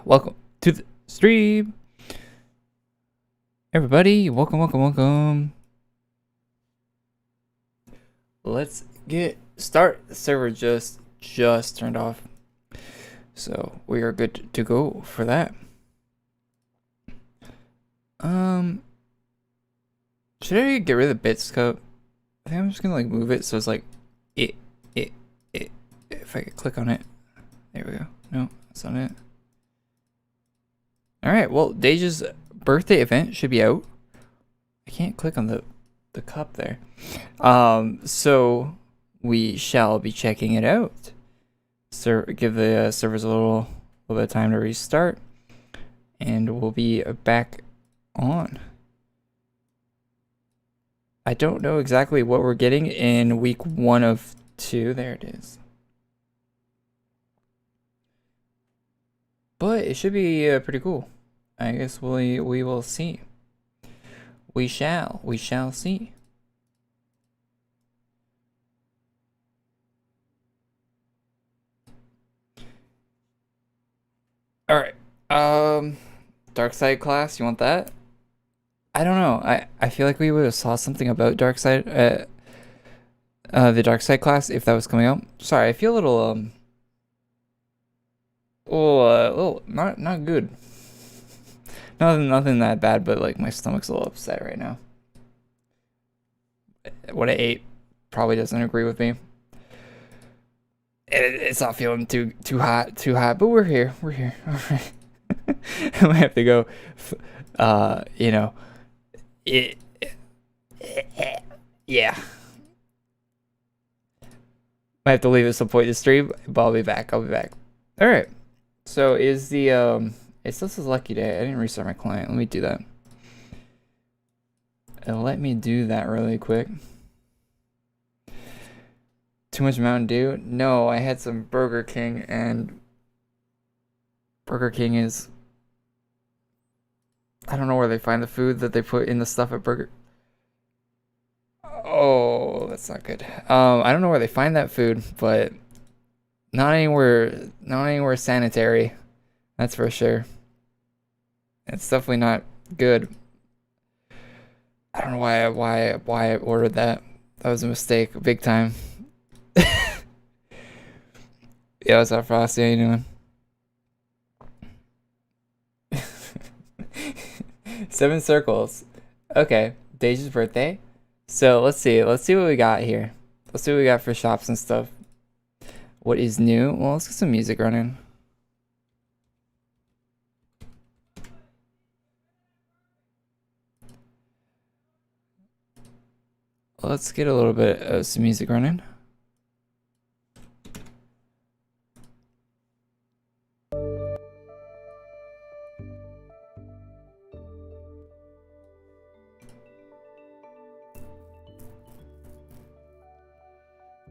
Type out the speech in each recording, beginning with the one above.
welcome to the stream. Everybody, welcome. Let's get start. The server just turned off. So we are good to go for that. Should I get rid of the bit scope? I think I'm just gonna like move it so it's like it. If I could click on it. There we go. No, that's not it. Alright, well, Dages' birthday event should be out. I can't click on the cup there. So we shall be checking it out. Give the servers a little bit of time to restart, and we'll be back on. I don't know exactly what we're getting in week 1 of 2. There it is. But it should be pretty cool. I guess we will see. We shall see. All right. Dark side class. You want that? I don't know. I feel like we would have saw something about dark side. The dark side class if that was coming out. Sorry, I feel a little not good. Nothing that bad, but like my stomach's a little upset right now. What I ate probably doesn't agree with me. It's not feeling too hot, but we're here. All right. I might have to go. Yeah. Might have to leave at some point in the stream, but I'll be back. All right. So is the it still says lucky day. I didn't restart my client. Let me do that. Let me do that really quick. Too much Mountain Dew? No, I had some Burger King, and Burger King is, I don't know where they find the food that they put in the stuff at Burger. Oh, that's not good. I don't know where they find that food, but not anywhere sanitary. That's for sure. It's definitely not good. I don't know why I ordered that. That was a mistake, big time. Yeah, what's up, Frosty? How you doing? 7 circles. Okay, Dage's birthday. So let's see what we got here. Let's see what we got for shops and stuff. What is new? Well, let's get some music running. Let's get a little bit of some music running.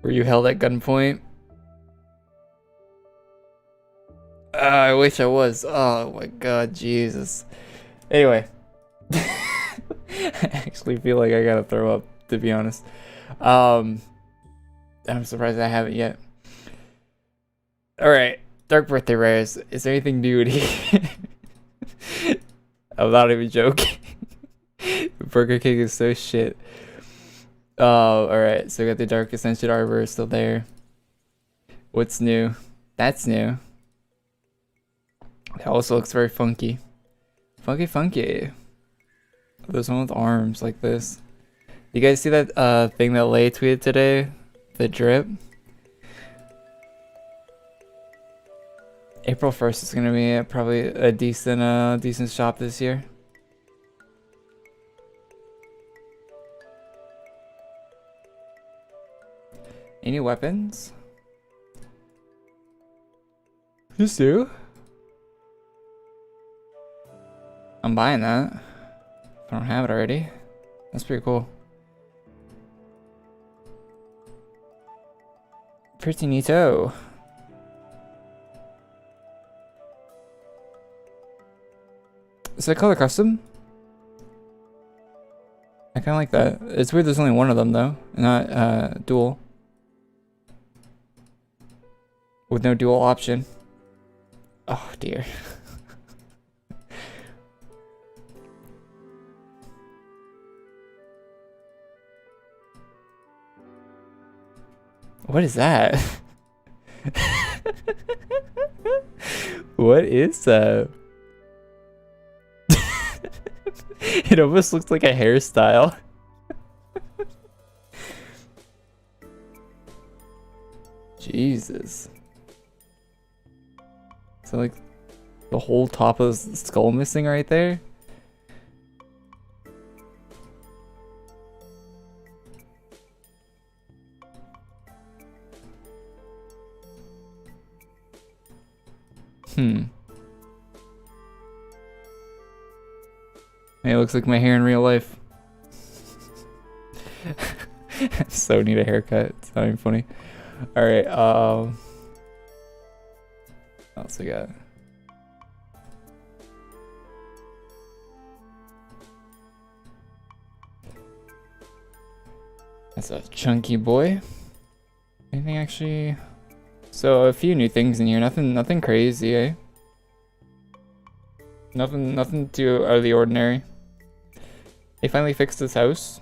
Were you held at gunpoint? I wish I was. Oh my god, Jesus. Anyway. I actually feel like I gotta throw up, to be honest. I'm surprised I haven't yet. Alright. Dark birthday rares. Is there anything new in here? I'm not even joking. Burger King is so shit. Alright, so we got the Dark Ascension Arbor still there. What's new? That's new. It also looks very funky. Funky. There's one with arms like this. You guys see that thing that Lay tweeted today? The drip? April 1st is gonna be probably a decent shop this year. Any weapons? Just do. I'm buying that. If I don't have it already. That's pretty cool. Pretty neato. Is that color custom? I kind of like that. It's weird there's only one of them though, not dual. With no dual option. Oh dear. What is that? What is that? It almost looks like a hairstyle. Jesus. So like the whole top of the skull missing right there? It looks like my hair in real life. So need a haircut. It's not even funny. Alright, what else we got? That's a chunky boy. Anything actually? So a few new things in here. Nothing crazy, eh? Nothing too out of the ordinary. They finally fixed this house.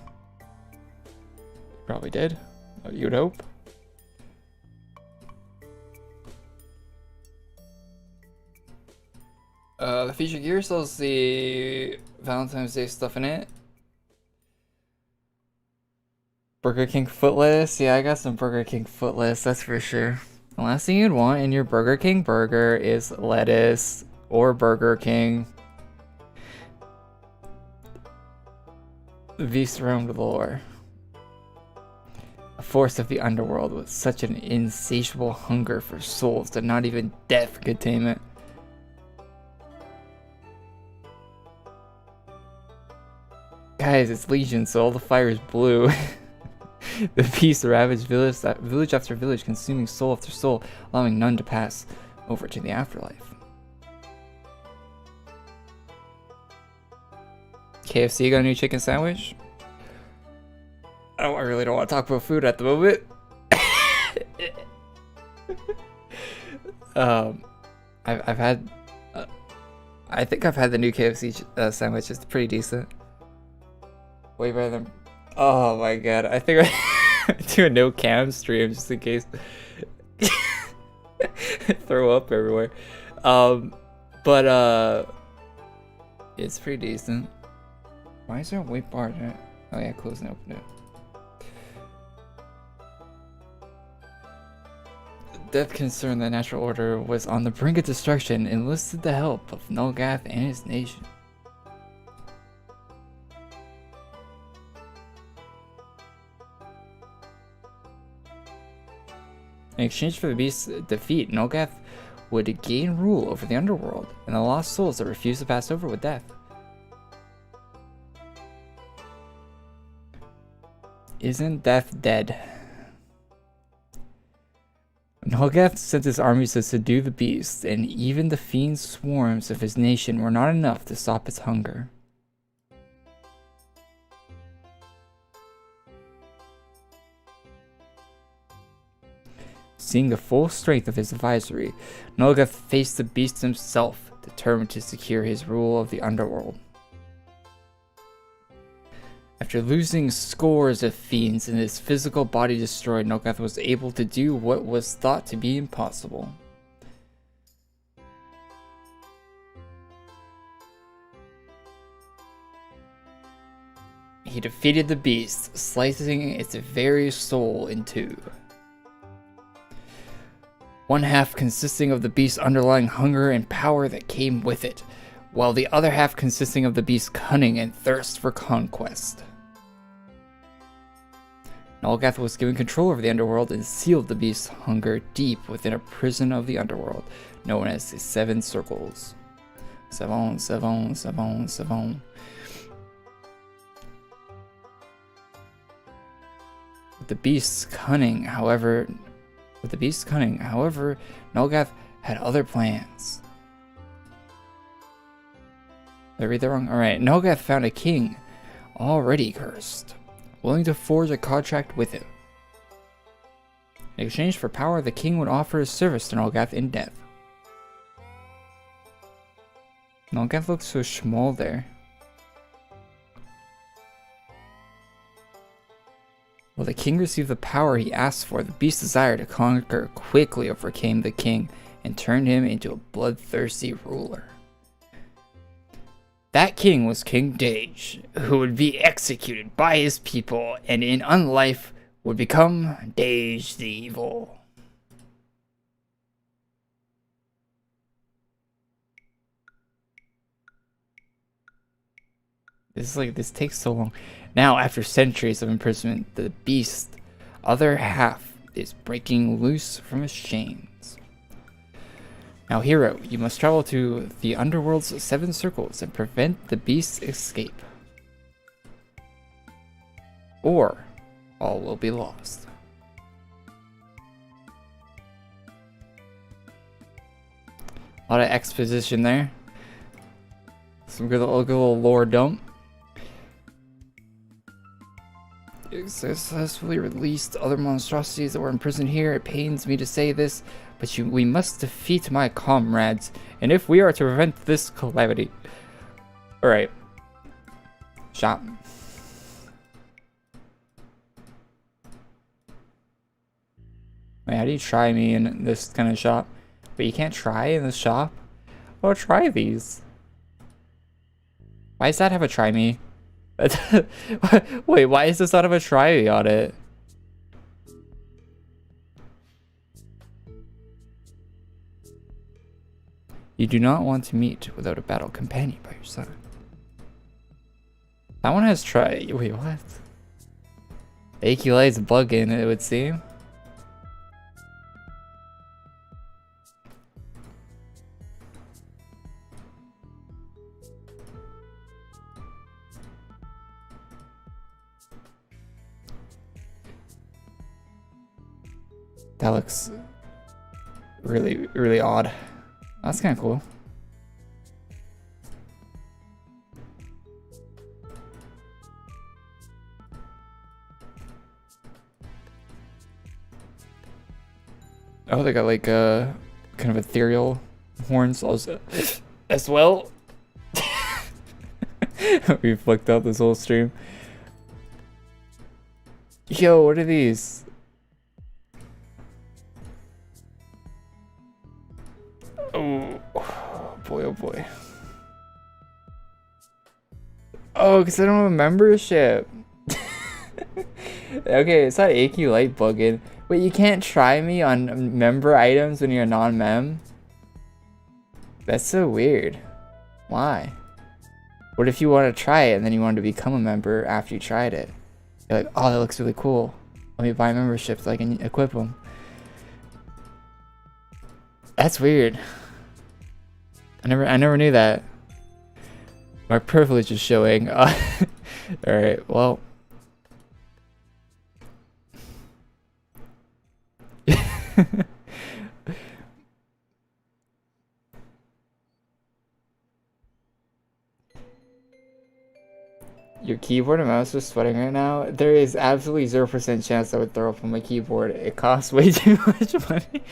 Probably did. You'd hope. The feature gear still has the Valentine's Day stuff in it. Burger King footless. Yeah, I got some Burger King footless, that's for sure. The last thing you'd want in your Burger King burger is lettuce or Burger King. Viscerum lore. A force of the underworld with such an insatiable hunger for souls that not even death could tame it. Guys, it's Legion, so all the fire is blue. The beast ravaged village after village, consuming soul after soul, allowing none to pass over to the afterlife. KFC got a new chicken sandwich? I really don't want to talk about food at the moment. I've had, I think I've had the new KFC sandwich. It's pretty decent. Way better than. Oh my god! I think I do a no cam stream just in case. Throw up everywhere. But it's pretty decent. Why is there a white bar there? Oh yeah, close and open it. Death concerned the natural order was on the brink of destruction, enlisted the help of Nolgath and his nation. In exchange for the beast's defeat, Nolgath would gain rule over the underworld and the lost souls that refuse to pass over with death. Isn't death dead? Nolgath sent his armies to subdue the beast, and even the fiend swarms of his nation were not enough to stop its hunger. Seeing the full strength of his advisory, Nolgath faced the beast himself, determined to secure his rule of the underworld. After losing scores of fiends and his physical body destroyed, Nolgath was able to do what was thought to be impossible. He defeated the beast, slicing its very soul in two. One half consisting of the beast's underlying hunger and power that came with it, while the other half consisting of the beast's cunning and thirst for conquest. Nolgath was given control over the underworld and sealed the beast's hunger deep within a prison of the underworld, known as the Seven Circles. Seven, seven, seven, seven. With the beast's cunning, however, Nolgath had other plans. Did I read that wrong? Alright, Nolgath found a king, already cursed, willing to forge a contract with him. In exchange for power, the king would offer his service to Nolgath in death. Nolgath looks so small there. When the king received the power he asked for, the beast's desire to conquer quickly overcame the king and turned him into a bloodthirsty ruler. That king was King Dages, who would be executed by his people and in unlife would become Dages the Evil. This takes so long. Now, after centuries of imprisonment, the beast's other half is breaking loose from his chains. Now, hero, you must travel to the underworld's 7 circles and prevent the beast's escape. Or all will be lost. A lot of exposition there. Some good little lore dump. Successfully released other monstrosities that were imprisoned here. It pains me to say this, but we must defeat my comrades, and if we are to prevent this calamity. Alright. Shop. Wait, how do you try me in this kind of shop? But you can't try in this shop? Oh, try these. Why does that have a try me? Wait, why does this not have a try me on it? You do not want to meet without a battle companion by your side. That one has try. Wait, what? AQW is bugging, it would seem. That looks really, really odd. That's kind of cool. Oh, they got like kind of ethereal horns also as well. We flicked out this whole stream. Yo, what are these? Oh boy, oh boy. Oh, because I don't have a membership. Okay, it's not AQ Light bugging. Wait, you can't try me on member items when you're non-mem? That's so weird. Why? What if you want to try it and then you want to become a member after you tried it? You're like, oh, that looks really cool. Let me buy memberships so I can equip them. That's weird. I never knew that. My privilege is showing. Alright, well. Your keyboard and mouse are sweating right now. There is absolutely 0% chance I would throw up on my keyboard. It costs way too much money.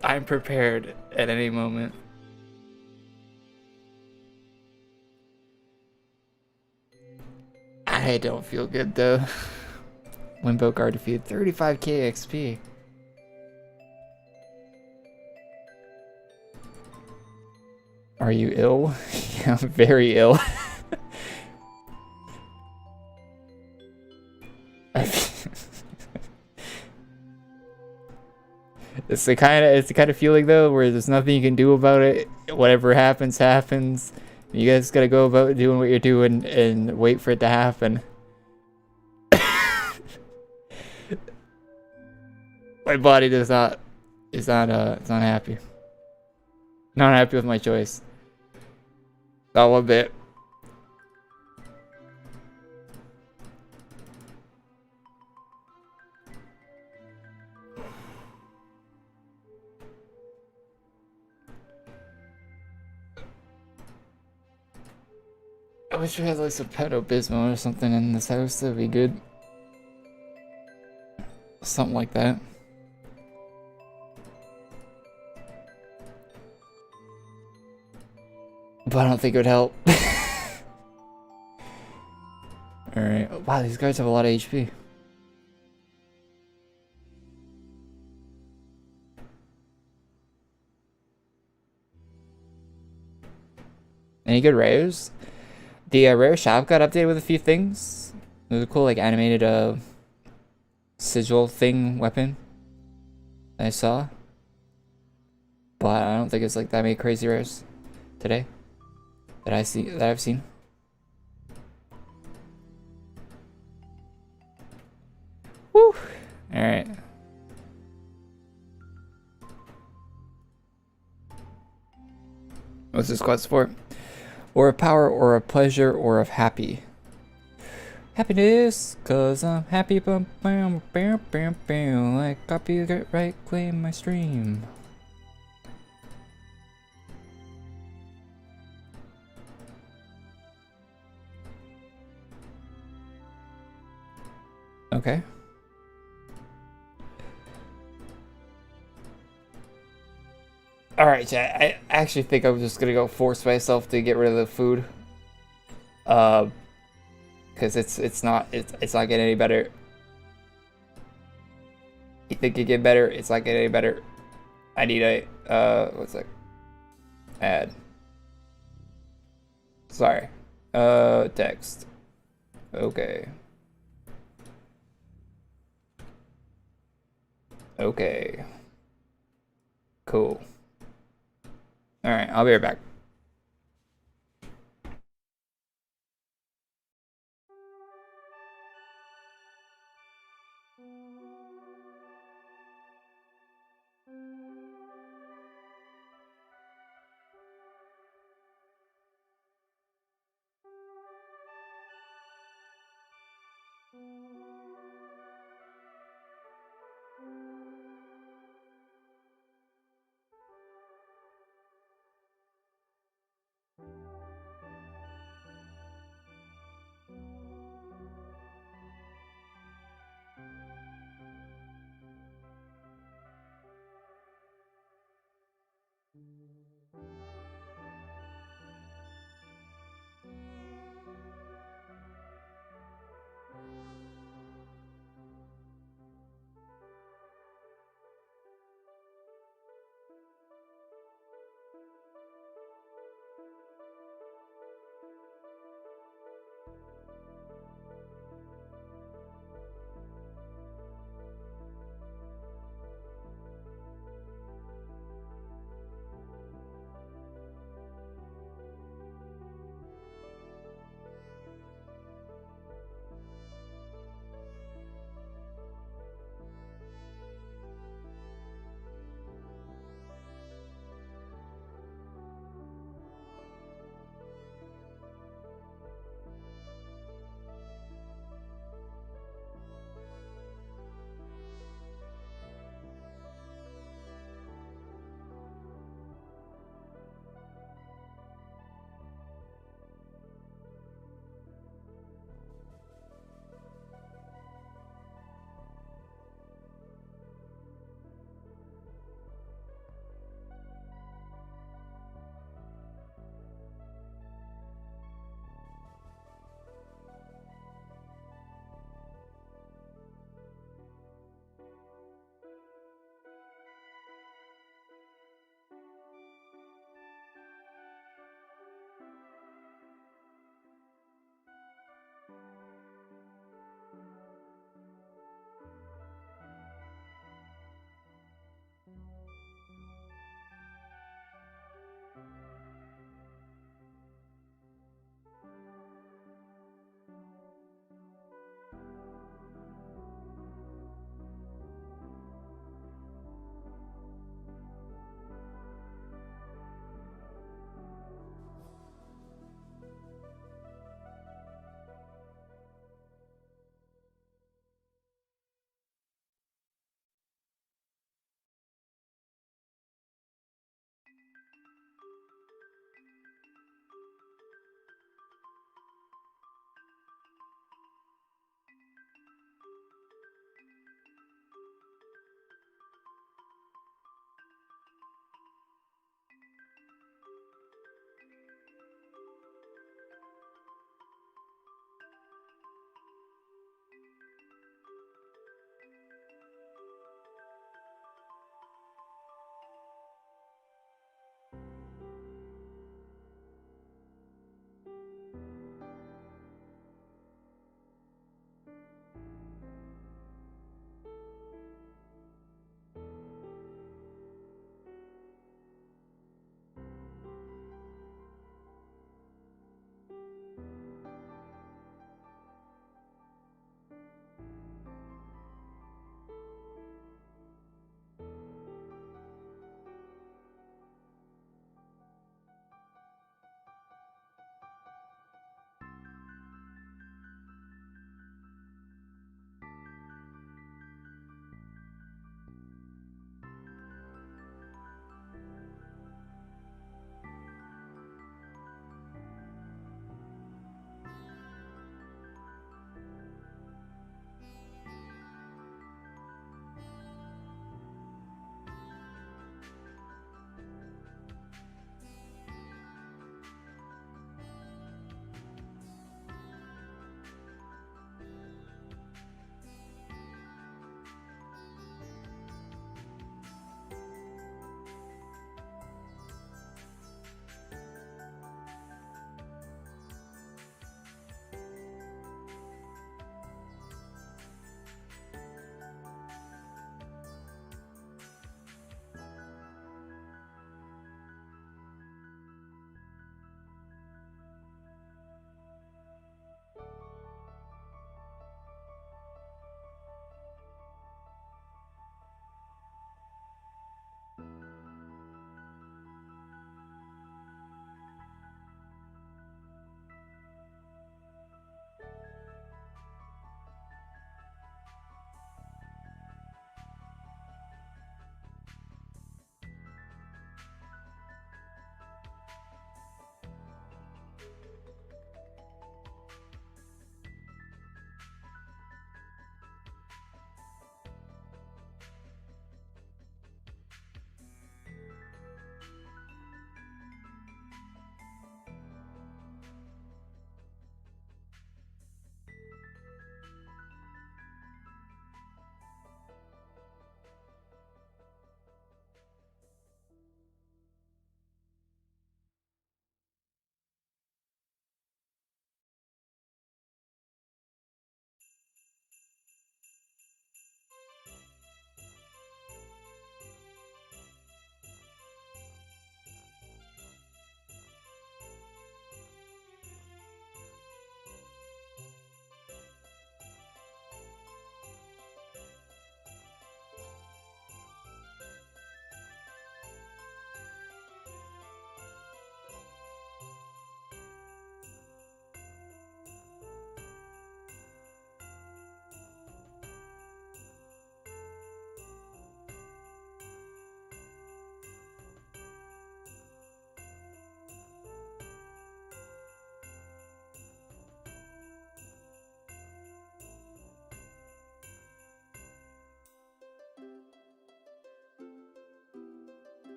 I'm prepared at any moment. I don't feel good though. Limbo guard defeated 35k XP. Are you ill? Yeah, I'm very ill. It's the kind of feeling though where there's nothing you can do about it. Whatever happens, happens. You guys gotta go about doing what you're doing and wait for it to happen. My body is not happy. Not happy with my choice. Not one bit. I wish we had like some Pepto-Bismol or something in this house. That'd be good. Something like that. But I don't think it would help. Wow, these guys have a lot of HP. Any good rares? The rare shop got updated with a few things. There's a cool like animated sigil thing weapon that I saw. But I don't think it's like that many crazy rares today that I've seen. Woo! Alright. What's this quest for? Or of power, or of pleasure, or of happy. Happiness, cause I'm happy, bam, bam, bam, bam, bam. Like copyright, right, claim my stream. Okay. Alright, chat. I actually think I'm just gonna go force myself to get rid of the food. Because it's not getting any better. You think it get better? It's not getting any better. I need a what's that? Add. Sorry. Text. Okay. Okay. Cool. Alright, I'll be right back.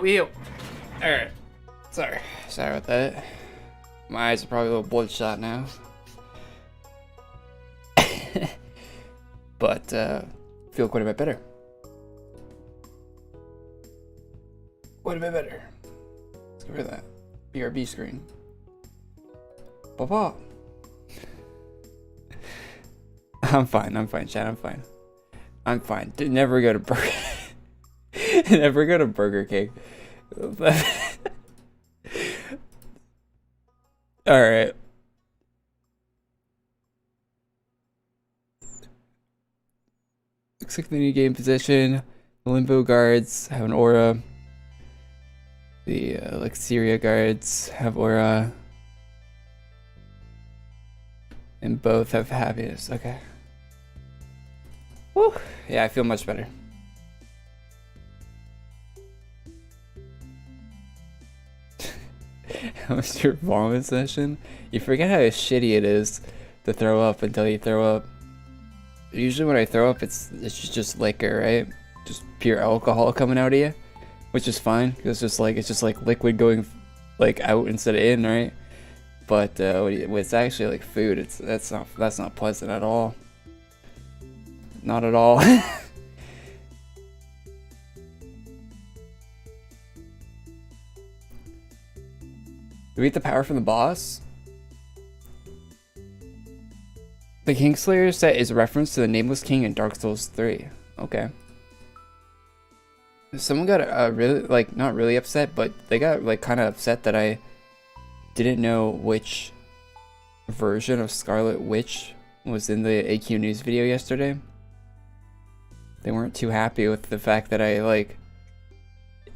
Yo. Alright. Sorry about that. My eyes are probably a little bloodshot now. But, feel quite a bit better. Quite a bit better. Let's get rid of that. BRB screen. Papa. I'm fine, Chad, I'm fine. Never go to Burger Never go to Burger King. Alright. Looks like the new game position. The Limbo guards have an aura. The Syria guards have aura. And both have happiness. Okay. Woo! Yeah, I feel much better. How was your vomit session? You forget how shitty it is to throw up until you throw up. Usually when I throw up, it's just liquor, right? Just pure alcohol coming out of you, which is fine. It's just like liquid going like out instead of in, right? But when it's actually like food, that's not pleasant at all. Not at all. Do we get the power from the boss? The Kingslayer set is a reference to the Nameless King in Dark Souls 3. Okay. Someone got really, like, not really upset, but they got, like, kind of upset that I didn't know which version of Scarlet Witch was in the AQ News video yesterday. They weren't too happy with the fact that I, like,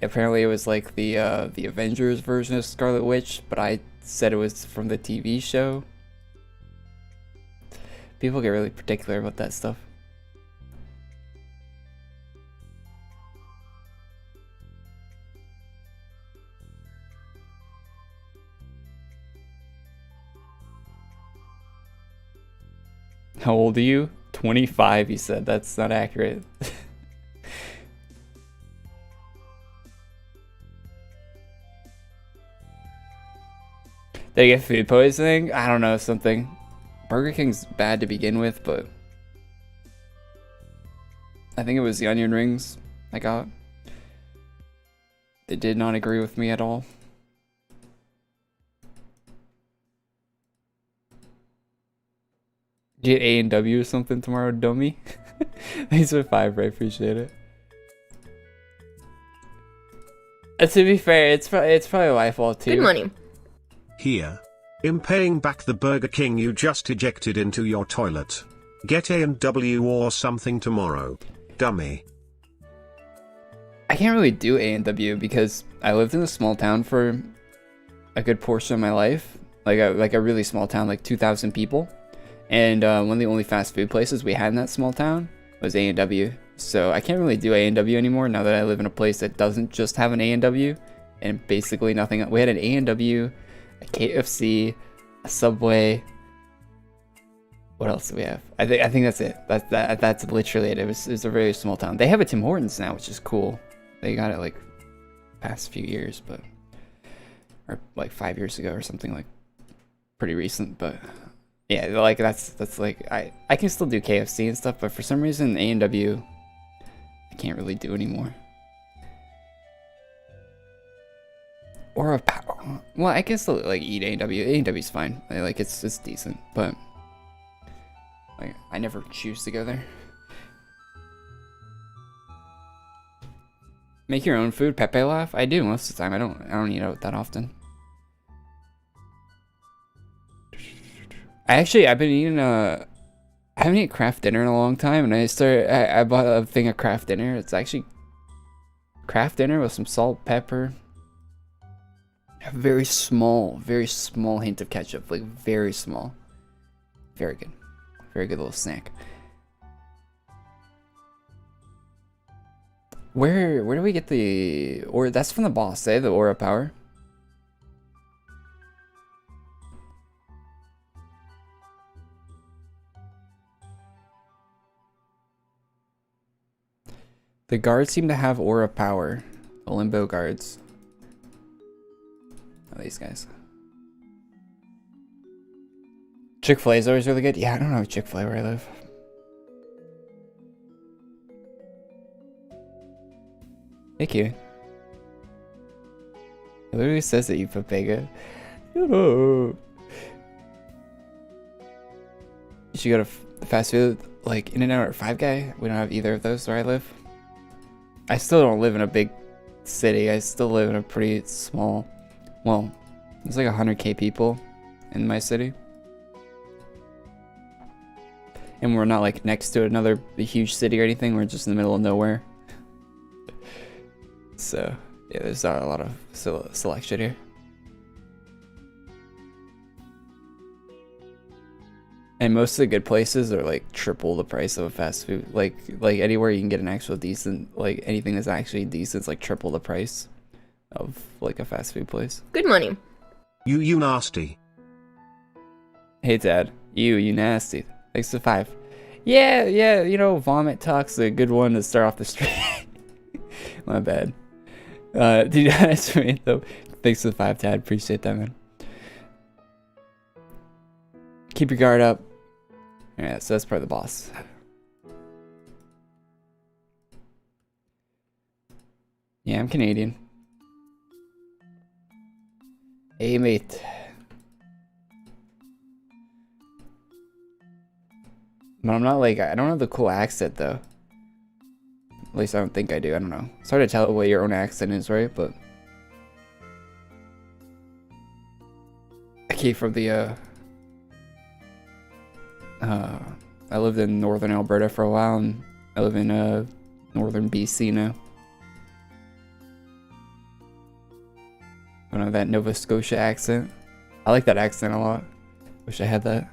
apparently it was, like, the Avengers version of Scarlet Witch, but I said it was from the TV show. People get really particular about that stuff. How old are you? 25, you said. That's not accurate. They get food poisoning? I don't know, something. Burger King's bad to begin with, but I think it was the onion rings I got. They did not agree with me at all. Get A&W or something tomorrow, dummy. Thanks for 5, I appreciate it. To be fair, it's probably my fault too. Good morning. Here. In paying back the Burger King you just ejected into your toilet. Get A&W or something tomorrow. Dummy. I can't really do A&W because I lived in a small town for a good portion of my life. Like a really small town, like 2,000 people. And one of the only fast food places we had in that small town was A&W. So I can't really do A&W anymore now that I live in a place that doesn't just have an A&W and basically nothing else. We had an A&W, a KFC, a Subway. What else do we have? I think that's it. That's literally it. It was a very small town. They have a Tim Hortons now, which is cool. They got it like past few years, but or like 5 years ago or something, like pretty recent. But yeah, like that's like I can still do KFC and stuff, but for some reason A&W I can't really do anymore. Or a power. Well, I can still like eat A&W. A&W's fine. Like it's decent, but like I never choose to go there. Make your own food, Pepe laugh. I do most of the time. I don't eat out that often. I've been eating I haven't eaten Kraft dinner in a long time, and I bought a thing of Kraft dinner. It's actually Kraft dinner with some salt, pepper, a very small hint of ketchup, like very small. Very good little snack. Where do we get the or that's from the boss, eh? The aura power. The guards seem to have aura power. The limbo guards. Oh, these guys. Chick-fil-A is always really good. Yeah, I don't know Chick-fil-A where I live. Thank you. It literally says that you put bacon. You should go to fast food like In-N-Out or Five Guy. We don't have either of those where I live. I still don't live in a big city. I still live in a pretty small, well, there's like 100K people in my city. And we're not like next to another huge city or anything. We're just in the middle of nowhere. So, yeah, there's not a lot of selection here. And most of the good places are like triple the price of a fast food. Like anywhere you can get an actual decent, like anything that's actually decent is like triple the price of like a fast food place. Good morning. You nasty. Hey Dad, you nasty. Thanks to 5. Yeah, you know, vomit talk's a good one to start off the street. My bad. Dude, that's me though. Thanks to the 5, Dad. Appreciate that, man. Keep your guard up. Yeah, so that's part of the boss. Yeah, I'm Canadian. Hey, mate. But I'm not like, I don't have the cool accent though. At least I don't think I do. I don't know. It's hard to tell what your own accent is, right? But I came from the I lived in northern Alberta for a while, and I live in northern BC now. I don't know that Nova Scotia accent. I like that accent a lot. Wish I had that.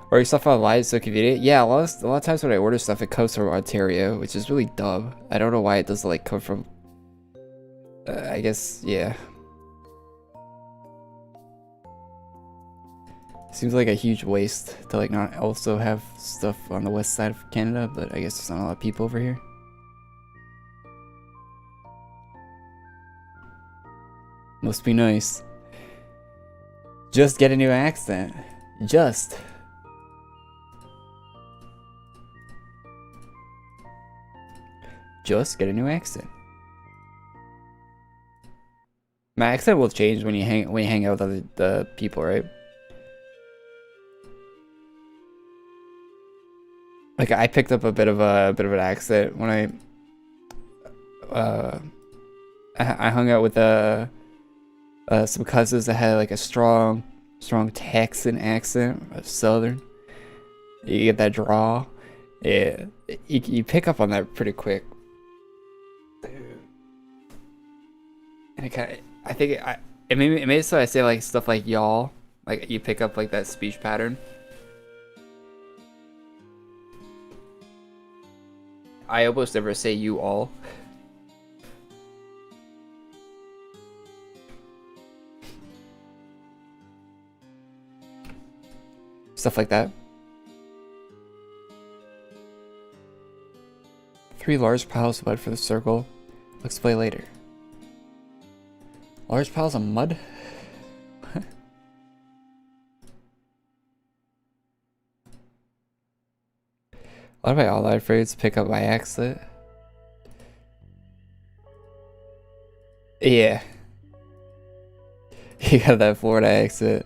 Order stuff online is so convenient. Yeah, a lot of times when I order stuff, it comes from Ontario, which is really dumb. I don't know why it doesn't like come from. I guess, yeah. Seems like a huge waste to like not also have stuff on the west side of Canada, but I guess there's not a lot of people over here. Must be nice. Just get a new accent. Just get a new accent. My accent will change when you hang out with the people, right? Like I picked up a bit of an accent when I hung out with some cousins that had like a strong Texan accent, a Southern. You get that draw. Yeah, you pick up on that pretty quick. And it made it so I say like stuff like y'all, like you pick up like that speech pattern. I almost never say you all. Stuff like that. 3 large piles of mud for the circle. I'll explain later. Large piles of mud? A lot of my online friends pick up my accent. Yeah. You got that Florida accent.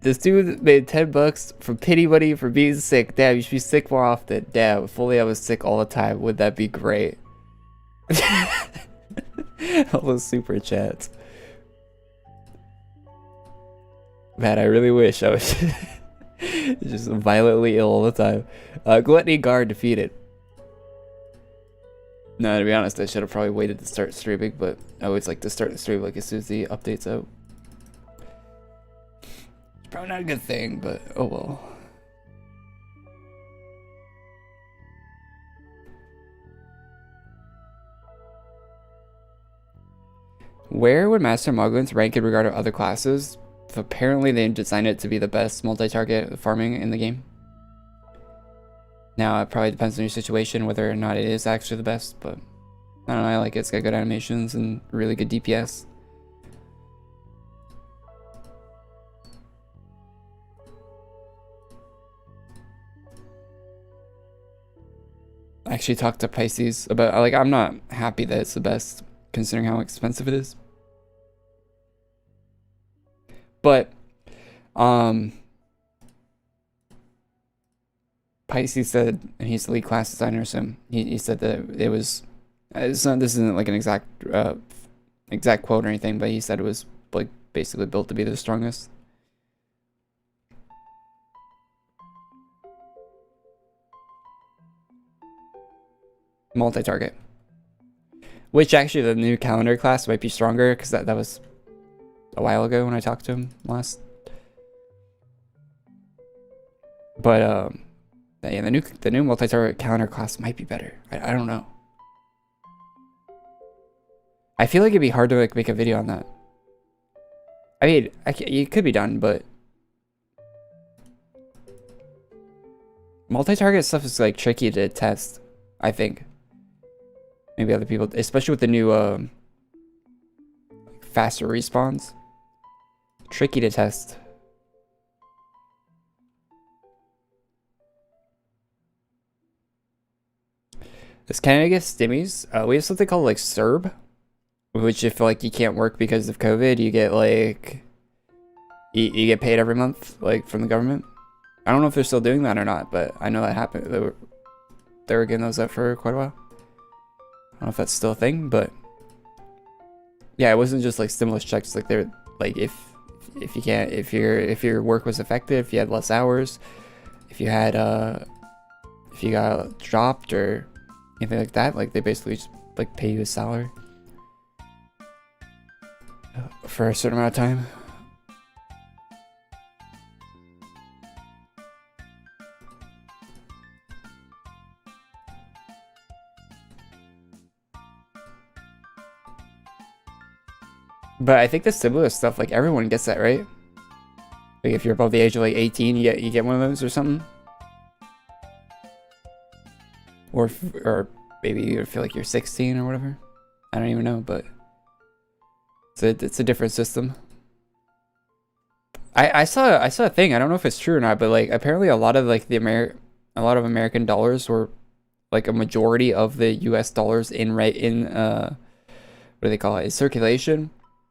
This dude made $10 from pity money for being sick. Damn, you should be sick more often. Damn, if only I was sick all the time, would that be great? All those super chats. Man, I really wish I was just violently ill all the time. Gluttony Guard defeated. No, to be honest, I should have probably waited to start streaming, but I always like to start the stream like as soon as the update's out. It's probably not a good thing, but oh well. Where would Master Muglins rank in regard to other classes? apparently they designed it to be the best multi-target farming in the game. Now it probably depends on your situation whether or not it is actually the best, but I don't know, I like it. It's got good animations and really good DPS. I actually talked to Pisces about, like, I'm not happy that it's the best considering how expensive it is. But Pisces said, and he's the lead class designer, so he said that it was, this isn't like an exact quote or anything, but he said it was like basically built to be the strongest. Multi-target. Which actually the new calendar class might be stronger, because that was a while ago when I talked to him last. But yeah, the new multi-target calendar class might be better. I don't know. I feel like it'd be hard to like make a video on that. I mean, it could be done, but multi-target stuff is like tricky to test, I think. Maybe other people, especially with the new faster respawns. Tricky to test. This Canada gets stimmies. We have something called like CERB, which if like you can't work because of COVID, you get like you get paid every month like from the government. I don't know if they're still doing that or not, but I know that happened. They were getting those up for quite a while. I don't know if that's still a thing, but yeah, it wasn't just like stimulus checks. Like they're like if you can't, if your work was affected, if you had less hours, if you had if you got dropped or anything like that, like they basically just like pay you a salary for a certain amount of time. But I think the stimulus stuff, like everyone gets that, right? Like if you're above the age of like 18, you get one of those or something. Or maybe you feel like you're 16 or whatever. I don't even know, but it's a different system. I saw a thing. I don't know if it's true or not, but like apparently a lot of like a lot of American dollars were like a majority of the U.S. dollars in what do they call it? In circulation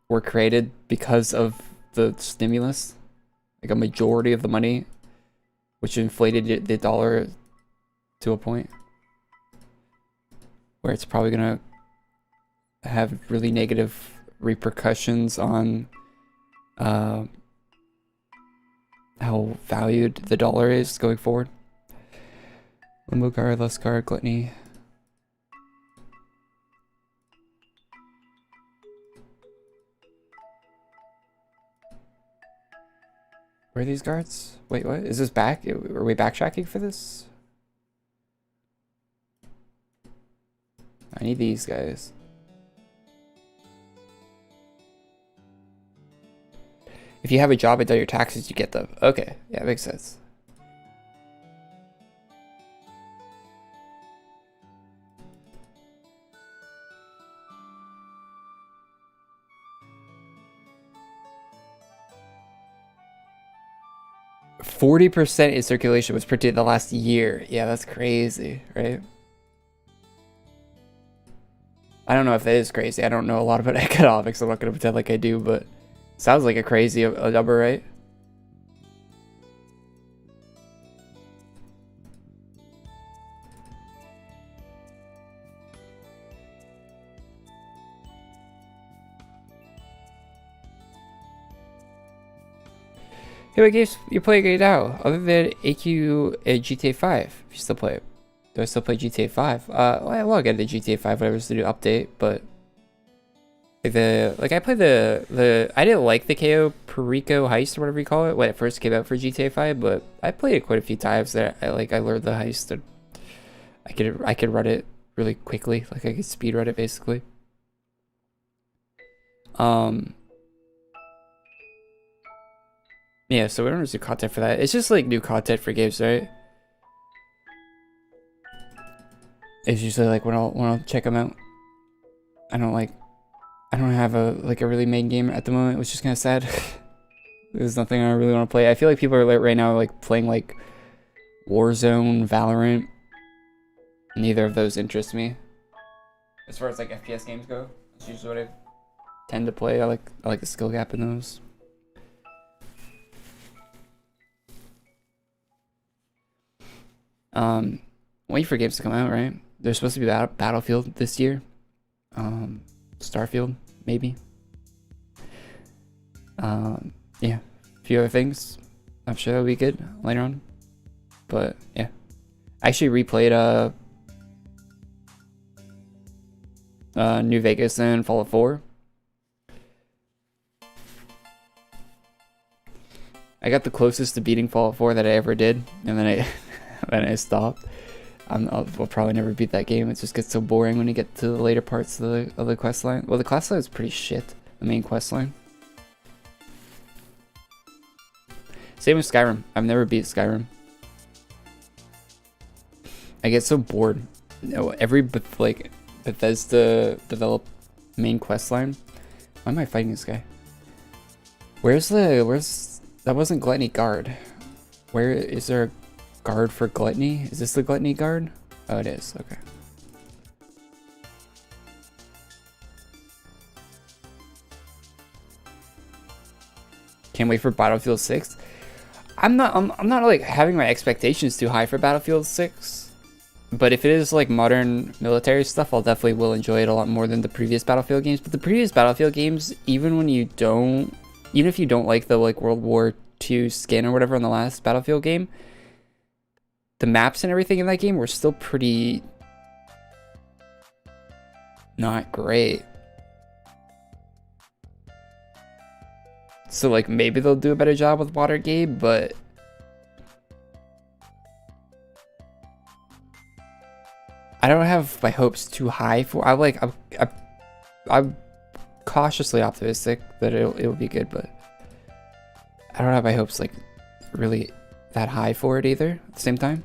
were created because of the stimulus. Like a majority of the money, which inflated the dollar to a point where it's probably gonna have really negative repercussions on how valued the dollar is going forward. Limbo guard, lust guard, gluttony. Where are these guards? Wait, what? Is this back? Are we backtracking for this? I need these guys. If you have a job and do your taxes, you get them. Okay, yeah, makes sense. %40% in circulation was printed in the last year. Yeah, that's crazy, right? I don't know if that is crazy. I don't know a lot about economics. I'm not going to pretend like I do, but sounds like a crazy number, right? Hey, what games you play right now? Other than AQ and GTA 5, if you still play it. Do I still play GTA 5? Well, I'll get the GTA 5 whatever's the new update, but like I played I didn't like the KO Perico heist or whatever you call it when it first came out for GTA 5, but I played it quite a few times. That I learned the heist and I could run it really quickly. Like I could speed run it basically. Yeah, so we don't do content for that. It's just like new content for games, right? It's usually like when I'll check them out. I don't have a really main game at the moment, which is kind of sad. There's nothing I really want to play. I feel like people are right now like playing like Warzone, Valorant. Neither of those interest me. As far as like FPS games go, that's usually what I tend to play. I like the skill gap in those. Wait for games to come out, right? There's supposed to be Battlefield this year. Starfield, maybe. Yeah, a few other things. I'm sure that'll be good later on. But yeah, I actually replayed New Vegas and Fallout 4. I got the closest to beating Fallout 4 that I ever did, and then I stopped. I'll probably never beat that game. It just gets so boring when you get to the later parts of the quest line. Well, the quest line is pretty shit. The main quest line. Same with Skyrim. I've never beat Skyrim. I get so bored. Every Bethesda developed main quest line. Why am I fighting this guy? Where's that wasn't Gluttony Guard. Where is there a guard for Gluttony? Is this the Gluttony Guard? Oh, it is. Okay. Can't wait for Battlefield 6. I'm not like having my expectations too high for Battlefield 6. But if it is like modern military stuff, I'll definitely will enjoy it a lot more than the previous Battlefield games. But the previous Battlefield games, even if you don't like the like World War II skin or whatever on the last Battlefield game, the maps and everything in that game were still pretty not great. So like maybe they'll do a better job with Watergate, but I don't have my hopes too high for. I'm cautiously optimistic that it'll be good, but I don't have my hopes like really that high for it either. At the same time,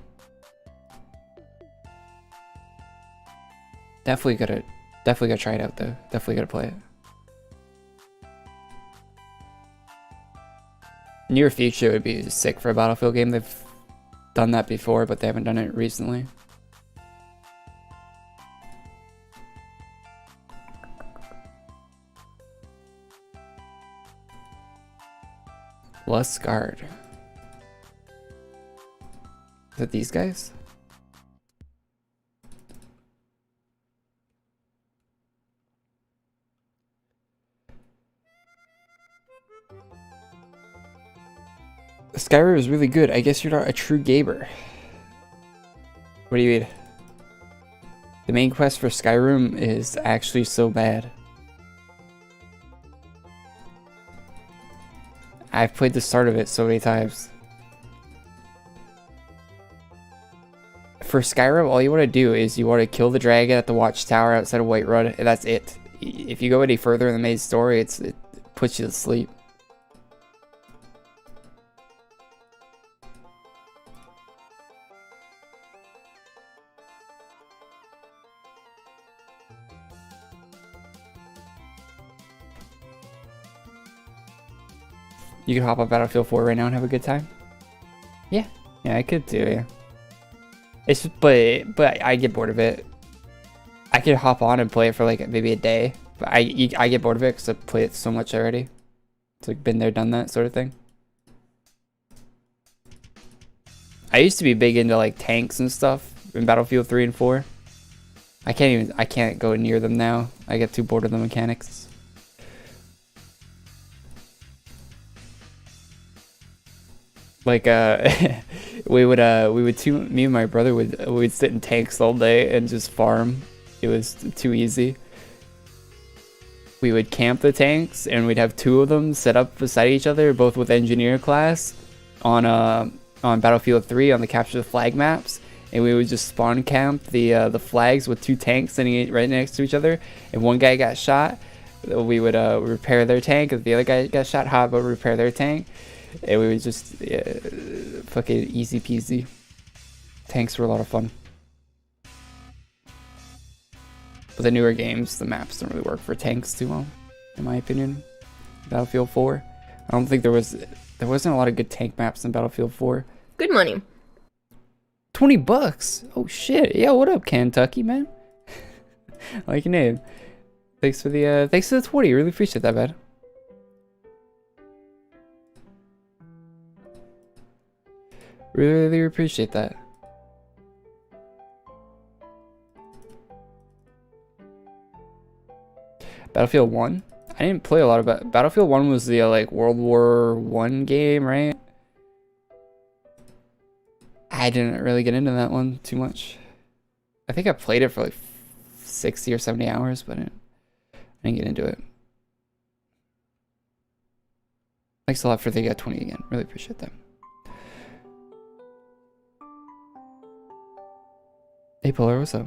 definitely gotta try it out though. Definitely gotta play it. Near future would be sick for a Battlefield game. They've done that before, but they haven't done it recently. Lust Guard. Is it these guys? Skyrim is really good. I guess you're not a true gamer. What do you mean? The main quest for Skyrim is actually so bad. I've played the start of it so many times. For Skyrim, all you want to do is you want to kill the dragon at the watchtower outside of Whiterun, and that's it. If you go any further in the main story, it puts you to sleep. You could hop on Battlefield 4 right now and have a good time. Yeah, I could too. Yeah, it's but I get bored of it. I could hop on and play it for like maybe a day, but I get bored of it because I play it so much already. It's like been there, done that sort of thing. I used to be big into like tanks and stuff in Battlefield 3 and 4. I can't go near them now. I get too bored of the mechanics. Like me and my brother would sit in tanks all day and just farm. It was too easy. We would camp the tanks and we'd have two of them set up beside each other, both with engineer class, on Battlefield 3 on the capture the flag maps, and we would just spawn camp the flags with two tanks sitting right next to each other. If one guy got shot, we would repair their tank. If the other guy got shot, hop over, repair their tank. And we would just fucking easy peasy. Tanks were a lot of fun. But the newer games, the maps don't really work for tanks too well, in my opinion. Battlefield 4. I don't think there wasn't a lot of good tank maps in Battlefield 4. Good money. $20. Oh shit. Yeah, what up, Kentucky, man? I like your name. Thanks for the 20. Really appreciate that, man. Really appreciate that. Battlefield 1? I didn't play a lot of Battlefield 1 was the like World War 1 game, right? I didn't really get into that one too much. I think I played it for like 60 or 70 hours, but I didn't get into it. Thanks a lot for the 20 again. Really appreciate that. Hey Polar, what's up?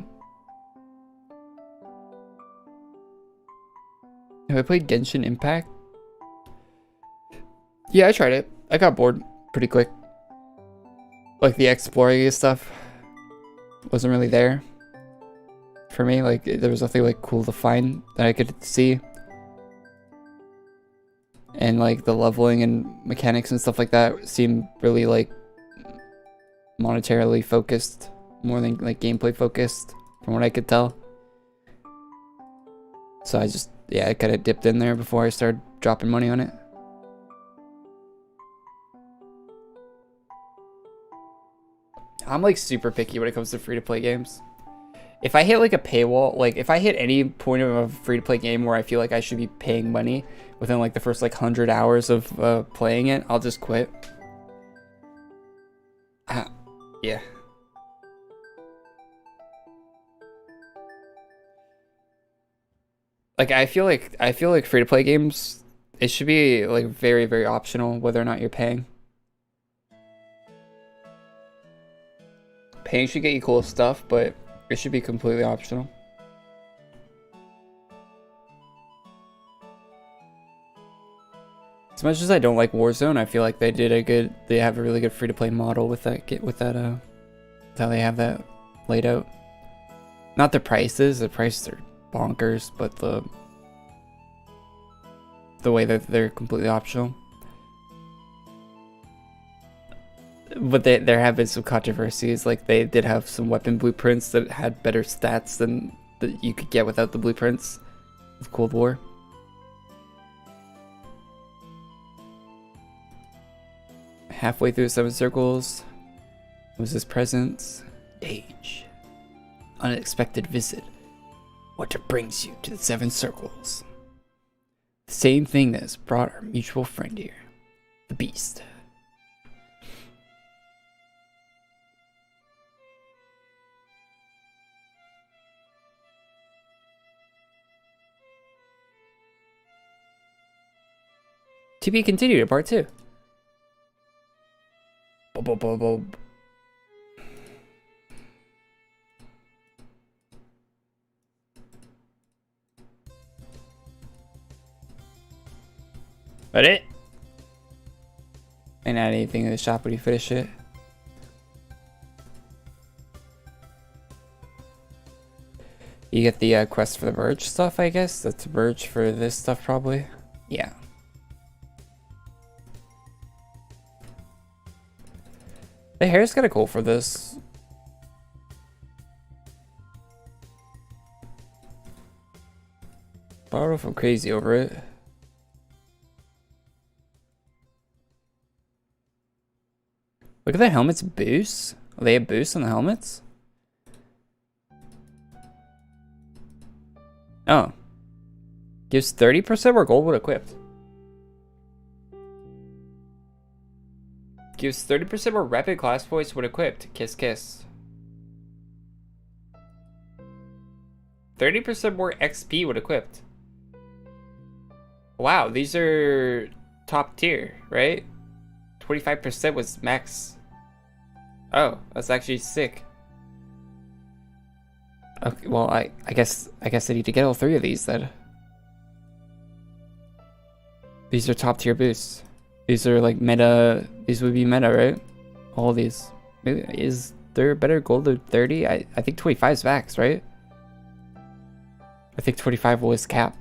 Have I played Genshin Impact? Yeah, I tried it. I got bored pretty quick. Like the exploring stuff wasn't really there for me. Like there was nothing like cool to find that I could see. And like the leveling and mechanics and stuff like that seemed really like monetarily focused more than like gameplay focused from what I could tell. So I kind of dipped in there before I started dropping money on it. I'm like super picky when it comes to free-to-play games. If I hit like a paywall, like if I hit any point of a free-to-play game where I feel like I should be paying money within like the first like 100 hours of playing it, I'll just quit. Yeah. Like I feel like free-to-play games, it should be like very, very optional whether or not you're paying. Paying should get you cool stuff, but it should be completely optional. As much as I don't like Warzone, I feel like they have a really good free-to-play model with that how they have that laid out. Not the prices are bonkers, but the way that they're completely optional. But there have been some controversies, like they did have some weapon blueprints that had better stats than that you could get without the blueprints of Cold War. Halfway through 7 circles was his presence. Dage. Unexpected visit. What brings you to the 7 circles? The same thing that has brought our mutual friend here. The Beast. To be continued in part 2. That it? Ain't add anything in the shop when you finish it. You get the quest for the merge stuff, I guess. That's merge for this stuff, probably. Yeah. The hair's kind of cool for this. But I don't know if I'm crazy over it. Look at the helmet's boost. Oh, they have boosts on the helmets? Oh. Gives 30% more gold when equipped. Gives 30% more rapid class points when equipped. Kiss kiss. 30% more XP when equipped. Wow, these are top tier, right? 25% was max. Oh, that's actually sick. Okay, well, I guess I need to get all 3 of these then. These are top tier boosts. These are like meta. These would be meta, right? All these. Maybe is there better gold than 30? I think 25 is max, right? I think 25 was cap.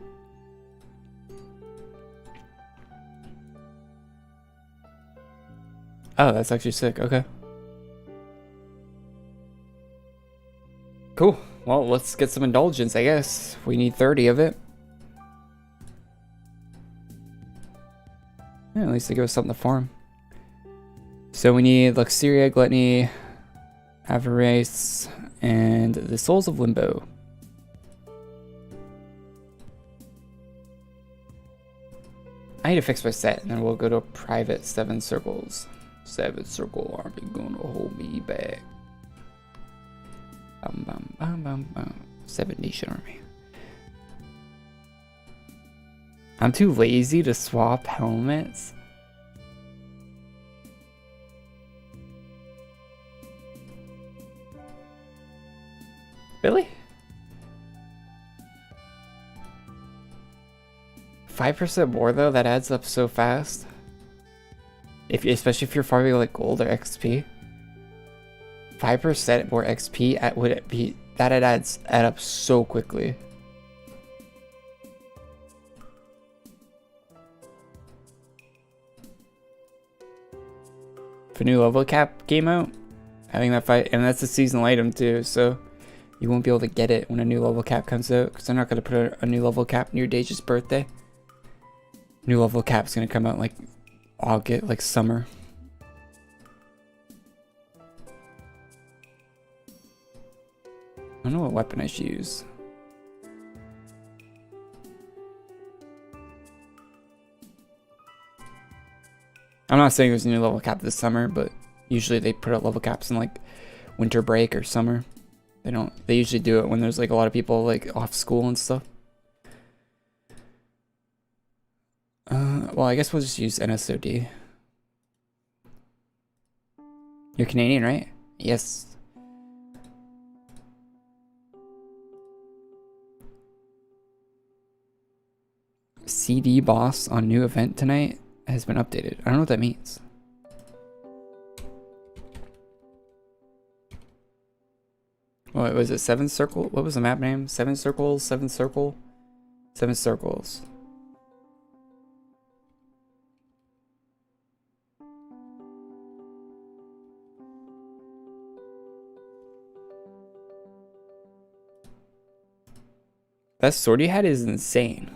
Oh, that's actually sick. Okay. Cool. Well, let's get some indulgence, I guess. We need 30 of it. Yeah, at least they give us something to farm. So we need Luxuria, Gluttony, Avarice, and the Souls of Limbo. I need to fix my set, and then we'll go to a private 7 circles. 7 circle army gonna hold me back. 7 nation army. I'm too lazy to swap helmets. Really? 5% more though, that adds up so fast. Especially if you're farming like gold or XP. 5% more XP would it be that it add up so quickly. If a new level cap came out, having that fight, and that's a seasonal item too, so you won't be able to get it when a new level cap comes out, because they're not going to put a new level cap near Dages' birthday. New level cap's going to come out like August, like summer. I don't know what weapon I should use. I'm not saying there's a new level cap this summer, but usually they put out level caps in like winter break or summer. They usually do it when there's like a lot of people like off school and stuff. Well, I guess we'll just use NSOD. You're Canadian, right? Yes. CD boss on new event tonight has been updated. I don't know what that means. What was it? 7 circle? What was the map name? 7 circles? 7 circle? 7 circles. That sword you had is insane.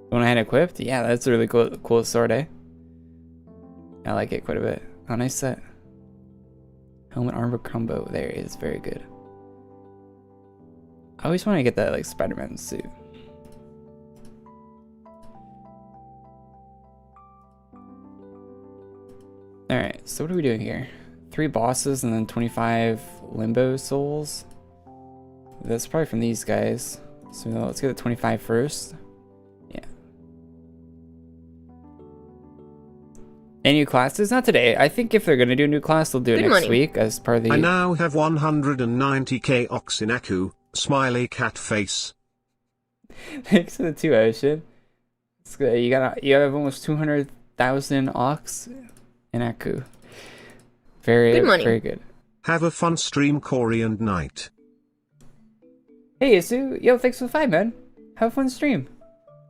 The one I had equipped? Yeah, that's a really cool sword, eh? I like it quite a bit. Oh, nice set. Helmet armor combo there is very good. I always want to get that like Spider-Man suit. Alright, so what are we doing here? 3 bosses and then 25 limbo souls. That's probably from these guys. So let's get the 25 first. Yeah. Any new classes? Not today. I think if they're going to do a new class, they'll do it next week as part of the... I now have 190k ox in Aku. Smiley cat face. Thanks to the 2 Ocean. It's good. You have almost 200,000 ox in Aku. Very good. Have a fun stream, Corey and Knight. Hey, Isu. Yo, thanks for the 5, man. Have a fun stream.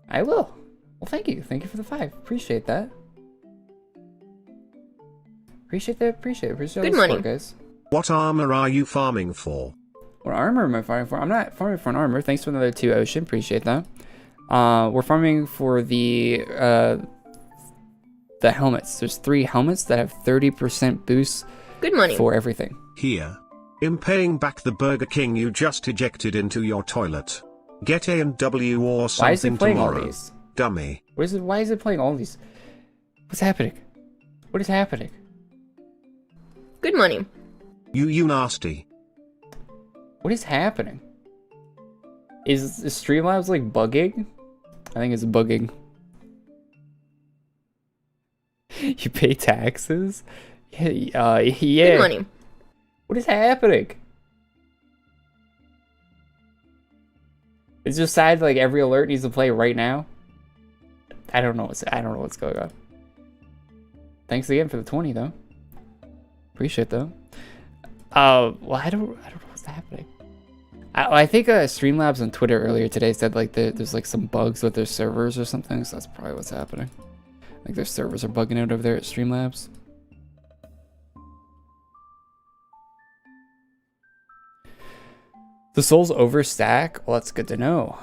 I will. Well, thank you. Thank you for the 5. Appreciate that. Appreciate that. Appreciate all the support, guys. What armor are you farming for? What armor am I farming for? I'm not farming for an armor. Thanks for another 2 Ocean. Appreciate that. We're farming for the helmets. There's 3 helmets that have 30% boost for everything. Here. In paying back the Burger King you just ejected into your toilet. Get A and W or something tomorrow. All these? Dummy. Why is it playing all these? What's happening? What is happening? Good money. You nasty. What is happening? Is Streamlabs like bugging? I think it's bugging. You pay taxes? Yeah. Good money. What is happening? It's just sad like every alert needs to play right now. I don't know what's going on. Thanks again for the 20 though. Appreciate though. Well, I don't know what's happening. I think Streamlabs on Twitter earlier today said like there's like some bugs with their servers or something, so that's probably what's happening. Like their servers are bugging out over there at Streamlabs. The souls overstack? Well, that's good to know.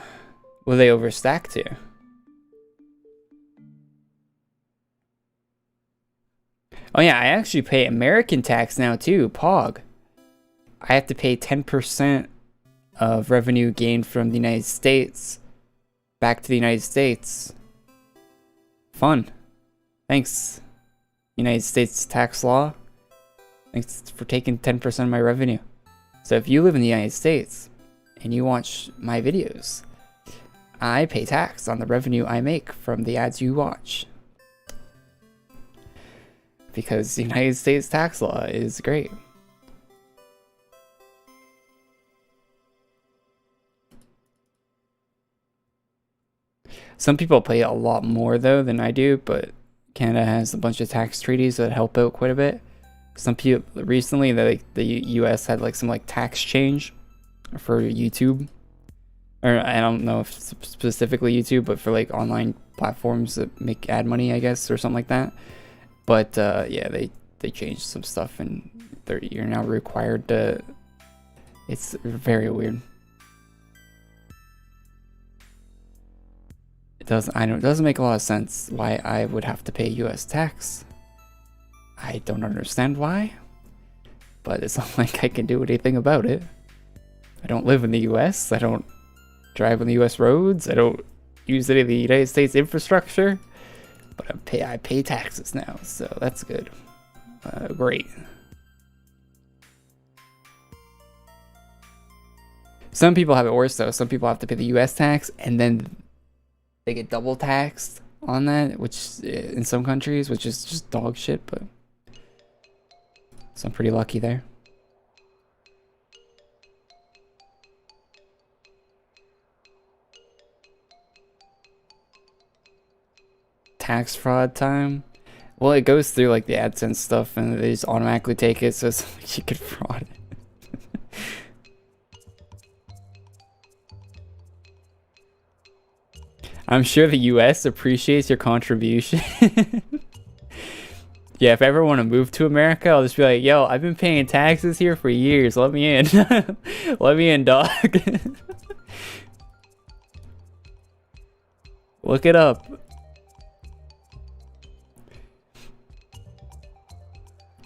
Will they overstack to? Oh yeah, I actually pay American tax now too, POG. I have to pay 10% of revenue gained from the United States back to the United States. Fun. Thanks, United States tax law. Thanks for taking 10% of my revenue. So if you live in the United States and you watch my videos, I pay tax on the revenue I make from the ads you watch. Because the United States tax law is great. Some people pay a lot more though than I do, but Canada has a bunch of tax treaties that help out quite a bit. Some people recently, the U.S. had like some like tax change for YouTube, or I don't know if specifically YouTube, but for like online platforms that make ad money, I guess, or something like that. But yeah, they changed some stuff, and you're now required to. It's very weird. It doesn't make a lot of sense why I would have to pay U.S. tax. I don't understand why, but it's not like I can do anything about it. I don't live in the U.S. I don't drive on the U.S. roads. I don't use any of the United States infrastructure, but I pay taxes now, so that's good. Great. Some people have it worse though. Some people have to pay the U.S. tax and then they get double taxed on that, which in some countries, which is just dog shit, but so I'm pretty lucky there. Tax fraud time. Well, it goes through like the AdSense stuff and they just automatically take it, so it's like you could fraud it. I'm sure the US appreciates your contribution. Yeah, if I ever want to move to America, I'll just be like, yo, I've been paying taxes here for years. Let me in. Let me in, dog. Look it up.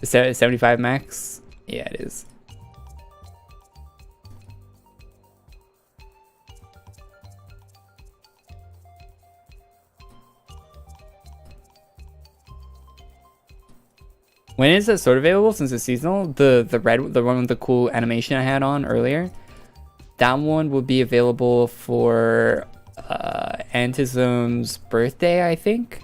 Is that 75 max? Yeah, it is. When is that sword available since it's seasonal? The one with the cool animation I had on earlier. That one will be available for Antism's birthday, I think.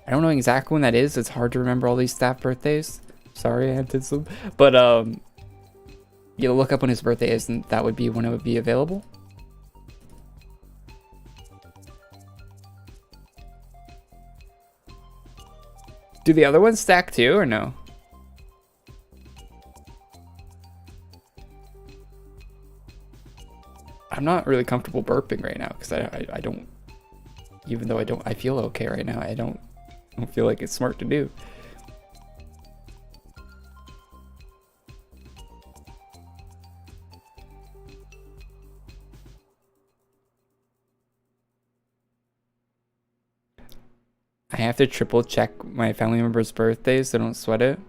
I don't know exactly when that is. It's hard to remember all these staff birthdays. Sorry, Antism. But you'll look up when his birthday is, and that would be when it would be available. Do the other ones stack too, or no? I'm not really comfortable burping right now because I don't, even though I feel okay right now, I don't feel like it's smart to do. I have to triple check my family members' birthdays so I don't sweat it.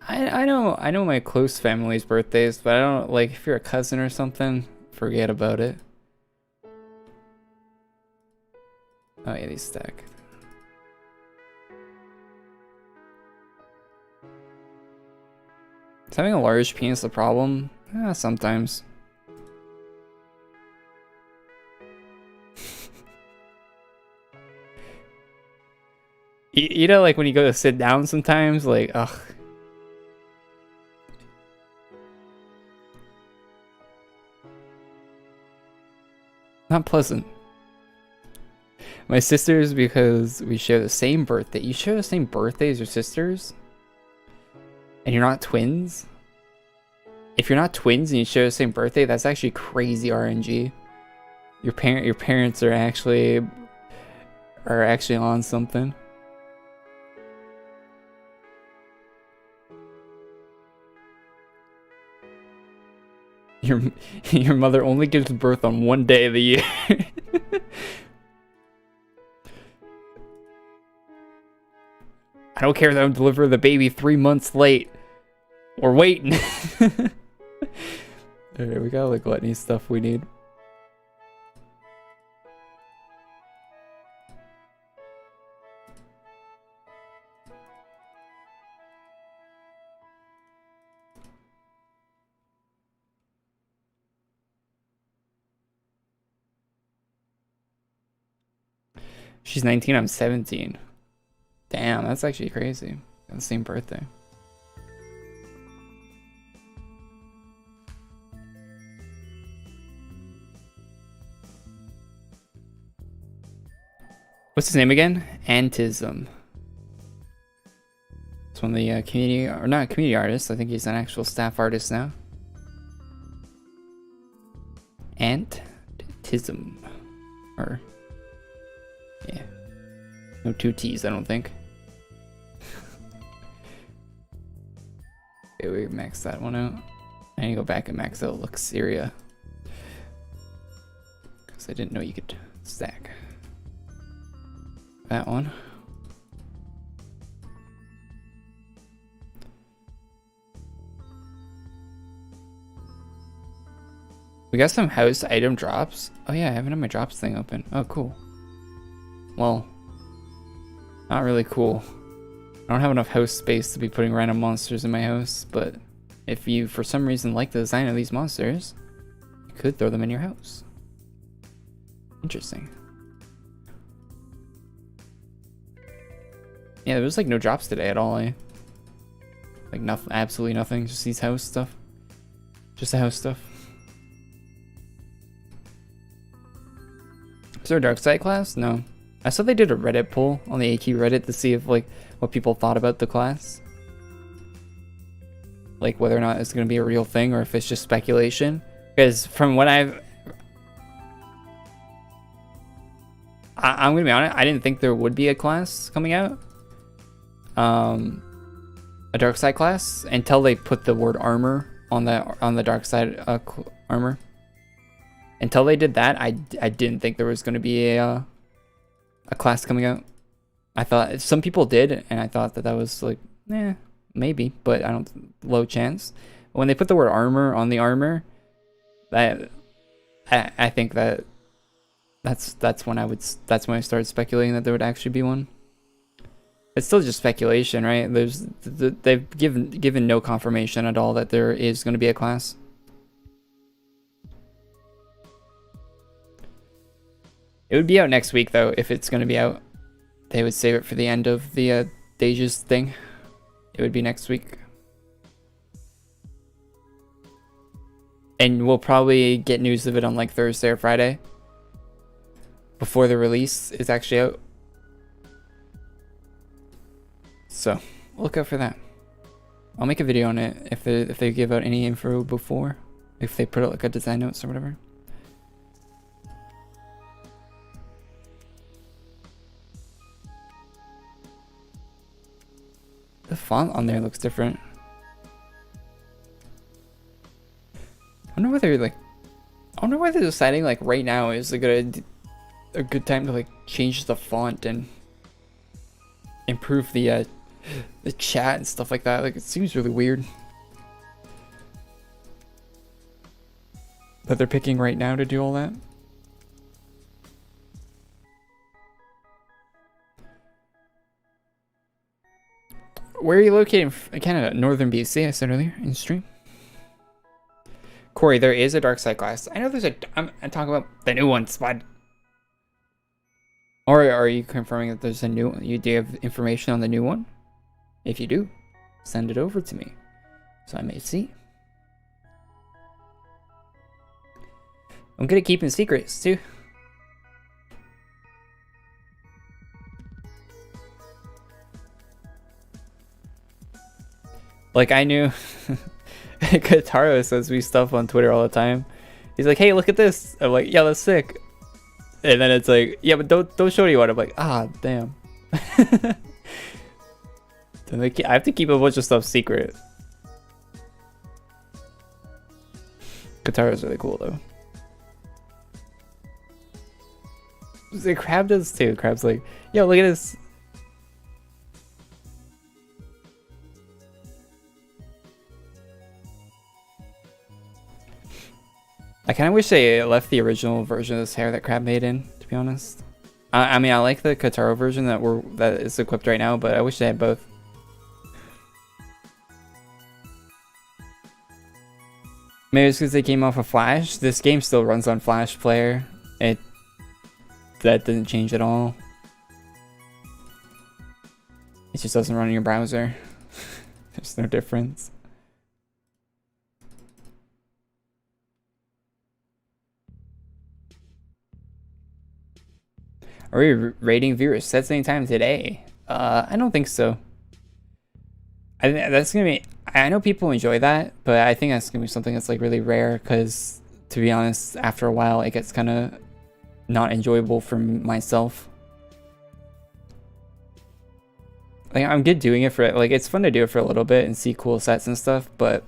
I know my close family's birthdays, but I don't, like, if you're a cousin or something, forget about it. Oh yeah, these stack. Is having a large penis a problem? Sometimes. You know, like when you go to sit down sometimes, like, ugh. Not pleasant. My sisters, because we share the same birthday. You share the same birthday as your sisters? And you're not twins? If you're not twins and you share the same birthday, that's actually crazy RNG. Your parents are actually on something. Your mother only gives birth on one day of the year. I don't care that I'm delivering the baby 3 months late. We're waiting. Alright, we got like gluttony stuff we need. She's 19, I'm 17. Damn, that's actually crazy. Got the same birthday. What's his name again? Antism. It's one of the community, or not community artists. I think he's an actual staff artist now. Antism. Or, yeah. No 2 T's, I don't think. Okay, we maxed that one out. I need to go back and max out Luxeria. Because I didn't know you could stack that one. We got some house item drops. Oh yeah, I haven't had my drops thing open. Oh, cool. Well, not really cool. I don't have enough house space to be putting random monsters in my house, but if you for some reason like the design of these monsters, you could throw them in your house. Interesting. Yeah, there was like no drops today at all, eh? Like nothing, absolutely nothing, just these house stuff. Just the house stuff. Is there a dark side class? No. I saw they did a Reddit poll on the AQ Reddit to see if like what people thought about the class. Like whether or not it's going to be a real thing or if it's just speculation. Because from what I'm going to be honest, I didn't think there would be a class coming out. A dark side class until they put the word armor on the dark side armor. Until they did that, I didn't think there was going to be a class coming out. I thought some people did, and I thought that was like, maybe, but I don't, low chance. But when they put the word armor on the armor, that I think that's when I started speculating that there would actually be one. It's still just speculation, right? They've given no confirmation at all that there is going to be a class. It would be out next week, though, if it's going to be out. They would save it for the end of the Dages thing. It would be next week. And we'll probably get news of it on like Thursday or Friday. Before the release is actually out. So, look out for that. I'll make a video on it if they give out any info before. If they put out like a design notes or whatever. The font on there looks different. I wonder whether deciding like right now is a good time to like change the font and improve the chat and stuff like that. Like it seems really weird that they're picking right now to do all that. Where are you located in Canada? Northern BC, I said earlier in stream. Corey, there is a dark side class. I know there's I'm talking about the new one, Spud. Or are you confirming that there's a new one? Do you have information on the new one? If you do, send it over to me so I may see. I'm good at keeping secrets too. Like I knew Kataro says we stuff on Twitter all the time. He's like, hey, look at this. I'm like, yeah, that's sick. And then it's like, yeah, but don't show anyone. I'm like, ah, damn. So I have to keep a bunch of stuff secret. Kataro is really cool though. The Crab does too. Crab's like, yo, look at this. I kind of wish they left the original version of this hair that Crab made in, to be honest. I mean, I like the Kataro version that is equipped right now, but I wish they had both. Maybe it's because they came off of Flash. This game still runs on Flash Player. That didn't change at all. It just doesn't run in your browser. There's no difference. Are we rating viewers sets anytime today? I don't think so. I think that's gonna be. I know people enjoy that, but I think that's gonna be something that's like really rare. Because to be honest, after a while, it gets kind of not enjoyable for myself. Like I'm good doing it for like it's fun to do it for a little bit and see cool sets and stuff, but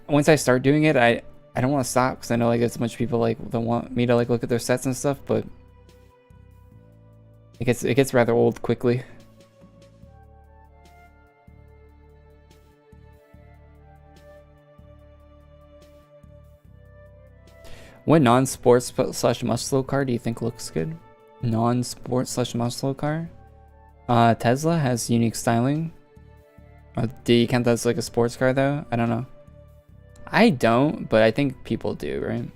once I start doing it, I don't want to stop because I know like there's a bunch of people like that want me to like look at their sets and stuff, but it gets rather old quickly. What non-sports / muscle car do you think looks good? Non-sports / muscle car? Tesla has unique styling. Do you count that as like a sports car though? I don't know. I don't, but I think people do, right?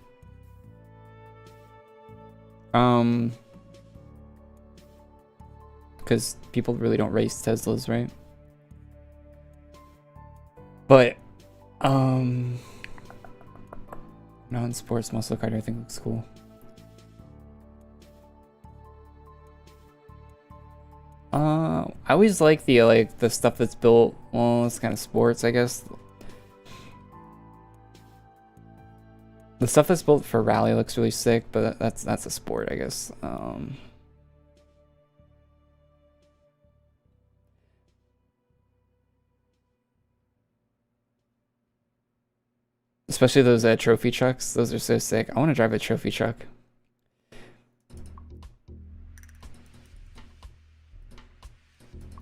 Because people really don't race Teslas, right? But, non-sports muscle car I think looks cool. I always like the stuff that's built. Well, it's kind of sports, I guess. The stuff that's built for rally looks really sick, but that's a sport, I guess. Especially those trophy trucks. Those are so sick. I want to drive a trophy truck.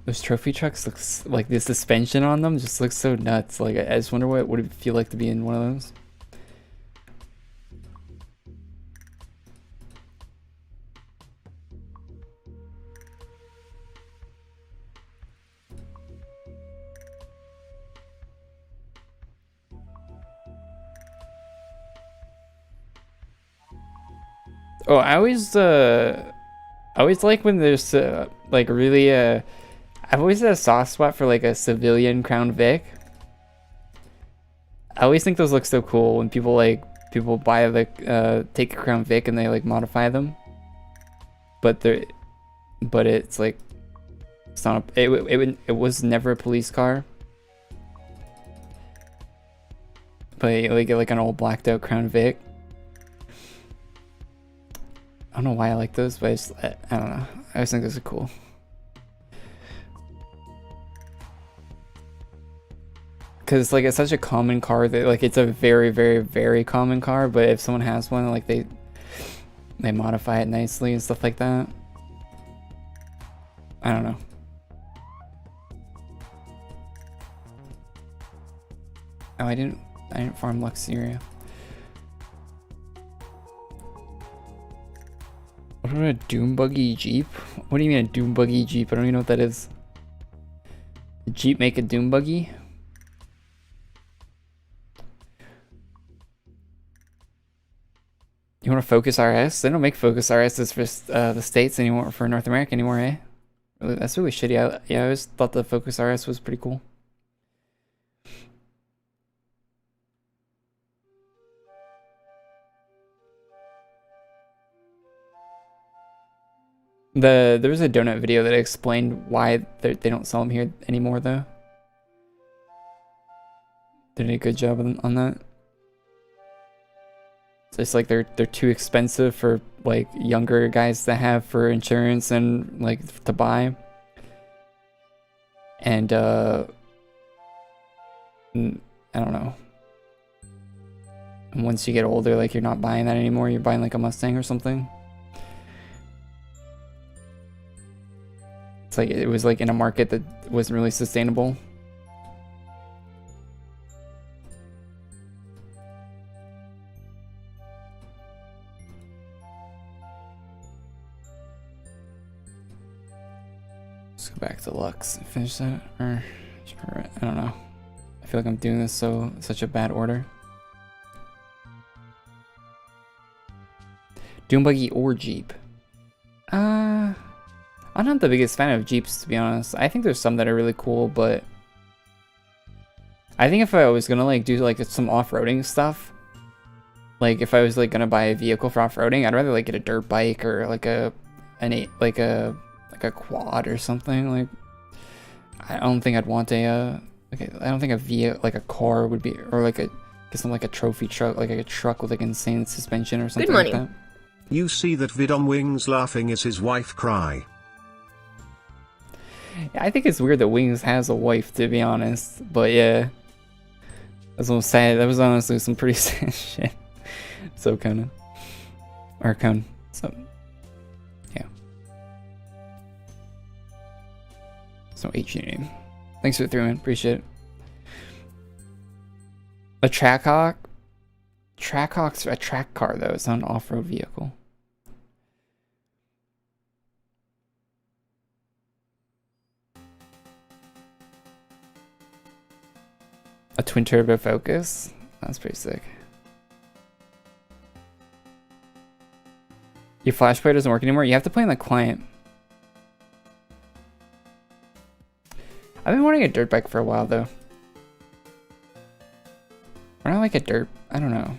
Those trophy trucks looks like the suspension on them just looks so nuts. Like I just wonder what would it feel like to be in one of those. Oh, I always like when there's like really I've always had a soft spot for like a civilian Crown Vic. I always think those look so cool when people buy the take a Crown Vic and they like modify them. But it's like it's not it was never a police car. But you like get like an old blacked out Crown Vic. I don't know why I like those, but I don't know. I just think those are cool. Because like it's such a common car that like it's a very, very, very common car. But if someone has one, like they modify it nicely and stuff like that. I don't know. Oh, I didn't farm Luxuria. What about a Doom Buggy Jeep? What do you mean a Doom Buggy Jeep? I don't even know what that is. Did Jeep make a Doom Buggy? You want a Focus RS? They don't make Focus RSs for the States anymore, for North America anymore, eh? Really, that's really shitty. I always thought the Focus RS was pretty cool. There was a donut video that explained why they don't sell them here anymore, though. They did a good job on that. It's just like they're too expensive for like younger guys to have for insurance and like to buy. And I don't know. And once you get older, like you're not buying that anymore. You're buying like a Mustang or something. It's like it was like in a market that wasn't really sustainable. Let's go back to Lux and finish that. Or I don't know. I feel like I'm doing this such a bad order. Dune buggy or Jeep? I'm not the biggest fan of Jeeps, to be honest. I think there's some that are really cool, but I think if I was gonna like do like some off-roading stuff, like if I was like gonna buy a vehicle for off-roading, I'd rather like get a dirt bike or like a quad or something. Like I don't think I'd want I don't think a car would be, or like get something like a trophy truck, like a truck with like insane suspension or something like that. You see that vid on Wings laughing as his wife cry. Yeah, I think it's weird that Wings has a wife, to be honest. But yeah, that's what I'm saying. That was honestly some pretty sad shit. So yeah. So HU name. Thanks for the 3 man. Appreciate it. A Trackhawk. Trackhawk's a track car though. It's not an off-road vehicle. A twin turbo Focus. That's pretty sick. Your flash player doesn't work anymore. You have to play on the client. I've been wanting a dirt bike for a while though. Or not like a dirt. I don't know.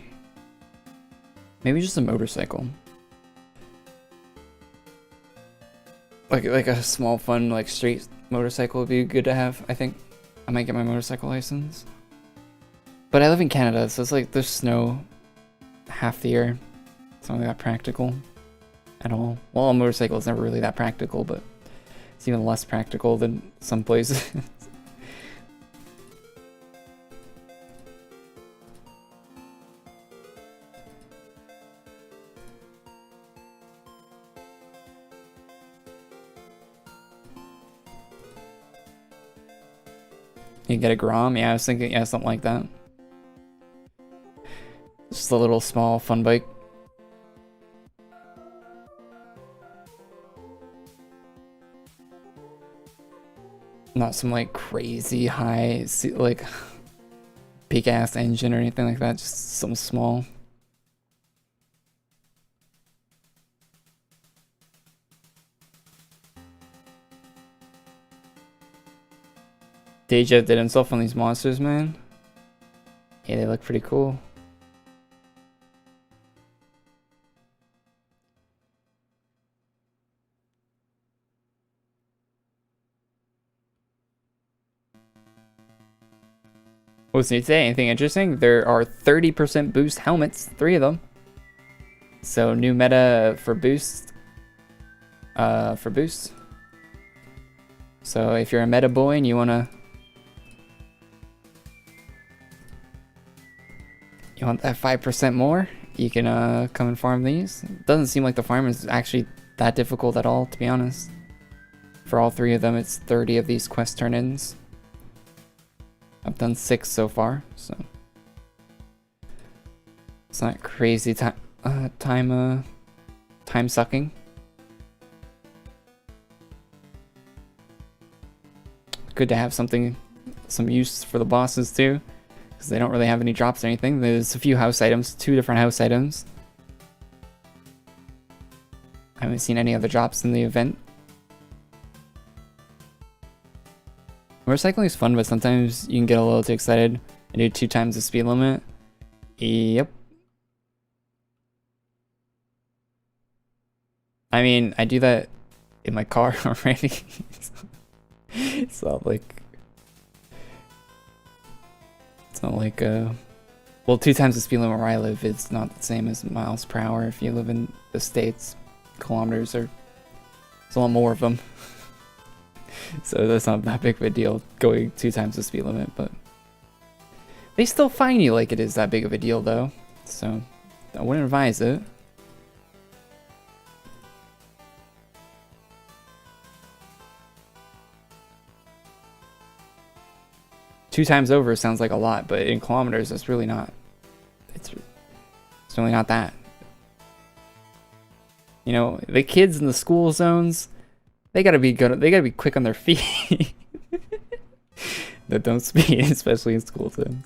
Maybe just a motorcycle. Like a small, fun, like street motorcycle would be good to have. I think I might get my motorcycle license. But I live in Canada, so it's like there's snow half the year. It's not really that practical at all. Well, a motorcycle is never really that practical, but it's even less practical than some places. You get a Grom? Yeah, I was thinking, yeah, something like that. Just a little small fun bike. Not some like crazy high, like big ass engine or anything like that. Just something small. Dages did himself on these monsters, man. Yeah, they look pretty cool. What's new today? Anything interesting? There are 30% boost helmets, 3 of them. So new meta for boost. So if you're a meta boy and you want that 5% more, you can come and farm these. It doesn't seem like the farm is actually that difficult at all, to be honest. For all 3 of them, it's 30 of these quest turn-ins. I've done 6 so far, so it's not crazy time sucking. Good to have some use for the bosses too, because they don't really have any drops or anything. There's a few house items, 2 different house items. I haven't seen any other drops in the event. Motorcycling is fun, but sometimes you can get a little too excited and do 2 times the speed limit. Yep. I mean, I do that in my car already. It's not like well, 2 times the speed limit where I live is not the same as miles per hour. If you live in the States, kilometers are, there's a lot more of them. So that's not that big of a deal going 2 times the speed limit, but they still fine you like it is that big of a deal though. So I wouldn't advise it. Two times over sounds like a lot, but in kilometers, it's really not. It's really not that. You know, the kids in the school zones, they gotta be good. They gotta be quick on their feet. That don't speed, especially in school zones.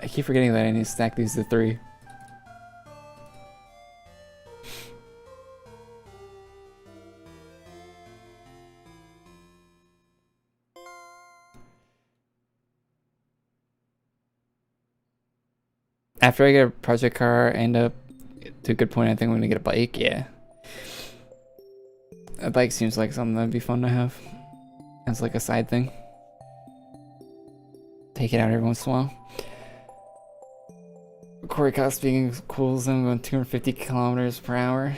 I keep forgetting that I need to stack these to 3. After I get a project car, I end up to a good point. I think I'm gonna get a bike. Yeah, a bike seems like something that'd be fun to have as like a side thing. Take it out every once in a while. Corey Cost being cool zone going 250 kilometers per hour.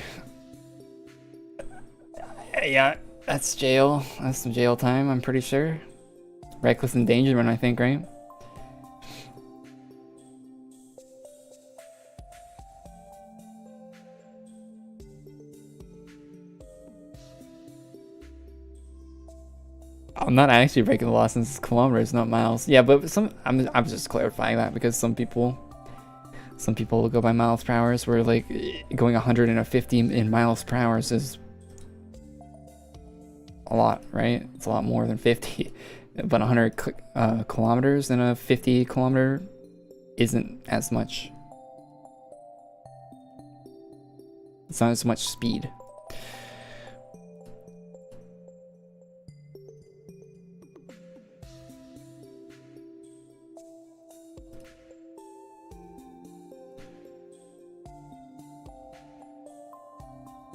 Yeah, that's jail. That's some jail time, I'm pretty sure. Reckless endangerment, I think, right? I'm not actually breaking the law since it's kilometers, not miles. Yeah, but I'm just clarifying that because some people will go by miles per hour, where like going 150 in miles per hour is a lot, right? It's a lot more than 50. But 100 kilometers in a 50 kilometer isn't as much. It's not as much speed.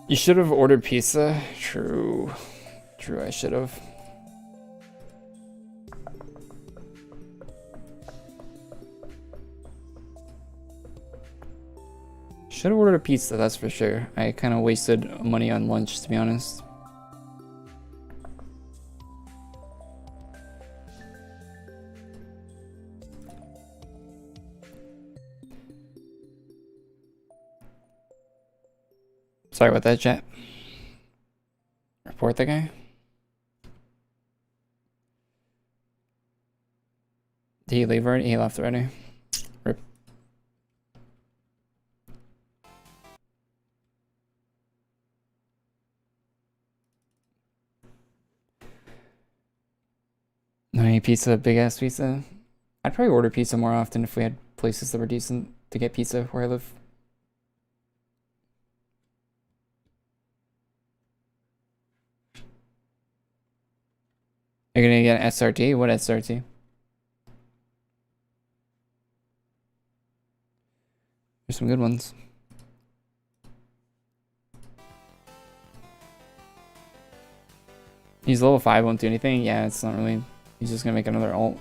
You should have ordered pizza. True. True, I should have. Should have ordered a pizza, that's for sure. I kind of wasted money on lunch, to be honest. Sorry about that, chat. Report the guy. Did he leave already? He left already. Rip. No, any pizza, big ass pizza. I'd probably order pizza more often if we had places that were decent to get pizza where I live. You're gonna get an SRT? What SRT? There's some good ones. He's level 5, won't do anything. Yeah, it's not really. He's just gonna make another ult.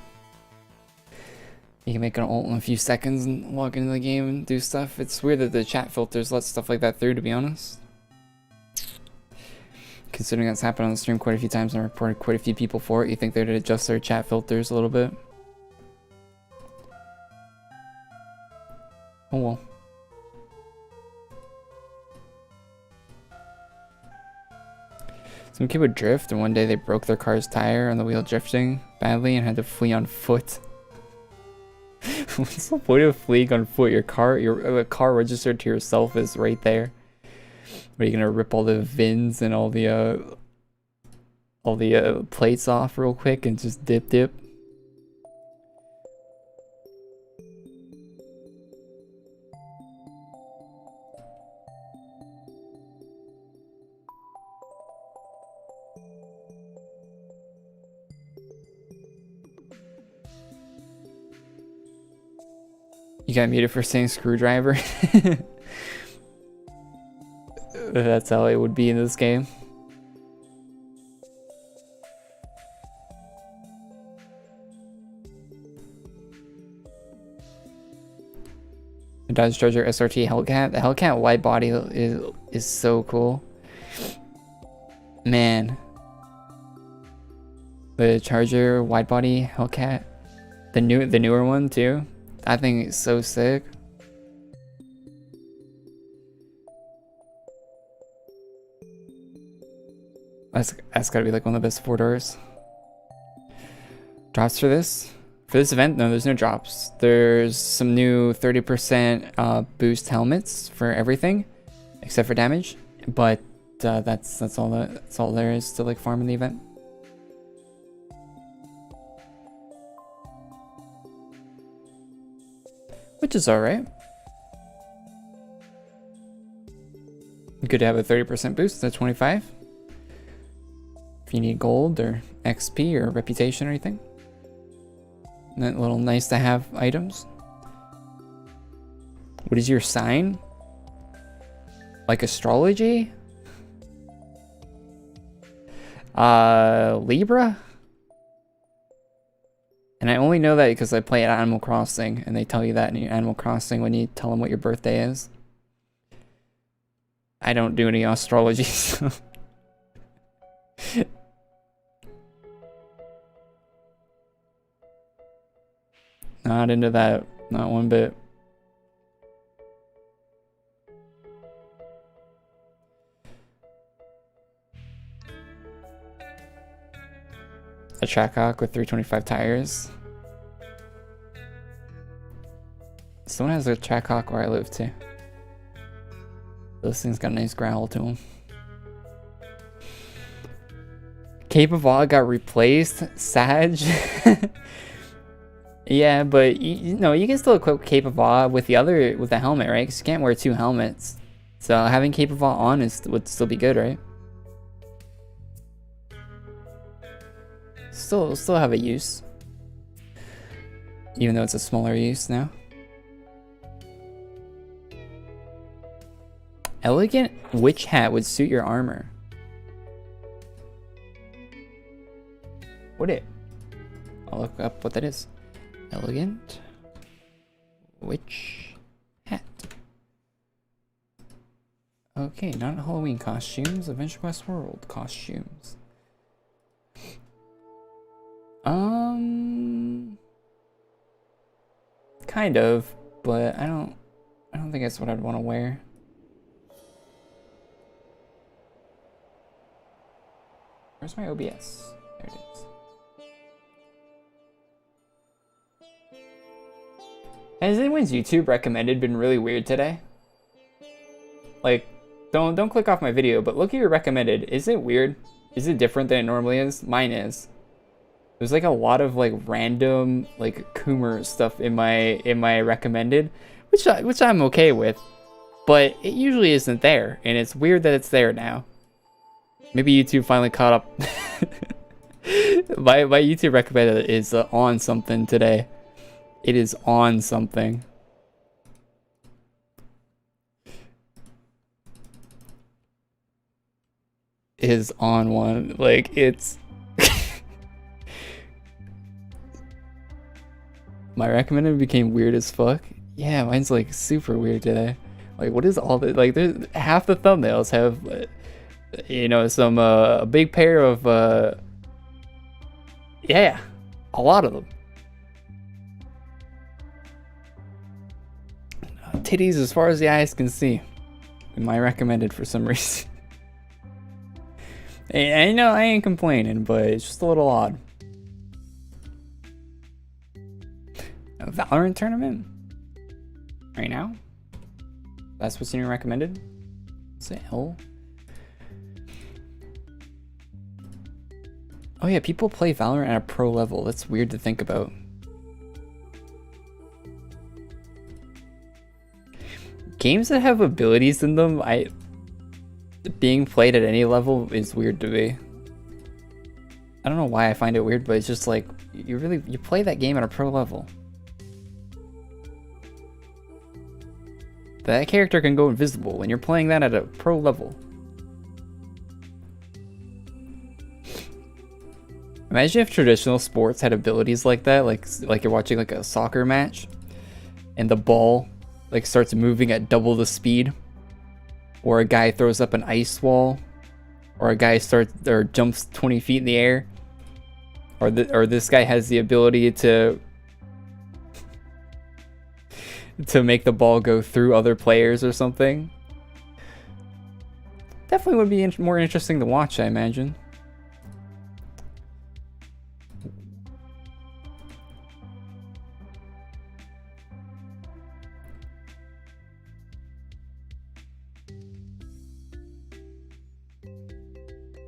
He can make an ult in a few seconds and log into the game and do stuff. It's weird that the chat filters let stuff like that through, to be honest. Considering that's happened on the stream quite a few times and I reported quite a few people for it, you think they'd adjust their chat filters a little bit? Oh well. Some kid would drift and one day they broke their car's tire on the wheel drifting badly and had to flee on foot. What's the point of fleeing on foot? Your car registered to yourself is right there. Are you gonna rip all the VINs and all the plates off real quick and just dip? got muted for saying screwdriver. That's how it would be in this game. The Dodge Charger SRT Hellcat. The Hellcat wide body is so cool. Man. The Charger wide body Hellcat. The newer one too. I think it's so sick. That's gotta be like one of the best 4-doors. Drops for this? For this event, no, there's no drops. There's some new 30% boost helmets for everything, except for damage. But that's all there is to like farm in the event. Which is alright. Good to have a 30% boost at 25. If you need gold or XP or reputation or anything. That little nice to have items. What is your sign? Like astrology? Libra? And I only know that because I play at Animal Crossing, and they tell you that in Animal Crossing when you tell them what your birthday is. I don't do any astrology, so. Not into that, not one bit. A Trackhawk with 325 tires. Someone has a Trackhawk where I live too. Those things got a nice growl to them. Cape of Awe got replaced. Sag. Yeah, but you know, you can still equip Cape of Awe with the helmet, right? Because you can't wear 2 helmets. So having Cape of Awe on would still be good, right? Still have a use. Even though it's a smaller use now. Elegant witch hat would suit your armor. Would it? I'll look up what that is. Elegant witch hat. Okay, not Halloween costumes. Adventure Quest World costumes. Kind of, but I don't think that's what I'd want to wear. Where's my OBS? There it is. Has anyone's YouTube recommended been really weird today? Like, don't click off my video, but look at your recommended. Is it weird? Is it different than it normally is? Mine is. There's like a lot of like random like Coomer stuff in my recommended, which I'm okay with, but it usually isn't there, and it's weird that it's there now. Maybe YouTube finally caught up. my YouTube recommended is on something today. It is on something. It is on one. Like, it's... My recommended became weird as fuck. Yeah, mine's like super weird today. Like, what is all the... Like, there's half the thumbnails have... you know, some... a big pair of... yeah, a lot of them. Titties as far as the eyes can see. In my recommended for some reason. I know I ain't complaining, but it's just a little odd. A Valorant tournament? Right now? That's what's in your recommended? What's the hell? Oh yeah, people play Valorant at a pro level. That's weird to think about. Games that have abilities in them, being played at any level is weird to me. I don't know why I find it weird, but it's just like you play that game at a pro level. That character can go invisible when you're playing that at a pro level. Imagine if traditional sports had abilities like that, like you're watching like a soccer match, and the ball like starts moving at double the speed, or a guy throws up an ice wall, or a guy jumps 20 feet in the air, or this guy has the ability to make the ball go through other players or something. Definitely would be more interesting to watch, I imagine.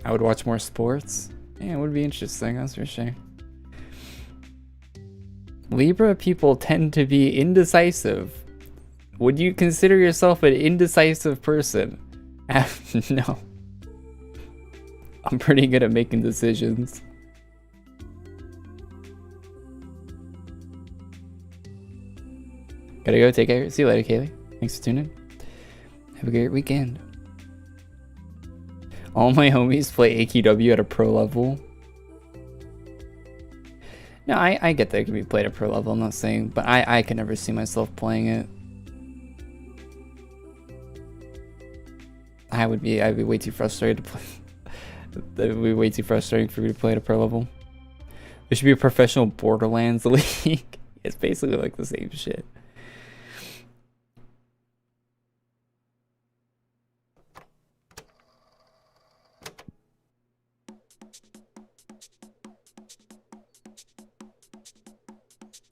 I would watch more sports. Yeah, it would be interesting, that's for sure. Libra people tend to be indecisive. Would you consider yourself an indecisive person? No. I'm pretty good at making decisions. Gotta go, take care. See you later, Kaylee. Thanks for tuning in. Have a great weekend. All my homies play AQW at a pro level. No, I get that it can be played at pro level, I'm not saying, but I can never see myself playing it. I'd be way too frustrated to play. That would be way too frustrating for me to play at a pro level. There should be a professional Borderlands league. It's basically like the same shit.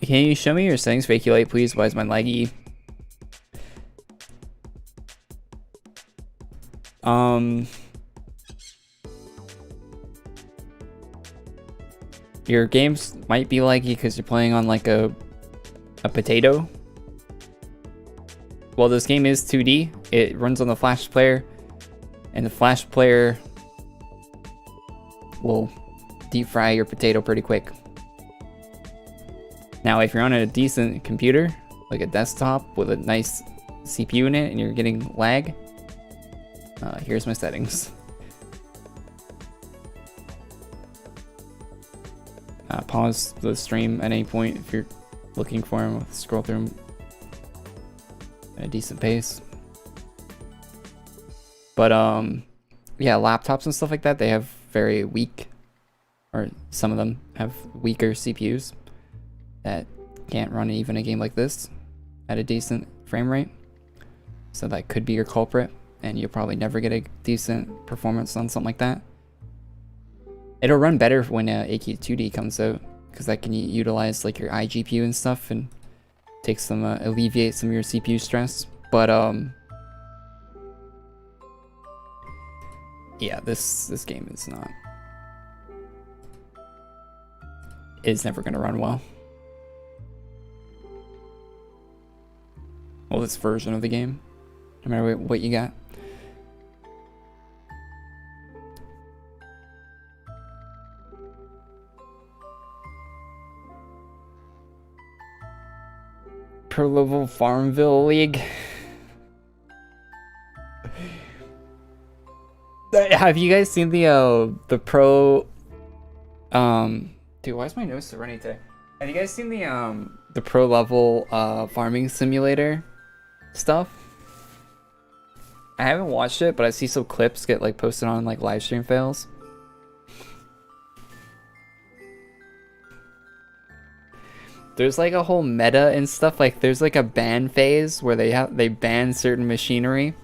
Can you show me your settings for AQW, please? Why is mine laggy? Your games might be laggy because you're playing on like a potato. Well, this game is 2D. It runs on the Flash player, and the Flash player will deep fry your potato pretty quick. Now, if you're on a decent computer, like a desktop with a nice CPU in it, and you're getting lag, here's my settings. Pause the stream at any point if you're looking for them. Scroll through them at a decent pace. But yeah, laptops and stuff like that, they have very weak, or some of them have weaker CPUs that can't run even a game like this at a decent frame rate. So that could be your culprit, and you'll probably never get a decent performance on something like that. It'll run better when AQ2D comes out, because that can utilize like your iGPU and stuff and take some alleviate some of your CPU stress. But yeah, this game is never gonna run well. Well, this version of the game, no matter what you got. Pro level Farmville League. Have you guys seen the pro? Dude, why is my nose so runny today? Have you guys seen the pro level farming simulator stuff? I haven't watched it, but I see some clips get like posted on like live stream fails. There's like a whole meta and stuff. Like there's like a ban phase where they ban certain machinery.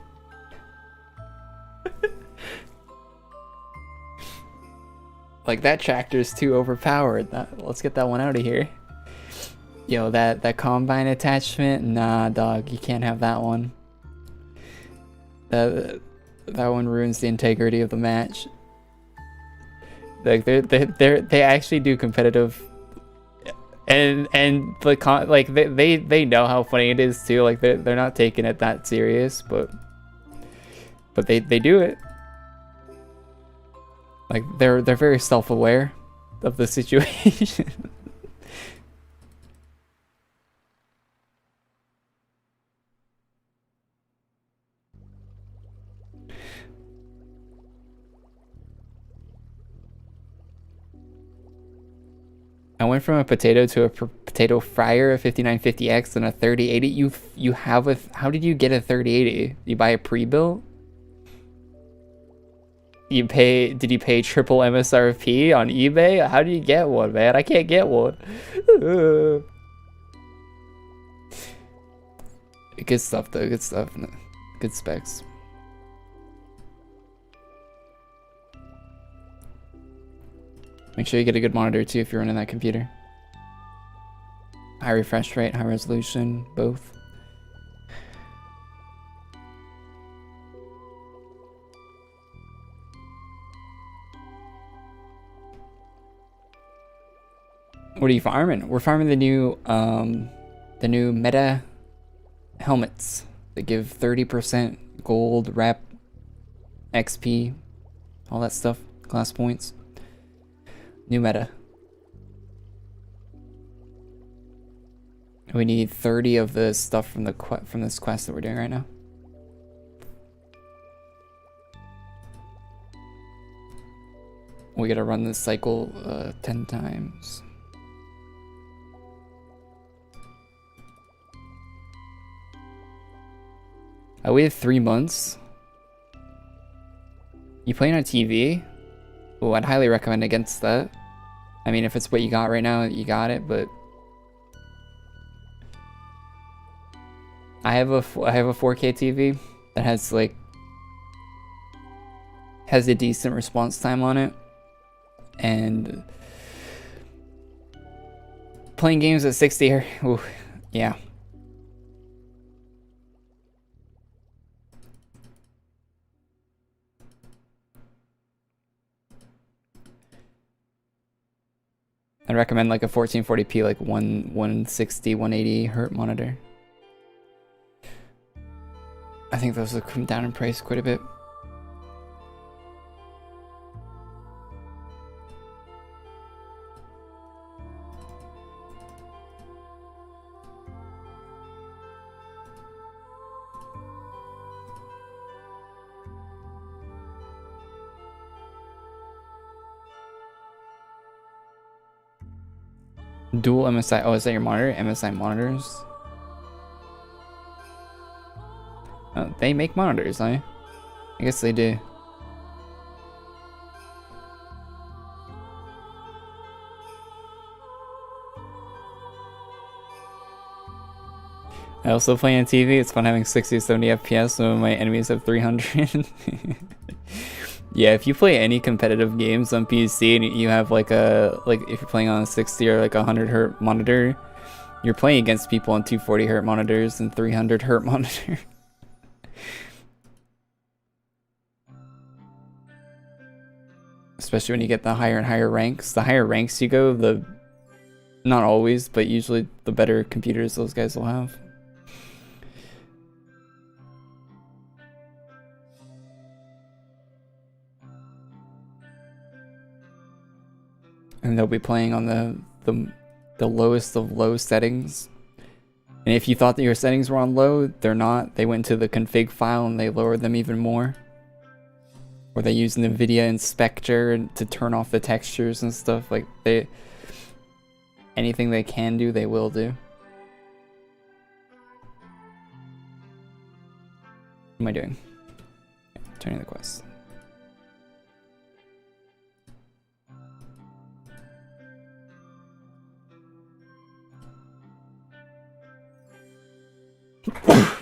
Like that tractor's too overpowered. Let's get that one out of here. Yo, that combine attachment, nah, dog, you can't have that one. That one ruins the integrity of the match. Like they actually do competitive, and they know how funny it is too. Like they're not taking it that serious, but they do it. Like they're very self-aware of the situation. went from a potato to a potato fryer, a 5950X, and a 3080. You have a. How did you get a 3080? You buy a pre-built? Did you pay triple MSRP on eBay? How do you get one, man? I can't get one. Good stuff though, good stuff. Good specs. Make sure you get a good monitor too if you're running that computer. High refresh rate, high resolution, both. What are you farming? We're farming the new meta helmets that give 30% gold, rep, XP, all that stuff, class points. New meta. We need 30 of the stuff from this quest that we're doing right now. We gotta run this cycle 10 times. I waited 3 months. You playing on TV? Oh, I'd highly recommend against that. I mean, if it's what you got right now, you got it, but I have a 4K TV that has a decent response time on it, and playing games at 60 here, ooh, yeah. I'd recommend like a 1440p, like 160, 180 hertz monitor. I think those will come down in price quite a bit. Dual MSI. Oh, is that your monitor? MSI monitors? Oh, they make monitors, huh? I guess they do. I also play on TV. It's fun having 60 to 70 FPS. Some of my enemies have 300. Yeah, if you play any competitive games on PC and you have if you're playing on a 60 or like a 100 hertz monitor, you're playing against people on 240 hertz monitors and 300 hertz monitor. Especially when you get the higher and higher ranks. The higher ranks you go, not always, but usually the better computers those guys will have. And they'll be playing on the lowest of low settings. And if you thought that your settings were on low, they're not. They went to the config file and they lowered them even more. Or they use an NVIDIA inspector to turn off the textures and stuff. Like anything they can do, they will do. What am I doing? Turning the quest.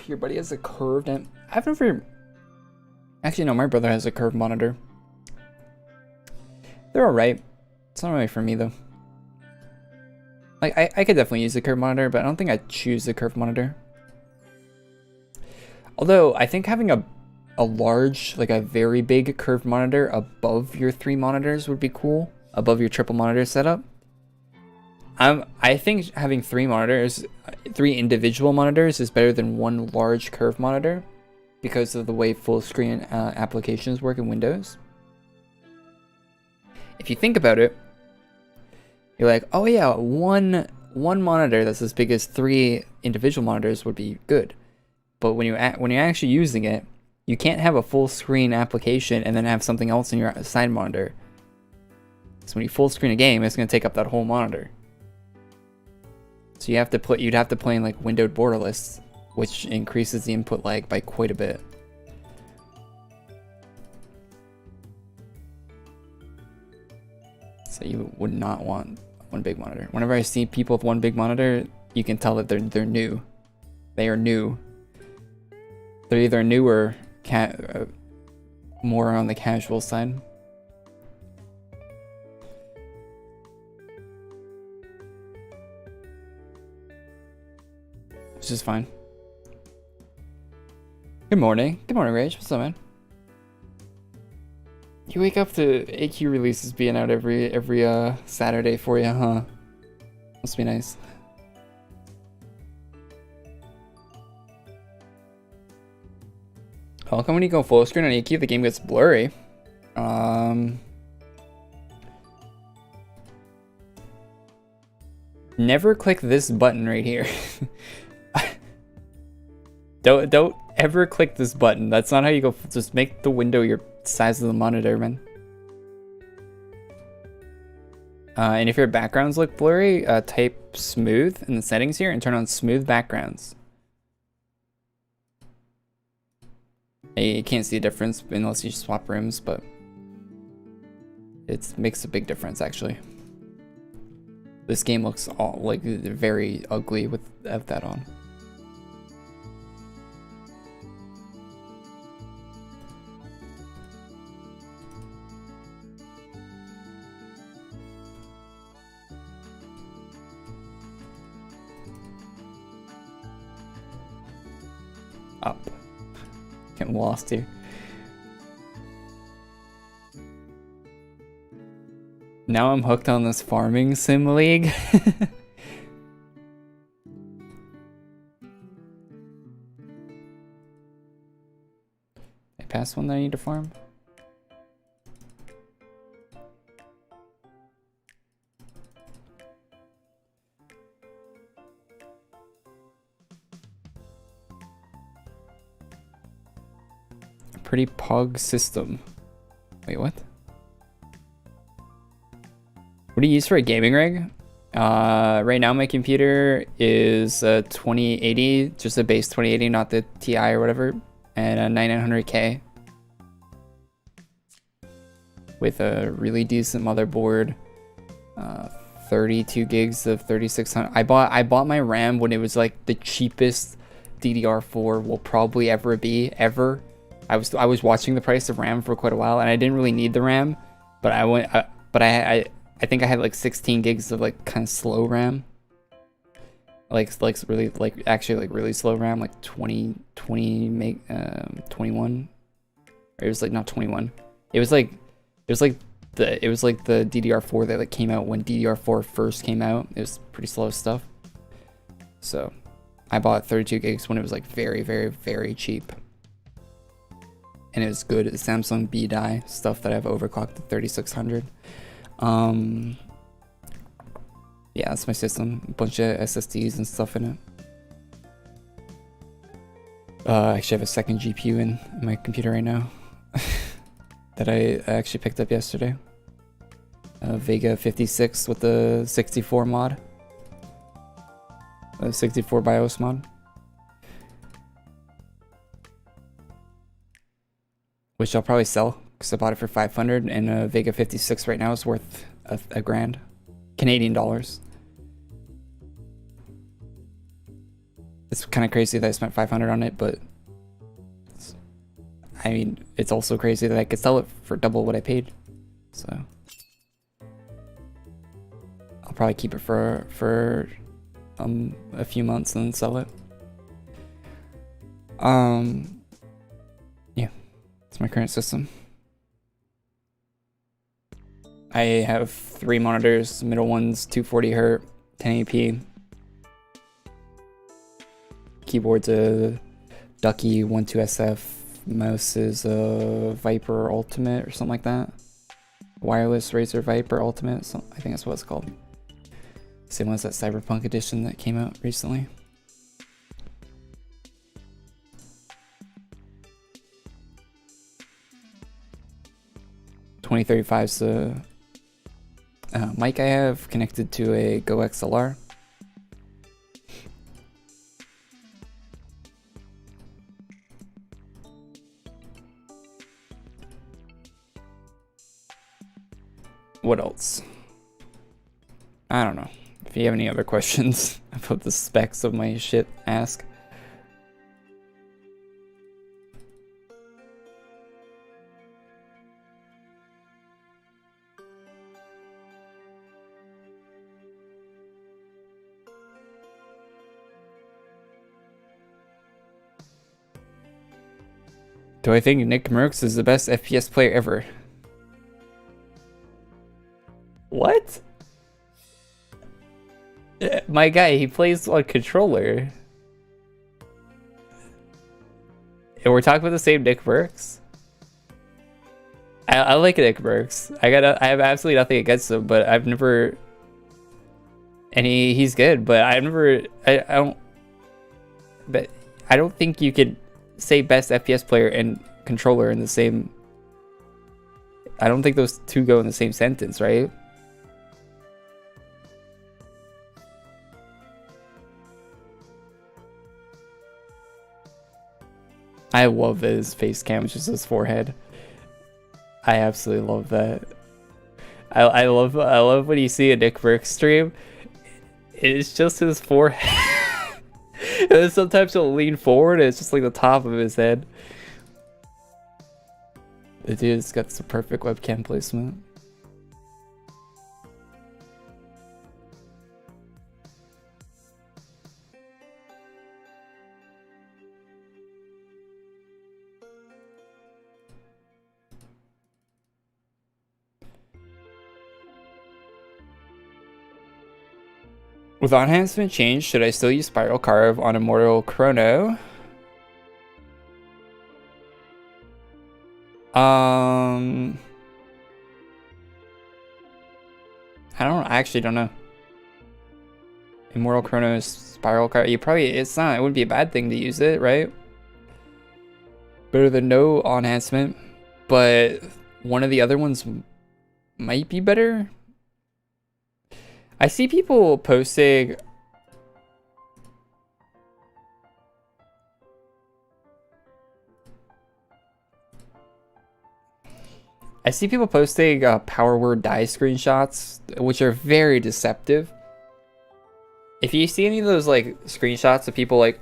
Your buddy has a curved, and I've never. Actually, no, my brother has a curved monitor. They're alright. It's not really for me, though. Like, I could definitely use a curved monitor, but I don't think I'd choose a curved monitor. Although, I think having a large, like a very big curved monitor above your 3 monitors would be cool. Above your triple monitor setup. I think having 3 individual monitors is better than 1 large curved monitor because of the way full screen applications work in Windows. If you think about it, you're like, oh yeah, one monitor that's as big as 3 individual monitors would be good. But when you're actually using it, you can't have a full screen application and then have something else in your side monitor. So when you full screen a game, it's going to take up that whole monitor. So you'd have to play in like windowed borderless, which increases the input lag by quite a bit. So you would not want one big monitor. Whenever I see people with one big monitor, you can tell that they're new. They are new. They're either new or more on the casual side. Which is fine. Good morning. Good morning, Rage. What's up, man? You wake up to AQ releases being out every Saturday for you, huh? Must be nice. How come when you go full screen on AQ, the game gets blurry? Never click this button right here. Don't ever click this button. That's not how you go. Just make the window your size of the monitor, man. And if your backgrounds look blurry, type smooth in the settings here and turn on smooth backgrounds. You can't see a difference unless you swap rooms, but it makes a big difference actually. This game looks all like very ugly without that on. Up. Getting lost here. Now I'm hooked on this farming sim league. I passed one that I need to farm. Pretty pog system. Wait, what? What do you use for a gaming rig? Right now my computer is a 2080, just a base 2080, not the Ti or whatever, and a 9900K with a really decent motherboard. 32 gigs of 3600. I bought my RAM when it was like the cheapest DDR4 will probably ever be ever. I was watching the price of RAM for quite a while, and I didn't really need the RAM, but I think I had like 16 gigs of like kind of slow RAM, like really really slow RAM, like 20 meg 21. Or it was like not 21. It was like the DDR4 that like came out when DDR4 first came out. It was pretty slow stuff. So I bought 32 gigs when it was like very, very, very cheap. And it was good. It's Samsung B die stuff that I've overclocked to 3600. Yeah, that's my system. A bunch of SSDs and stuff in it. I actually have a second GPU in my computer right now that I actually picked up yesterday. Vega 56 with the 64 mod. 64 BIOS mod. Which I'll probably sell because I bought it for 500, and a Vega 56 right now is worth a grand. Canadian dollars. It's kind of crazy that I spent 500 on it, but I mean, it's also crazy that I could sell it for double what I paid. So I'll probably keep it for a few months and then sell it. Yeah, it's my current system. I have 3 monitors, middle one's 240Hz, 1080p. Keyboard's a Ducky 12SF. Mouse is a Viper Ultimate or something like that. Wireless Razer Viper Ultimate, so I think that's what it's called. Same one as that Cyberpunk edition that came out recently. $2035's the mic I have connected to a Go XLR. What else? I don't know. If you have any other questions about the specs of my shit, ask. Do I think Nick Merckx is the best FPS player ever? What? My guy, he plays on controller. And we're talking about the same Nick Merckx? I like Nick Merckx. I have absolutely nothing against him, but I've never... And he's good, but I've never... I don't... But I don't think you could say best FPS player and controller in the same... I don't think those two go in the same sentence, right? I love that his face cam is just his forehead. I absolutely love that. I love when you see a Nick Merckx stream. It's just his forehead. And then sometimes he'll lean forward and it's just like the top of his head. The dude's got some perfect webcam placement. With enhancement change, should I still use Spiral Carve on Immortal Chrono? I actually don't know. Immortal Chrono's Spiral Carve, it wouldn't be a bad thing to use it, right? Better than no enhancement, but one of the other ones might be better. I see people posting power word die screenshots, which are very deceptive. If you see any of those like screenshots of people like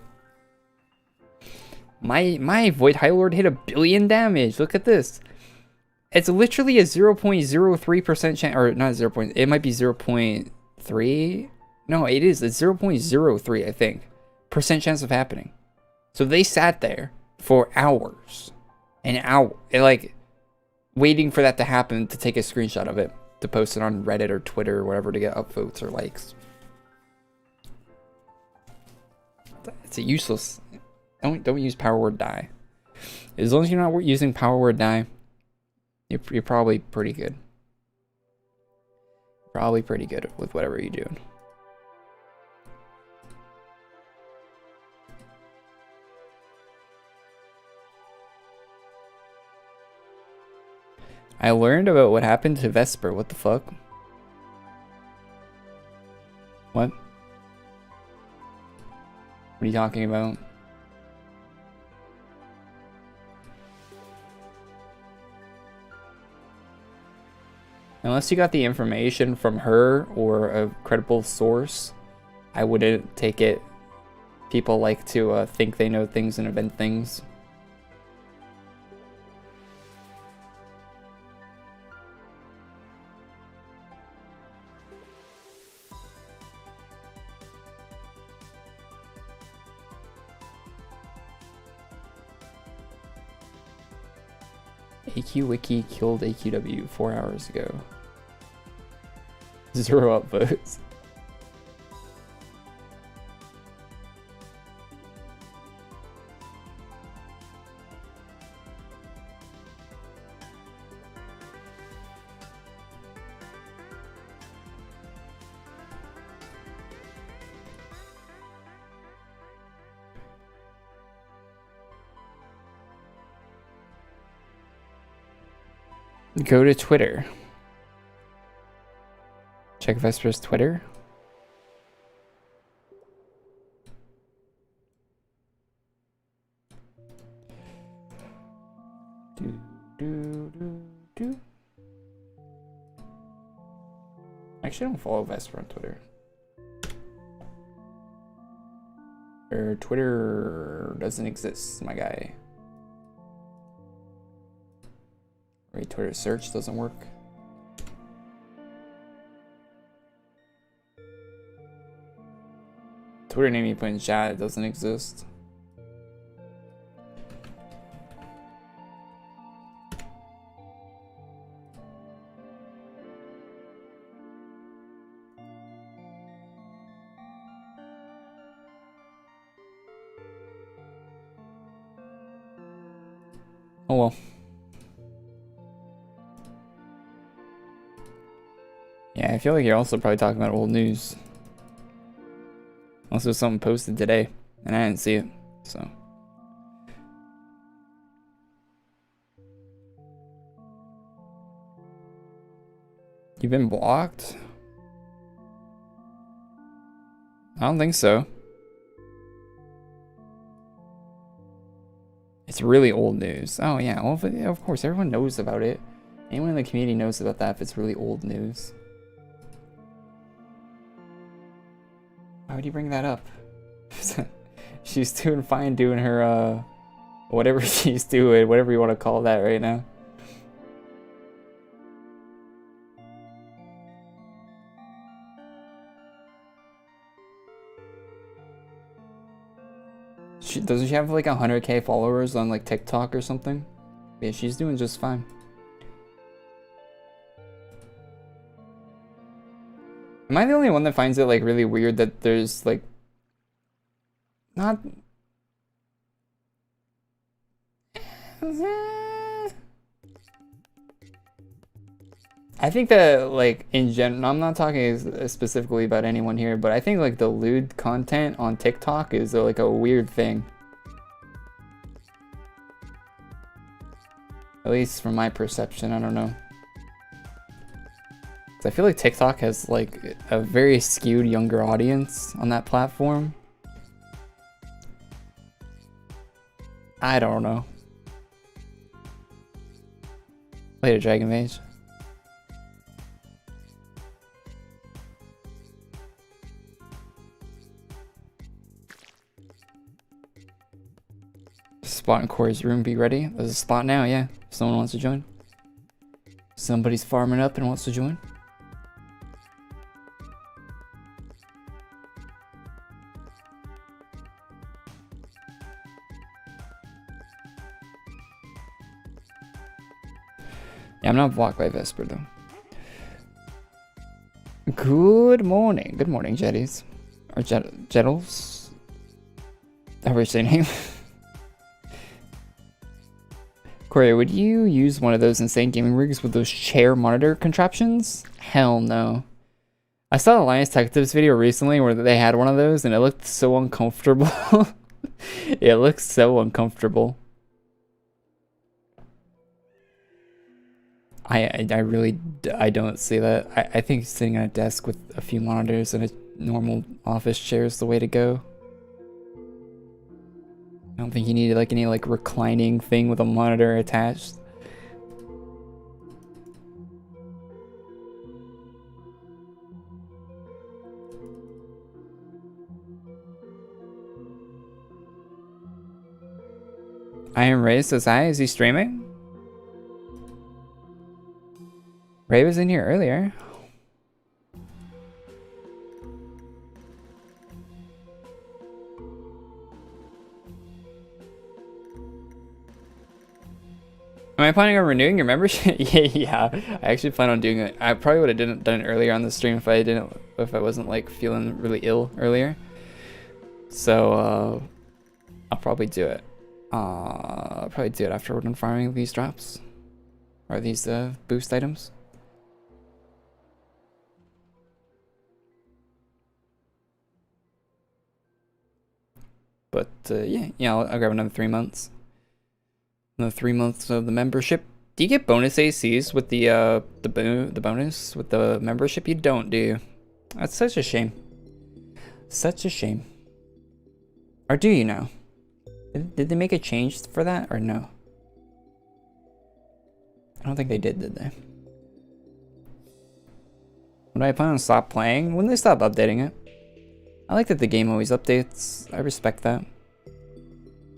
my Void High Lord hit 1 billion damage, look at this. It's literally a 0.03% chance, or not 0. It might be 0.3. No, it is. It's 0.03, I think, percent chance of happening. So they sat there for hours, like waiting for that to happen to take a screenshot of it to post it on Reddit or Twitter or whatever to get upvotes or likes. It's a useless. Don't use power word die. As long as you're not using power word die, you're probably pretty good. Probably pretty good with whatever you're doing. I learned about what happened to Vesper. What the fuck? What? What are you talking about? Unless you got the information from her or a credible source, I wouldn't take it. People like to think they know things and invent things. AQWiki killed AQW 4 hours ago. 0 upvotes. Go to Twitter. Check Vesper's Twitter. Do. actually don't follow Vesper on Twitter. Or Twitter doesn't exist, my guy. Right, Twitter search doesn't work. Twitter name you put in chat doesn't exist. Oh well. Yeah, I feel like you're also probably talking about old news. Also, something posted today, and I didn't see it, so. You've been blocked? I don't think so. It's really old news. Oh yeah, well, of course, everyone knows about it. Anyone in the community knows about that if it's really old news. Why would you bring that up? She's doing fine doing her, whatever she's doing, whatever you want to call that right now. Doesn't she have like 100K followers on like TikTok or something? Yeah, she's doing just fine. Am I the only one that finds it like really weird that there's like not I think that like in general, I'm not talking specifically about anyone here, but I think like the lewd content on TikTok is like a weird thing. At least from my perception, I don't know. I feel like TikTok has like a very skewed younger audience on that platform. I don't know. Later, Dragon Mage. Spot in Corey's room, be ready. There's a spot now, yeah. If someone wants to join. Somebody's farming up and wants to join. Yeah, I'm not blocked by Vesper though. Good morning. Good morning, Jetties. Or Jettles. However you say name. Corey, would you use one of those insane gaming rigs with those chair monitor contraptions? Hell no. I saw a Alliance Tech Tips video recently where they had one of those and it looked so uncomfortable. It looks so uncomfortable. I really don't see that. I think sitting at a desk with a few monitors and a normal office chair is the way to go. I don't think you need like any like reclining thing with a monitor attached. Iron Ray says hi. Is he streaming? Ray was in here earlier. Am I planning on renewing your membership? yeah. I actually plan on doing it. I probably would have done it earlier on the stream if I wasn't like feeling really ill earlier. So I'll probably do it. I'll probably do it after we're done farming these drops or these boost items. But yeah, I'll grab another 3 months. Another 3 months of the membership. Do you get bonus ACs with the bonus with the membership? You don't, do you? That's such a shame. Such a shame. Or do you now? Did they make a change for that or no? I don't think they did they? When do I plan on stop playing? When they stop updating it. I like that the game always updates. I respect that.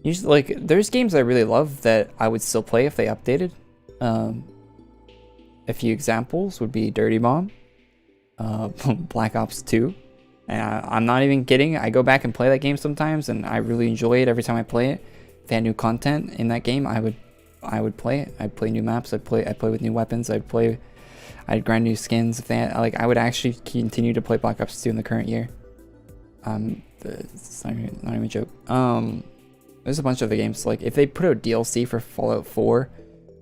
Usually, like, there's games I really love that I would still play if they updated. A few examples would be Dirty Bomb, Black Ops 2. And I'm not even kidding. I go back and play that game sometimes, and I really enjoy it every time I play it. If they had new content in that game, I would play it. I'd play new maps. I'd play with new weapons. I'd grind new skins. If they had, like, I would actually continue to play Black Ops 2 in the current year. It's not even a joke. There's a bunch of other games. Like, if they put out DLC for Fallout 4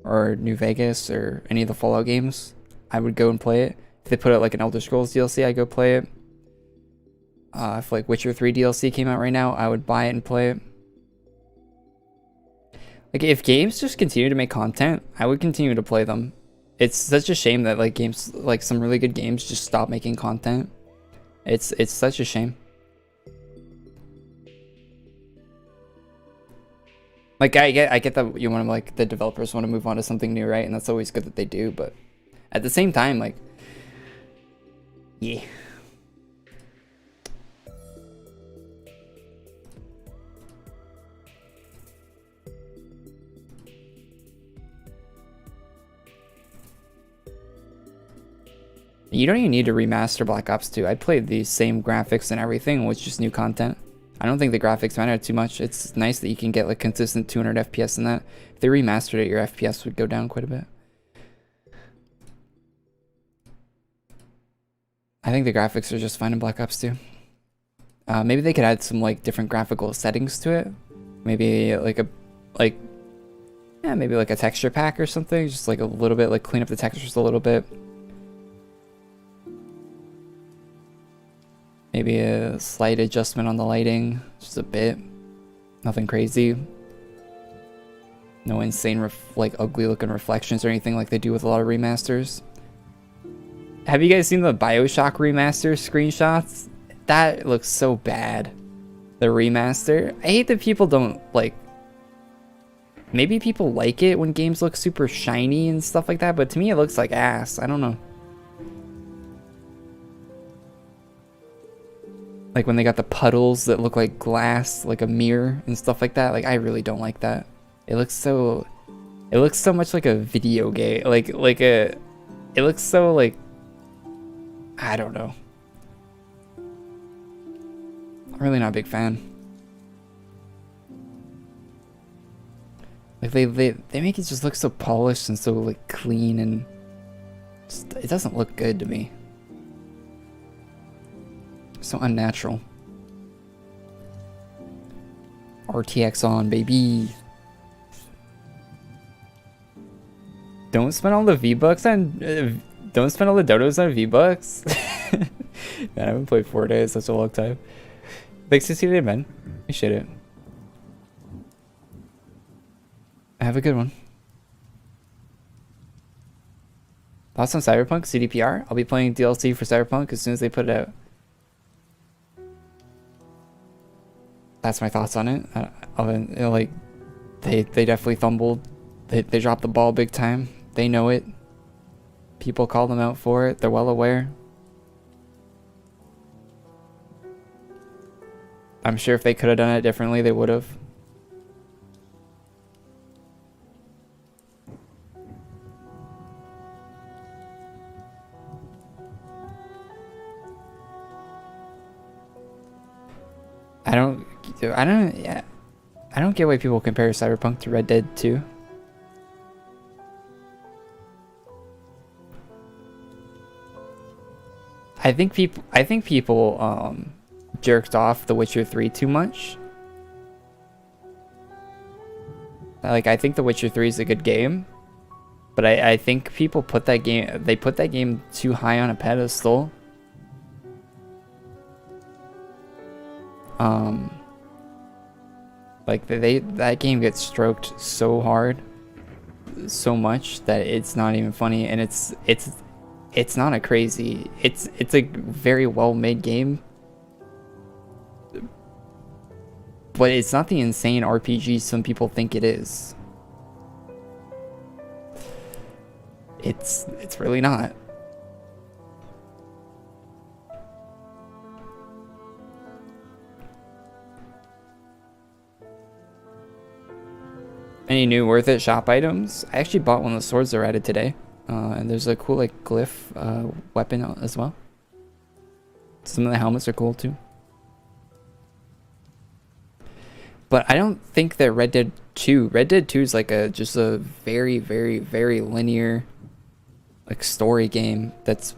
or New Vegas or any of the Fallout games, I would go and play it. If they put out like an Elder Scrolls DLC, I'd go play it. If like Witcher 3 DLC came out right now, I would buy it and play it. Like, if games just continue to make content, I would continue to play them. It's such a shame that like games, like some really good games, just stop making content. It's such a shame. Like, I get that you want to, like, the developers want to move on to something new, right? And that's always good that they do, but at the same time, like, yeah. You don't even need to remaster Black Ops 2. I played the same graphics and everything with just new content. I don't think the graphics matter too much. It's nice that you can get like consistent 200 FPS in that. If they remastered it, your FPS would go down quite a bit. I think the graphics are just fine in Black Ops 2. Maybe they could add some like different graphical settings to it. Maybe like maybe like a texture pack or something. Just like a little bit, like clean up the textures a little bit. Maybe a slight adjustment on the lighting, just a bit. Nothing crazy. No insane, like ugly looking reflections or anything like they do with a lot of remasters. Have you guys seen the BioShock remaster screenshots? That looks so bad. The remaster. I hate that people don't like. Maybe people like it when games look super shiny and stuff like that, but to me it looks like ass. I don't know. Like when they got the puddles that look like glass, like a mirror and stuff like that. Like, I really don't like that. It looks so much like a video game. It looks so like, I don't know. I'm really not a big fan. Like they make it just look so polished and so like clean, and just, it doesn't look good to me. So unnatural. RTX on, baby. Don't spend all the V-Bucks on... don't spend all the dodos on V-Bucks. Man, I haven't played 4 days. Such a long time. Thanks to see you today, man. Appreciate it. Have a good one. Thoughts on Cyberpunk CDPR? I'll be playing DLC for Cyberpunk as soon as they put it out. That's my thoughts on it. You know, like, they definitely fumbled. They dropped the ball big time. They know it. People call them out for it. They're well aware. I'm sure if they could have done it differently, they would have. I don't get why people compare Cyberpunk to Red Dead 2. I think people jerked off The Witcher 3 too much. Like, I think The Witcher 3 is a good game, but I think people put that game too high on a pedestal. Like that game gets stroked so hard, so much that it's not even funny, and it's not a crazy. It's a very well made game, but it's not the insane RPG some people think it is. It's really not. any new worth it shop items? I actually bought one of the swords that are added today. And there's a cool like glyph weapon as well. Some of the helmets are cool too. But I don't think that Red Dead 2 is like just a very, very, very linear like story game that's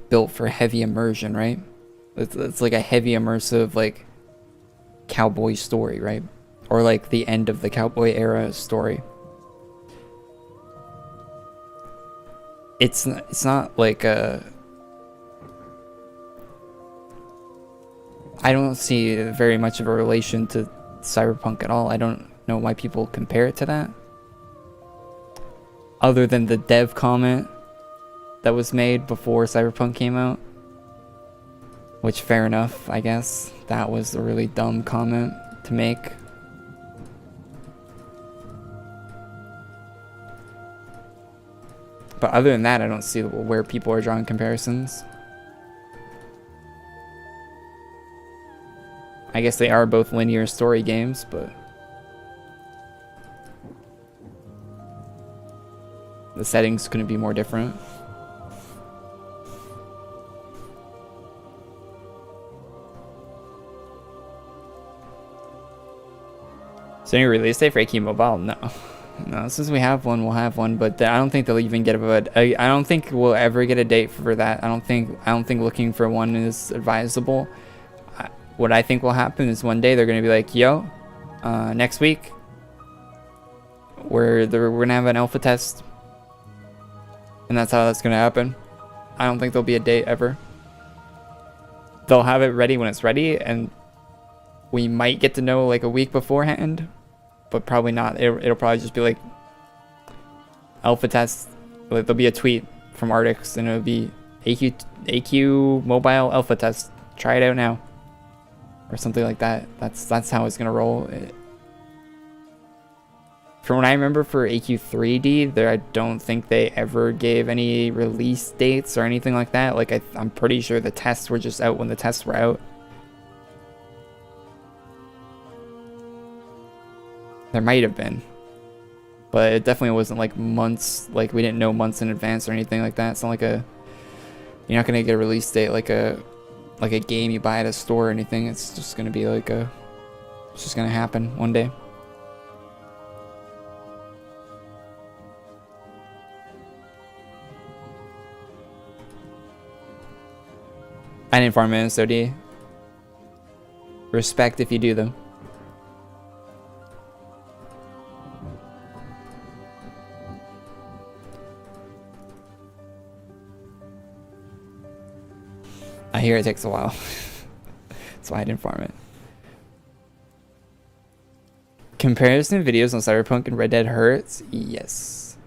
built for heavy immersion, right? It's like a heavy immersive like cowboy story, right? Or like the end of the cowboy era story. It's not like I don't see very much of a relation to Cyberpunk at all. I don't know why people compare it to that. Other than the dev comment that was made before Cyberpunk came out. Which, fair enough, I guess. That was a really dumb comment to make. But other than that, I don't see where people are drawing comparisons. I guess they are both linear story games, but the settings couldn't be more different. So any release date for AQ Mobile? No. No, since we have one, we'll have one, but I don't think they'll even get I don't think we'll ever get a date for that. I don't think looking for one is advisable. What I think will happen is one day they're going to be like, yo, next week we're going to have an alpha test. And that's how that's going to happen. I don't think there'll be a date ever. They'll have it ready when it's ready, and we might get to know like a week beforehand, but probably not. It'll probably just be like alpha test. Like, there'll be a tweet from Artix, and it'll be AQ mobile alpha test. Try it out now, or something like that. That's how it's gonna roll. From what I remember for AQ3D, I don't think they ever gave any release dates or anything like that. Like I'm pretty sure the tests were just out when the tests were out. There might have been, but it definitely wasn't like months. Like we didn't know months in advance or anything like that. It's not like you're not gonna get a release date like a game you buy at a store or anything. It's just gonna be like it's just gonna happen one day. I didn't farm in SOD. Respect if you do them. I hear it takes a while. That's why I didn't farm it. Comparison videos on Cyberpunk and Red Dead hurts? Yes.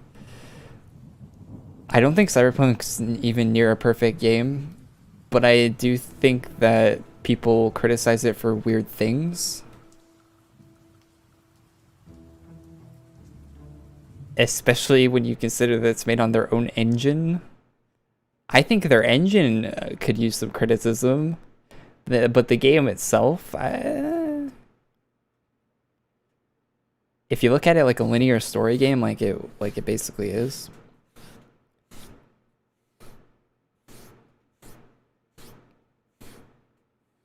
I don't think Cyberpunk's even near a perfect game, but I do think that people criticize it for weird things. Especially when you consider that it's made on their own engine. I think their engine could use some criticism, but the game itself, if you look at it like a linear story game, like it basically is.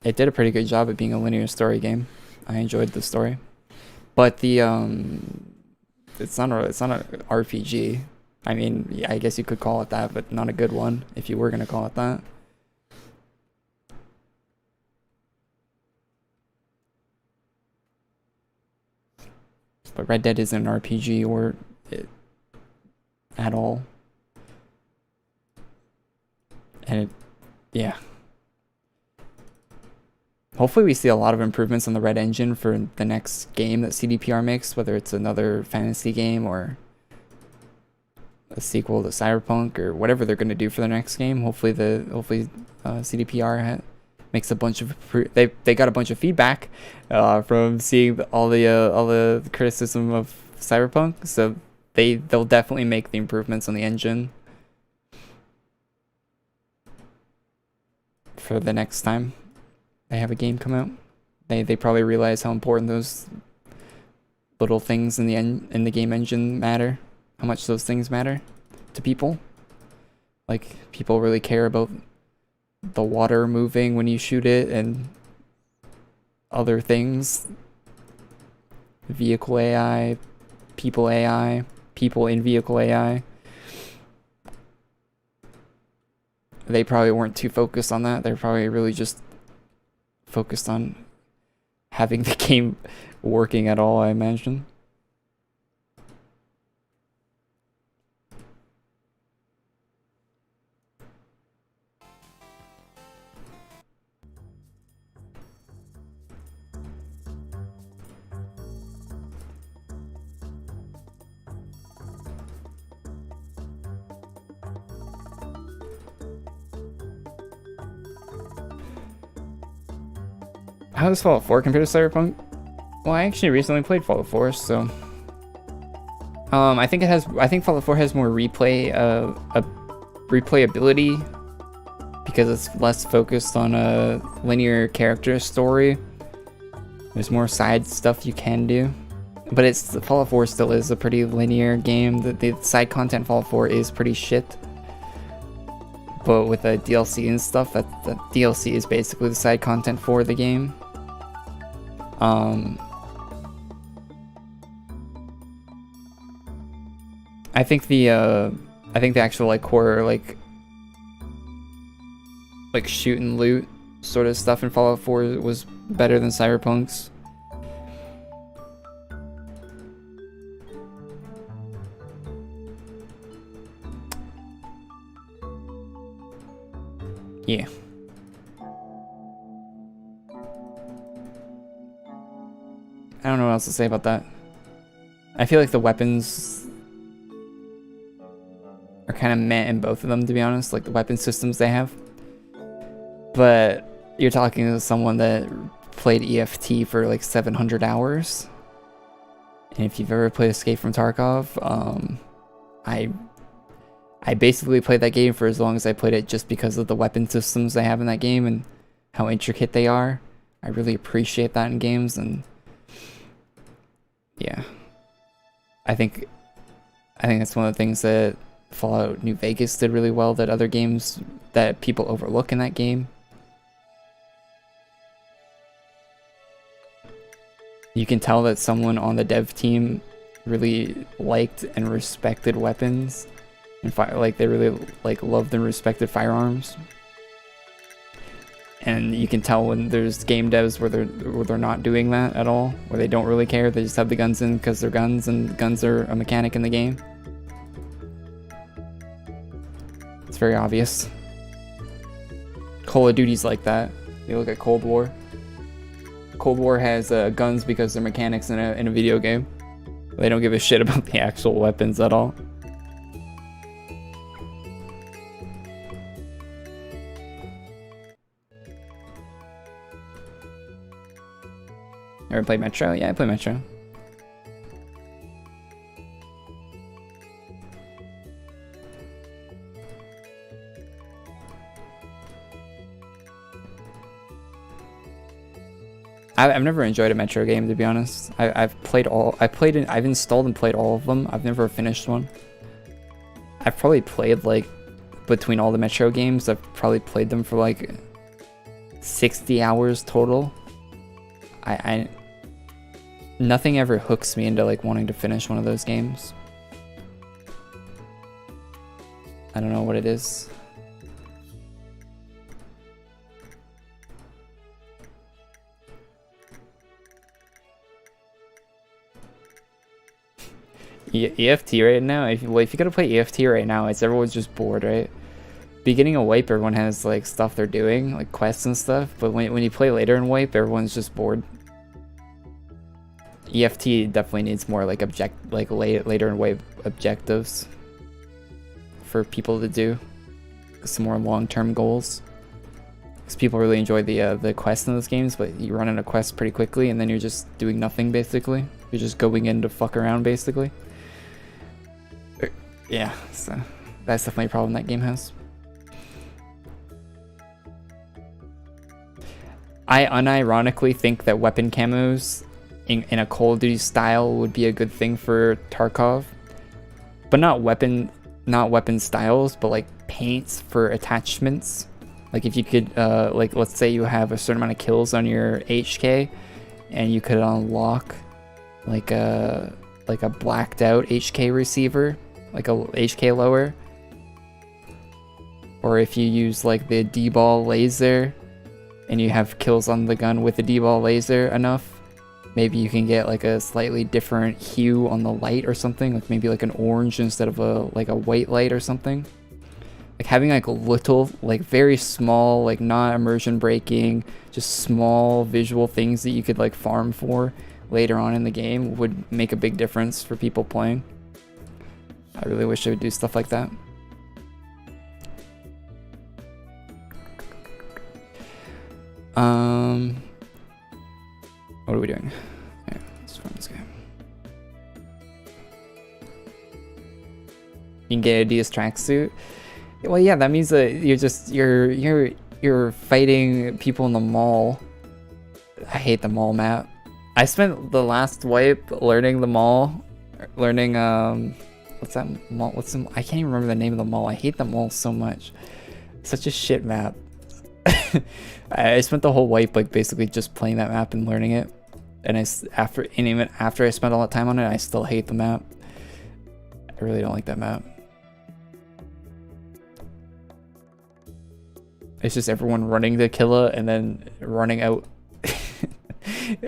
It did a pretty good job at being a linear story game. I enjoyed the story, but the it's not an RPG. I mean, yeah, I guess you could call it that, but not a good one if you were gonna call it that. But Red Dead isn't an RPG or at all, and yeah. Hopefully we see a lot of improvements on the Red engine for the next game that CDPR makes, whether it's another fantasy game or a sequel to Cyberpunk or whatever they're going to do for the next game. Hopefully CDPR makes a bunch of they got a bunch of feedback from seeing all the criticism of Cyberpunk, so they'll definitely make the improvements on the engine for the next time they have a game come out. They probably realize how important those little things in the game engine matter, how much those things matter to people. Like, people really care about the water moving when you shoot it and other things. Vehicle AI, people in vehicle AI. They probably weren't too focused on that. They're probably really just focused on having the game working at all, I imagine. How does Fallout 4 compare to Cyberpunk? Well, I actually recently played Fallout 4, so I think Fallout 4 has more replayability because it's less focused on a linear character story. There's more side stuff you can do, but Fallout 4 still is a pretty linear game. The side content Fallout 4 is pretty shit. But with the DLC and stuff, the DLC is basically the side content for the game. I think the actual like core like shoot and loot sort of stuff in Fallout 4 was better than Cyberpunk's. Yeah. I don't know what else to say about that. I feel like the weapons are kind of meh in both of them, to be honest, like the weapon systems they have. But you're talking to someone that played EFT for like 700 hours. And if you've ever played Escape from Tarkov, I basically played that game for as long as I played it just because of the weapon systems they have in that game and how intricate they are. I really appreciate that in games, and yeah. I think that's one of the things that Fallout New Vegas did really well that other games that people overlook in that game. You can tell that someone on the dev team really liked and respected weapons, and like they really like loved and respected firearms. And you can tell when there's game devs where they're not doing that at all, where they don't really care. They just have the guns in because they're guns, and guns are a mechanic in the game. It's very obvious. Call of Duty's like that. You look at Cold War. Cold War has guns because they're mechanics in a video game. They don't give a shit about the actual weapons at all. Ever played Metro? Yeah, I play Metro. I've never enjoyed a Metro game, to be honest. I've installed and played all of them. I've never finished one. I've probably played like between all the Metro games. I've probably played them for like 60 hours total. Nothing ever hooks me into like wanting to finish one of those games. I don't know what it is. EFT right now, if you gotta play EFT right now, everyone's just bored, right? Beginning of Wipe, everyone has like stuff they're doing, like quests and stuff, but when you play later in Wipe, everyone's just bored. EFT definitely needs more like later in Wipe objectives for people to do, some more long-term goals. Because people really enjoy the quests in those games, but you run into quests pretty quickly, and then you're just doing nothing basically. You're just going in to fuck around basically. Yeah, so that's definitely a problem that game has. I unironically think that weapon camos in a Call of Duty style would be a good thing for Tarkov, but not weapon styles, but like paints for attachments. Like if you could, like let's say you have a certain amount of kills on your HK, and you could unlock like a blacked out HK receiver, like a HK lower. Or if you use like the D-ball laser and you have kills on the gun with the D-ball laser enough, maybe you can get like a slightly different hue on the light or something, like maybe like an orange instead of a white light or something. Like having like little, like very small, like not immersion breaking, just small visual things that you could like farm for later on in the game would make a big difference for people playing. I really wish they would do stuff like that. What are we doing? Okay, let's run this game. You can get a DS tracksuit. Well, yeah, that means that you're fighting people in the mall. I hate the mall map. I spent the last wipe learning the mall, learning what's that mall? I can't even remember the name of the mall. I hate the mall so much. Such a shit map. I spent the whole wipe like basically just playing that map and learning it, and even after I spent all that time on it, I still hate the map. I really don't like that map. It's just everyone running the killer and then running out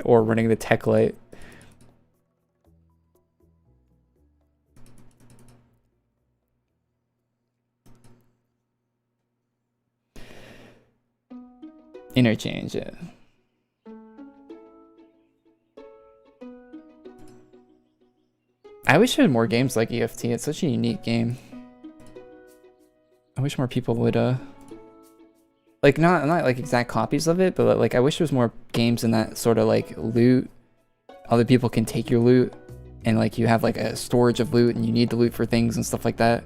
or running the tech light. Interchange it. I wish there had more games like EFT. It's such a unique game. I wish more people would like not like exact copies of it, but like I wish there was more games in that sort of like loot. Other people can take your loot, and like you have like a storage of loot, and you need the loot for things and stuff like that.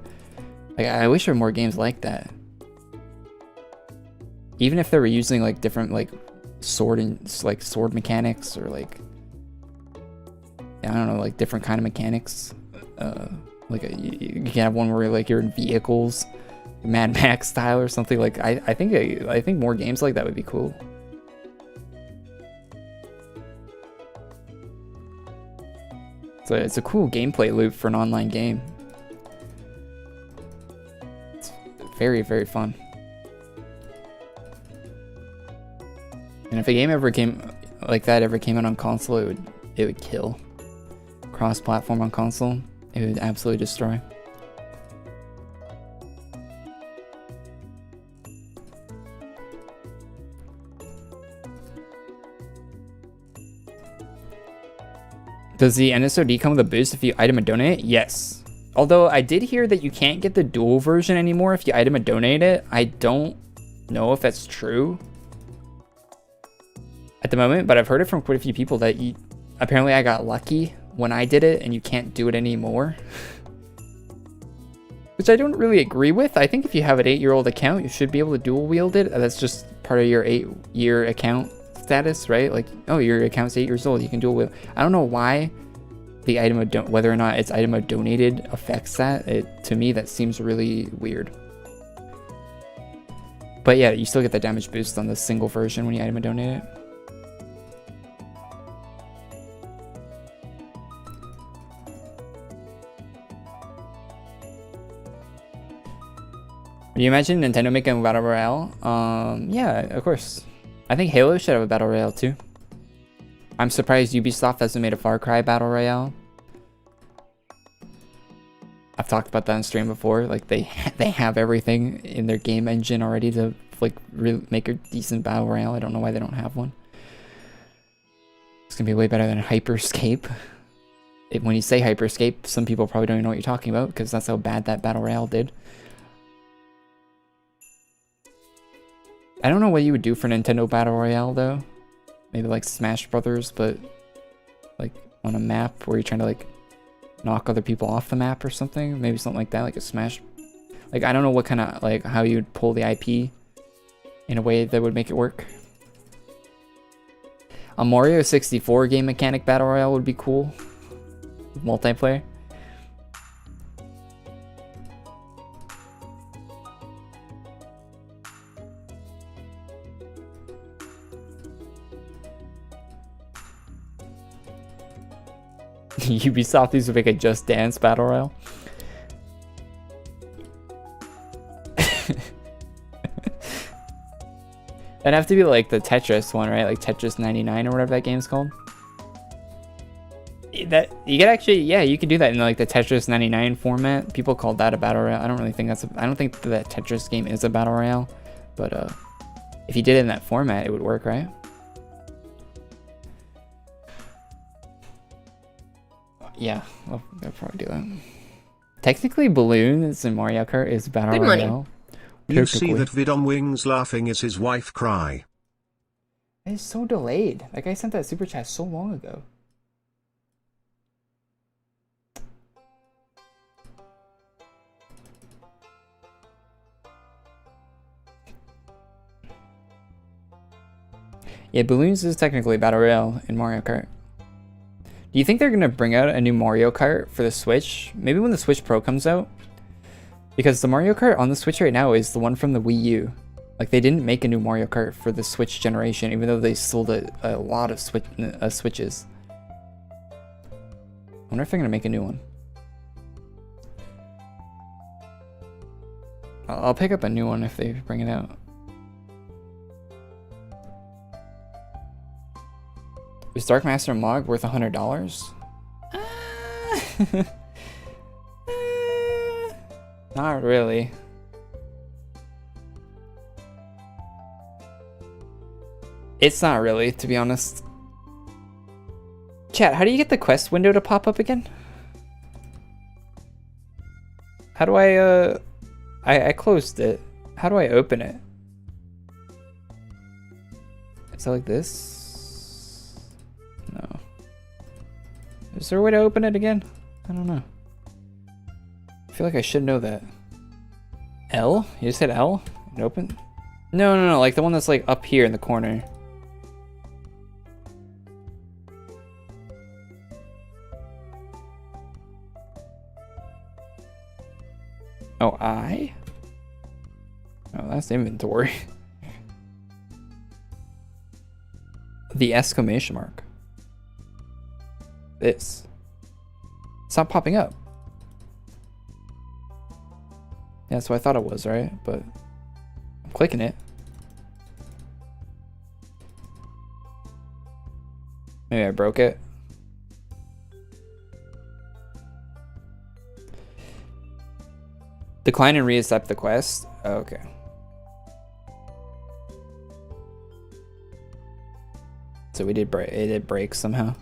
Like I wish there were more games like that. Even if they were using like different like sword mechanics, or like I don't know, like different kind of mechanics. Like you can have one where like you're in vehicles, Mad Max style or something. Like I think more games like that would be cool. So it's a cool gameplay loop for an online game. It's very, very fun. And if a game ever came out on console, it would kill. Cross-platform on console, it would absolutely destroy. Does the NSOD come with a boost if you item and donate it? Yes. Although I did hear that you can't get the dual version anymore if you item and donate it. I don't know if that's true at the moment, but I've heard it from quite a few people that apparently I got lucky when I did it and you can't do it anymore. Which I don't really agree with. I think if you have an 8-year-old account, you should be able to dual wield it. That's just part of your 8-year account status, right? Like, oh, your account's 8 years old, you can dual wield. I don't know why the item of whether or not it's item of donated affects that. To me, that seems really weird. But yeah, you still get the damage boost on the single version when you item and donate it. Can you imagine Nintendo making a battle royale? Yeah, of course. I think Halo should have a battle royale too. I'm surprised Ubisoft hasn't made a Far Cry battle royale. I've talked about that on stream before. Like they have everything in their game engine already to like really make a decent battle royale. I don't know why they don't have one. It's gonna be way better than Hyperscape. When you say Hyperscape, some people probably don't even know what you're talking about because that's how bad that battle royale did. I don't know what you would do for Nintendo Battle Royale though. Maybe like Smash Brothers, but like on a map where you're trying to like knock other people off the map or something. Maybe something like that, like a Smash. Like I don't know what kind of like how you'd pull the IP in a way that would make it work. A Mario 64 game mechanic battle royale would be cool. Multiplayer. Ubisoft used to make a Just Dance battle royale. It'd have to be like the Tetris one, right? Like Tetris 99 or whatever that game's called. That you could actually, yeah, you could do that in like the Tetris 99 format. People call that a battle royale. I don't really think that's I don't think that Tetris game is a battle royale, but if you did it in that format, it would work, right? Yeah, I'll probably do that. Technically, Balloons in Mario Kart is battle Good money. royale. You see that vid on Wings laughing as his wife cry. It's so delayed. That guy sent that super chat so long ago. Yeah, Balloons is technically battle royale in Mario Kart. Do you think they're gonna bring out a new Mario Kart for the Switch? Maybe when the Switch Pro comes out? Because the Mario Kart on the Switch right now is the one from the Wii U. Like, they didn't make a new Mario Kart for the Switch generation, even though they sold a lot of Switches. I wonder if they're gonna make a new one. I'll pick up a new one if they bring it out. Is Dark Master Mog worth $100? Not really. It's not really, to be honest. Chat, how do you get the quest window to pop up again? How do I closed it. How do I open it? Is that like this? No. Is there a way to open it again? I don't know. I feel like I should know that. L? You just hit L and open? No, like the one that's like up here in the corner. Oh, I? Oh, that's inventory. The exclamation mark. This. It's not popping up. Yeah, that's what I thought it was, right? But I'm clicking it. Maybe I broke it. Decline and reaccept the quest. Oh, okay. So we did break. It did break somehow.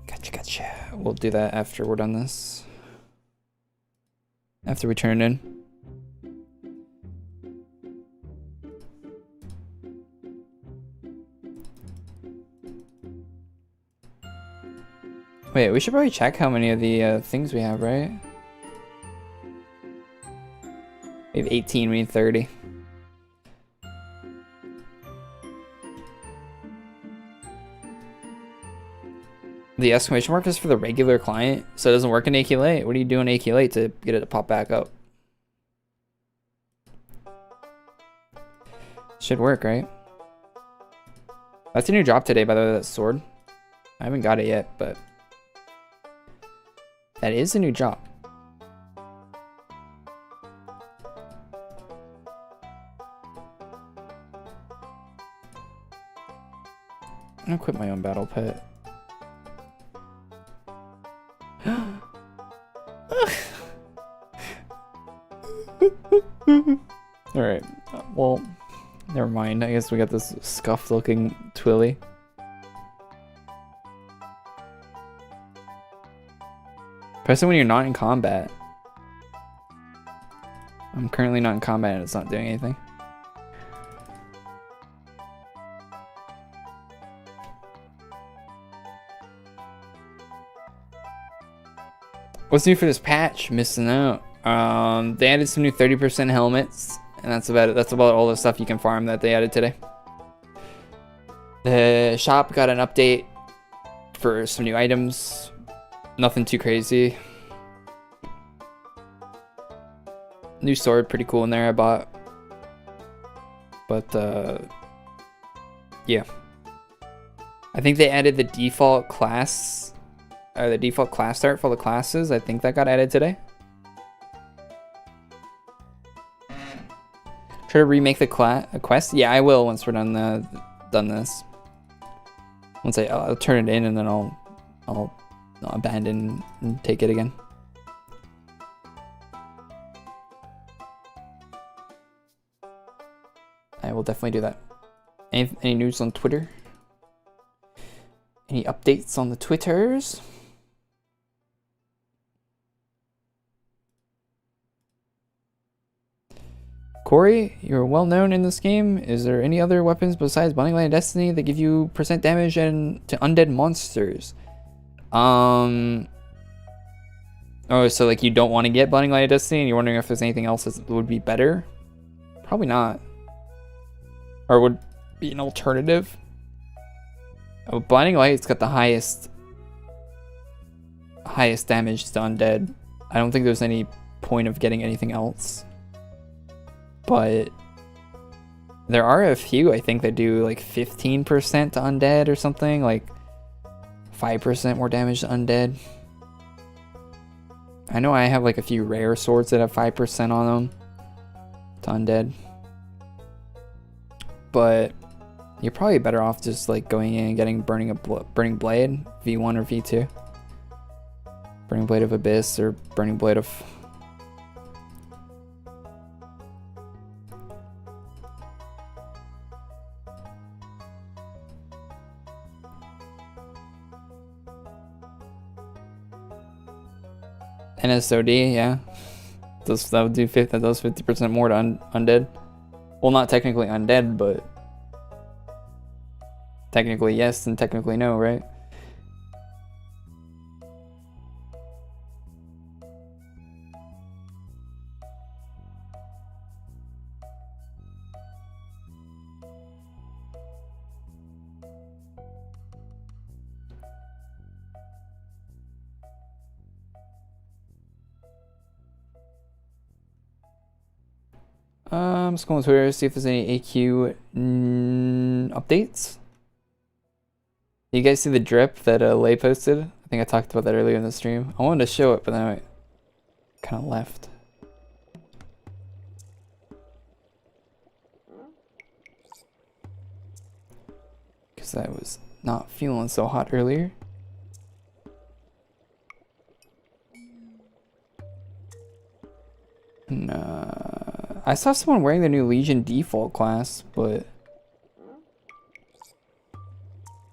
Gotcha. We'll do that after we're done this. After we turn it in. Wait, we should probably check how many of the things we have, right? We have 18, we need 30. The exclamation mark is for the regular client, so it doesn't work in AQL8. What do you do in AQL8 to get it to pop back up? Should work, right? That's a new drop today, by the way, that sword. I haven't got it yet, but that is a new job. I'm gonna quit my own battle pet. Alright, well, never mind. I guess we got this scuffed looking Twilly. Press it when you're not in combat. I'm currently not in combat and it's not doing anything. What's new for this patch? Missing out. They added some new 30% helmets, and that's about it. That's about all the stuff you can farm that they added today. The shop got an update for some new items. Nothing too crazy. New sword, pretty cool in there I bought. But yeah. I think they added the default class art for the classes. I think that got added today. Try to remake the quest. Yeah, I will once we're done this. Once I'll turn it in and then I'll abandon and take it again. I will definitely do that. Any news on Twitter? Any updates on the Twitters? Corey, you're well known in this game. Is there any other weapons besides Binding Light and Destiny that give you % damage and to undead monsters? Oh, so like you don't want to get Binding Light of Destiny and you're wondering if there's anything else that would be better? Probably not. Or would be an alternative. Oh, Blinding Light's got the highest damage to undead. I don't think there's any point of getting anything else. But there are a few, I think, that do like 15% to undead or something, like 5% more damage to undead. I know I have like a few rare swords that have 5% on them to undead. But you're probably better off just like going in and getting Burning Blade, V1 or V2. Burning Blade of Abyss or Burning Blade of... NSOD, yeah. That would do 50% more to undead. Well, not technically undead, but technically yes and technically no, right? I'm just going to Twitter to see if there's any AQ updates. You guys see the drip that Lay posted? I think I talked about that earlier in the stream. I wanted to show it, but then I kind of left. Because I was not feeling so hot earlier. I saw someone wearing the new Legion default class, but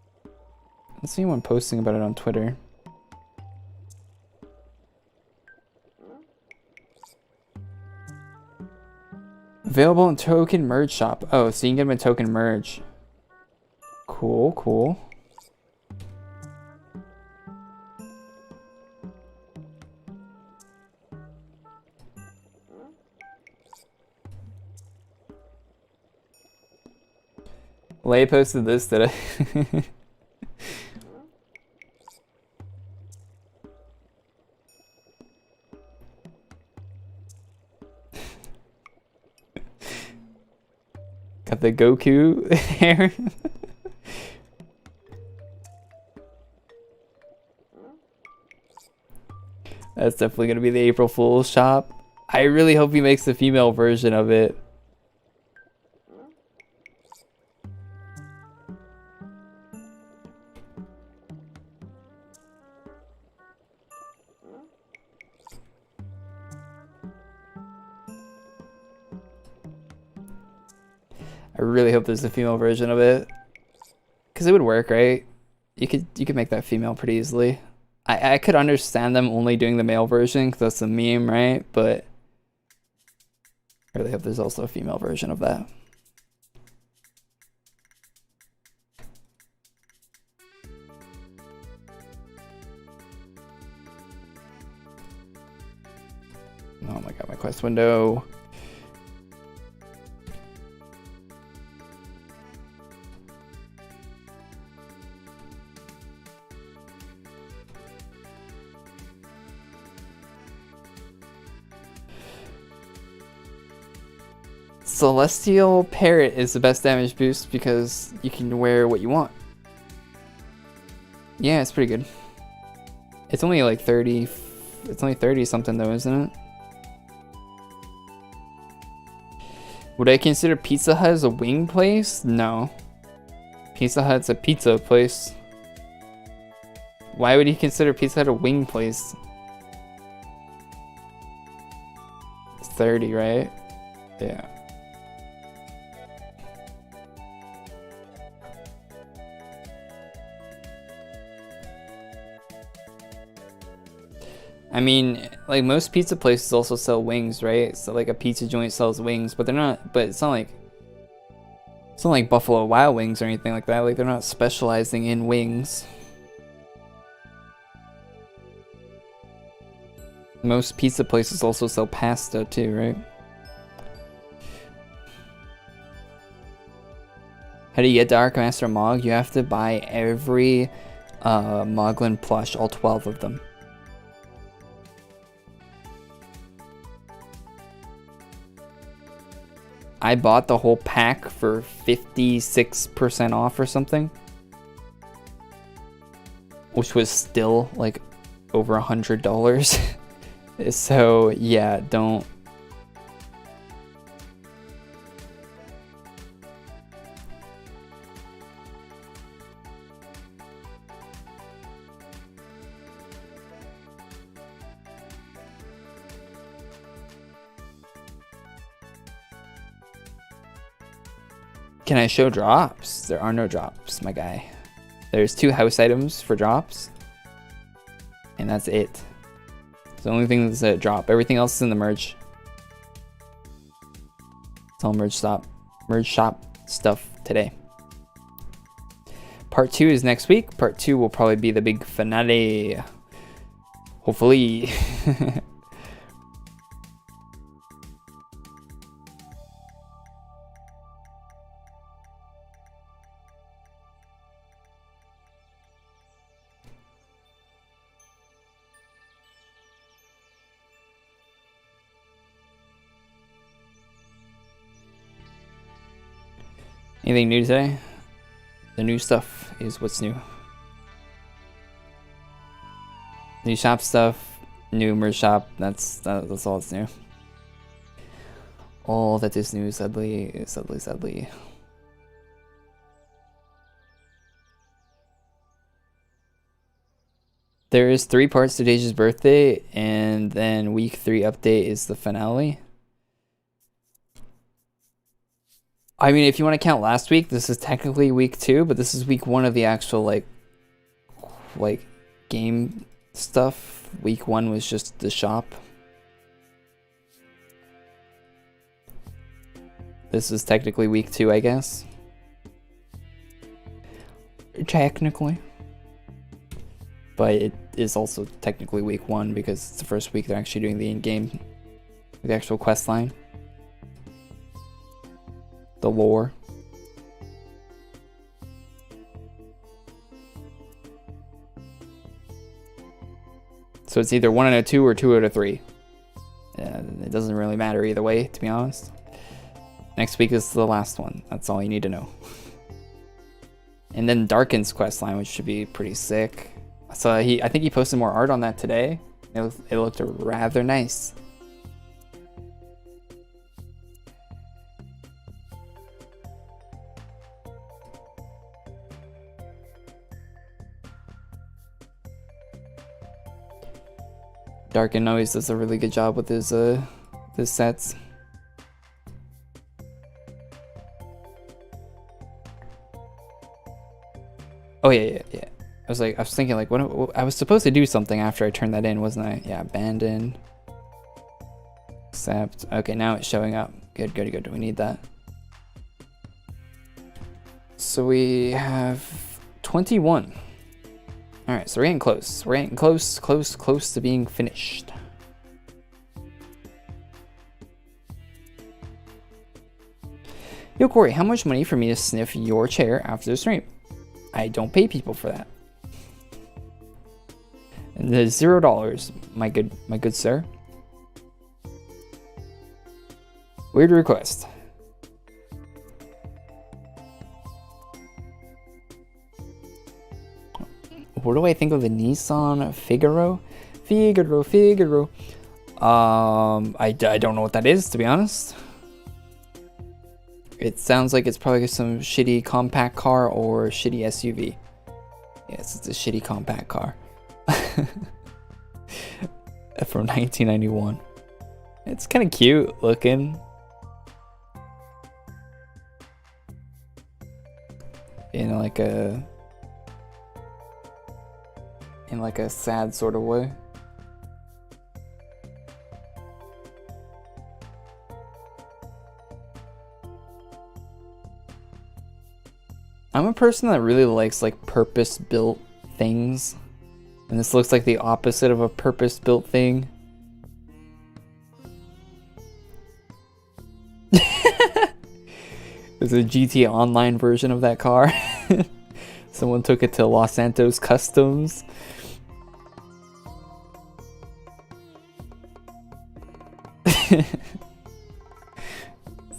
I don't see anyone posting about it on Twitter. Available in token merge shop. Oh, so you can get them in token merge. Cool, cool. Lay posted this today. Got the Goku hair. That's definitely gonna be the April Fool's shop. I really hope he makes the female version of it. I really hope there's a female version of it, because it would work, right? You could make that female pretty easily. I could understand them only doing the male version because that's a meme, right? But I really hope there's also a female version of that. Oh my god, my quest window. Celestial Parrot is the best damage boost because you can wear what you want. Yeah, it's pretty good. It's only like 30. It's only 30 something though, isn't it? Would I consider Pizza Hut as a wing place? No. Pizza Hut's a pizza place. Why would you consider Pizza Hut a wing place? It's 30, right? Yeah. I mean, like most pizza places also sell wings, right? So like a pizza joint sells wings, but they're not. But it's not like Buffalo Wild Wings or anything like that. Like they're not specializing in wings. Most pizza places also sell pasta too, right? How do you get Dark Master Mog? You have to buy every Moglin plush, all 12 of them. I bought the whole pack for 56% off or something, which was still like over $100. So yeah, don't. Can I show drops? There are no drops, my guy. There's 2 house items for drops, and that's it. It's the only thing that's a drop. Everything else is in the merge. It's all merge shop stuff today. Part 2 is next week. Part 2 will probably be the big finale. Hopefully. Anything new today? The new stuff is what's new. New shop stuff, new merge shop. That's all that's new. All that is new, sadly. There is 3 parts to Dages' birthday, and then week 3 update is the finale. I mean, if you want to count last week, this is technically week 2, but this is week 1 of the actual like game stuff. Week 1 was just the shop. This is technically week 2, I guess. Technically. But it is also technically week 1 because it's the first week they're actually doing the in-game, the actual quest line. The lore. So it's either 1 out of 2 or 2 out of 3. It doesn't really matter either way, to be honest. Next week is the last one. That's all you need to know. And then Darken's quest line, which should be pretty sick. So I think he posted more art on that today. It looked rather nice. Darken always does a really good job with his sets. Oh yeah. I was thinking like, what I was supposed to do something after I turned that in, wasn't I? Yeah, abandon. Accept. Okay, now it's showing up. Good. We need that. So we have 21. Alright, so we're getting close. We're getting close to being finished. Yo, Corey, how much money for me to sniff your chair after the stream? I don't pay people for that. And there's $0, my good sir. Weird request. What do I think of the Nissan Figaro? Figaro. I don't know what that is, to be honest. It sounds like it's probably some shitty compact car or shitty SUV. Yes, it's a shitty compact car. From 1991. It's kind of cute looking. In like a sad sort of way. I'm a person that really likes like purpose-built things. And this looks like the opposite of a purpose-built thing. There's a GT Online version of that car. Someone took it to Los Santos Customs.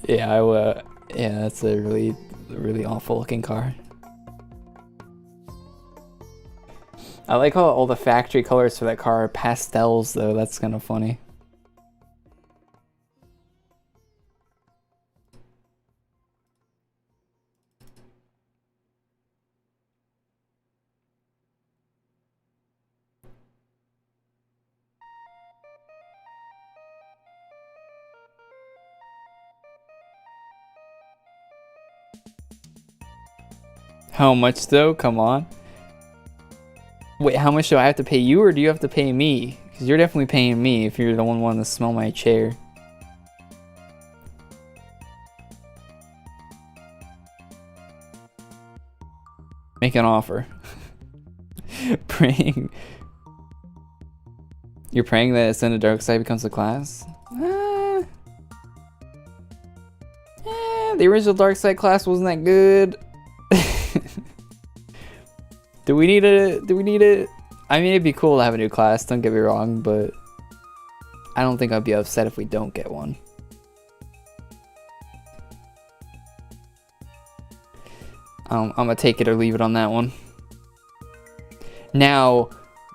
Yeah, yeah, that's a really awful looking car. I like how all the factory colors for that car are pastels though, that's kind of funny. How much though? Come on. Wait, how much do I have to pay you or do you have to pay me? Because you're definitely paying me if you're the one wanting to smell my chair. Make an offer. Praying. You're praying that Ascend to Dark Side becomes a class? The original Dark Side class wasn't that good. Do we need a I mean, it'd be cool to have a new class, don't get me wrong, but I don't think I'd be upset if we don't get one. I'm gonna take it or leave it on that one. Now,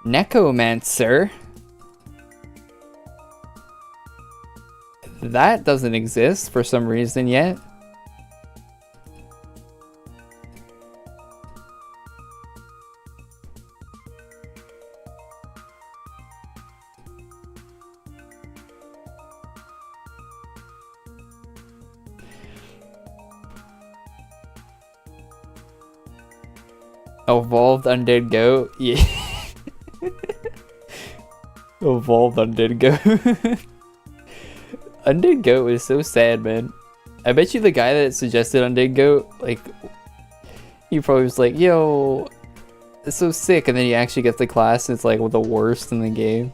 Necromancer. That doesn't exist for some reason yet. Evolved Undead Goat? Yeah. Evolved Undead Goat. Undead Goat was so sad, man. I bet you the guy that suggested Undead Goat, like, he probably was like, yo, it's so sick, and then you actually get the class and it's like the worst in the game.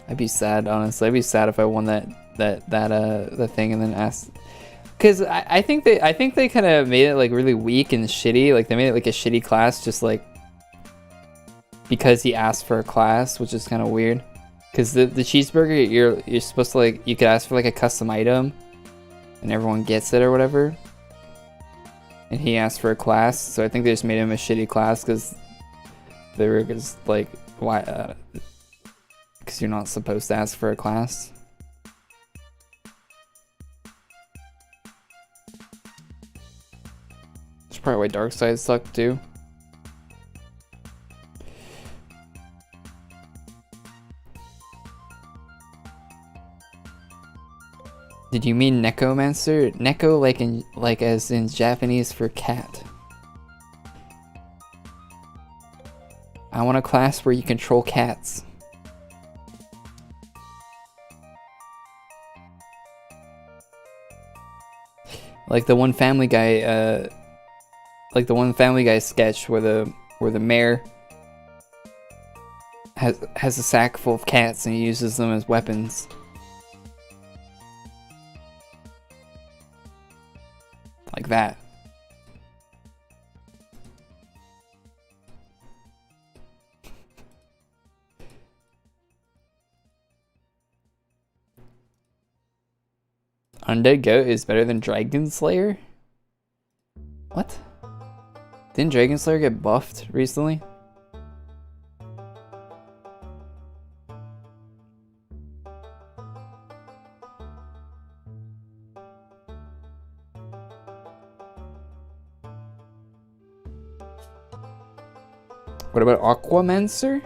I'd be sad, honestly. I'd be sad if I won the thing and then asked. Because I think they kind of made it like really weak and shitty. Like they made it like a shitty class just like because he asked for a class, which is kind of weird. Because the cheeseburger, you're supposed to like, you could ask for like a custom item and everyone gets it or whatever. And he asked for a class, so I think they just made him a shitty class because they were just like, why? Because you're not supposed to ask for a class. Probably why Dark Side sucked too. Did you mean Necromancer? Neko like as in Japanese for cat. I want a class where you control cats. Like the one Family Guy like the one Family Guy sketch where the mayor has a sack full of cats and he uses them as weapons. Like that. Undead Goat is better than Dragon Slayer? What? Didn't Dragon Slayer get buffed recently? What about Aquamancer?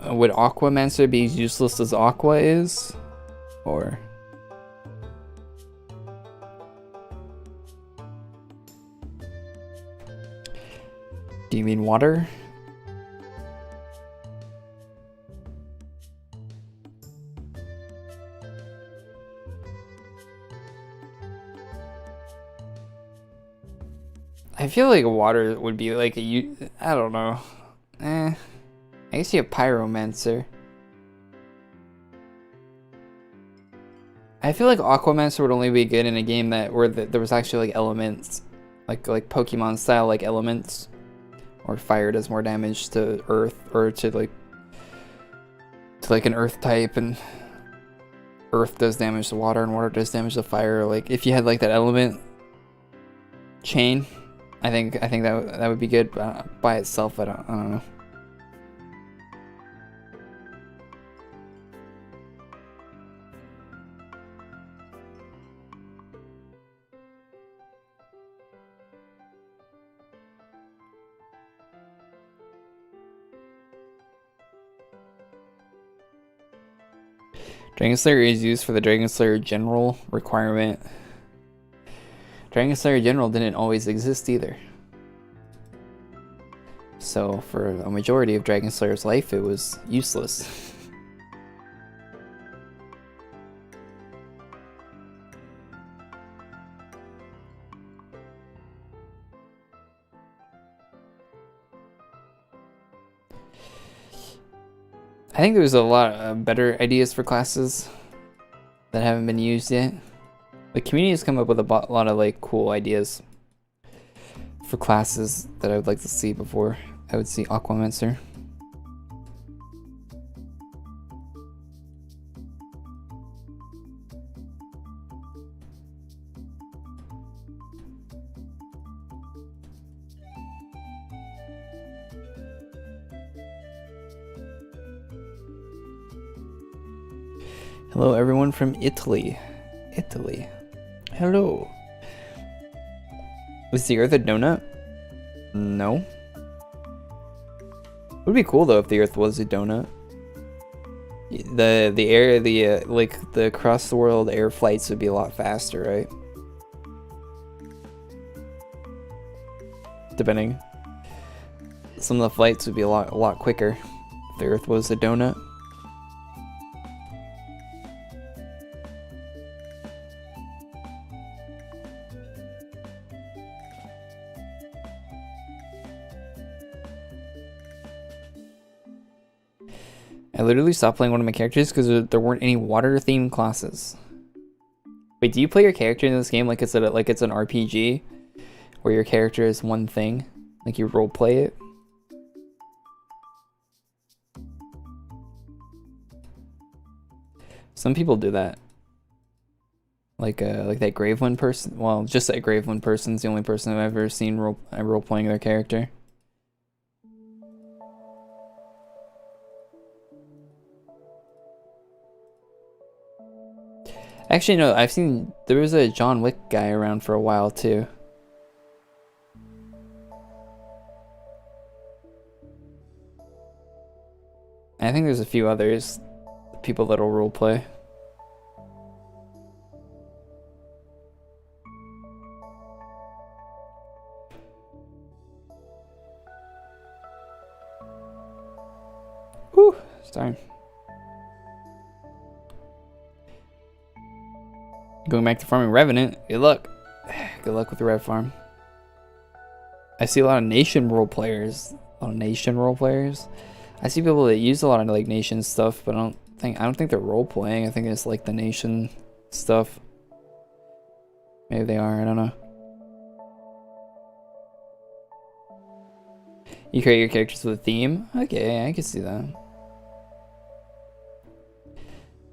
Would Aquamancer be as useless as Aqua is? Or... do you mean water? I feel like water would be like I don't know. I guess you have Pyromancer. I feel like Aquamancer would only be good in a game where there was actually like elements, like Pokemon style like elements, or fire does more damage to Earth or to like an Earth type, and Earth does damage to water and water does damage to fire. Like if you had like that element chain, I think that would be good, but by itself I don't know. Dragon Slayer is used for the Dragon Slayer General requirement. Dragon Slayer General didn't always exist either. So for a majority of Dragon Slayer's life, it was useless. I think there's a lot of better ideas for classes that haven't been used yet. The community has come up with a lot of like cool ideas for classes that I would like to see before I would see Aquamancer. Hello everyone from Italy. Hello. Was the Earth a donut? No. It would be cool though if the Earth was a donut. Like the across the world air flights would be a lot faster, right? Depending. Some of the flights would be a lot quicker if the Earth was a donut. I literally stopped playing one of my characters because there weren't any water-themed classes. Wait, do you play your character in this game like it's an RPG, where your character is one thing, like you roleplay it? Some people do that. Like that Graveland person. Well, just that Graveland person's the only person I've ever seen role playing their character. Actually, no, there was a John Wick guy around for a while too. I think there's a few others, people that'll roleplay. Whew, sorry. Going back to farming Revenant, good luck. Good luck with the Rev farm. I see a lot of nation role players. I see people that use a lot of like nation stuff, but I don't think they're role playing. I think it's like the nation stuff. Maybe they are, I don't know. You create your characters with a theme? Okay, I can see that.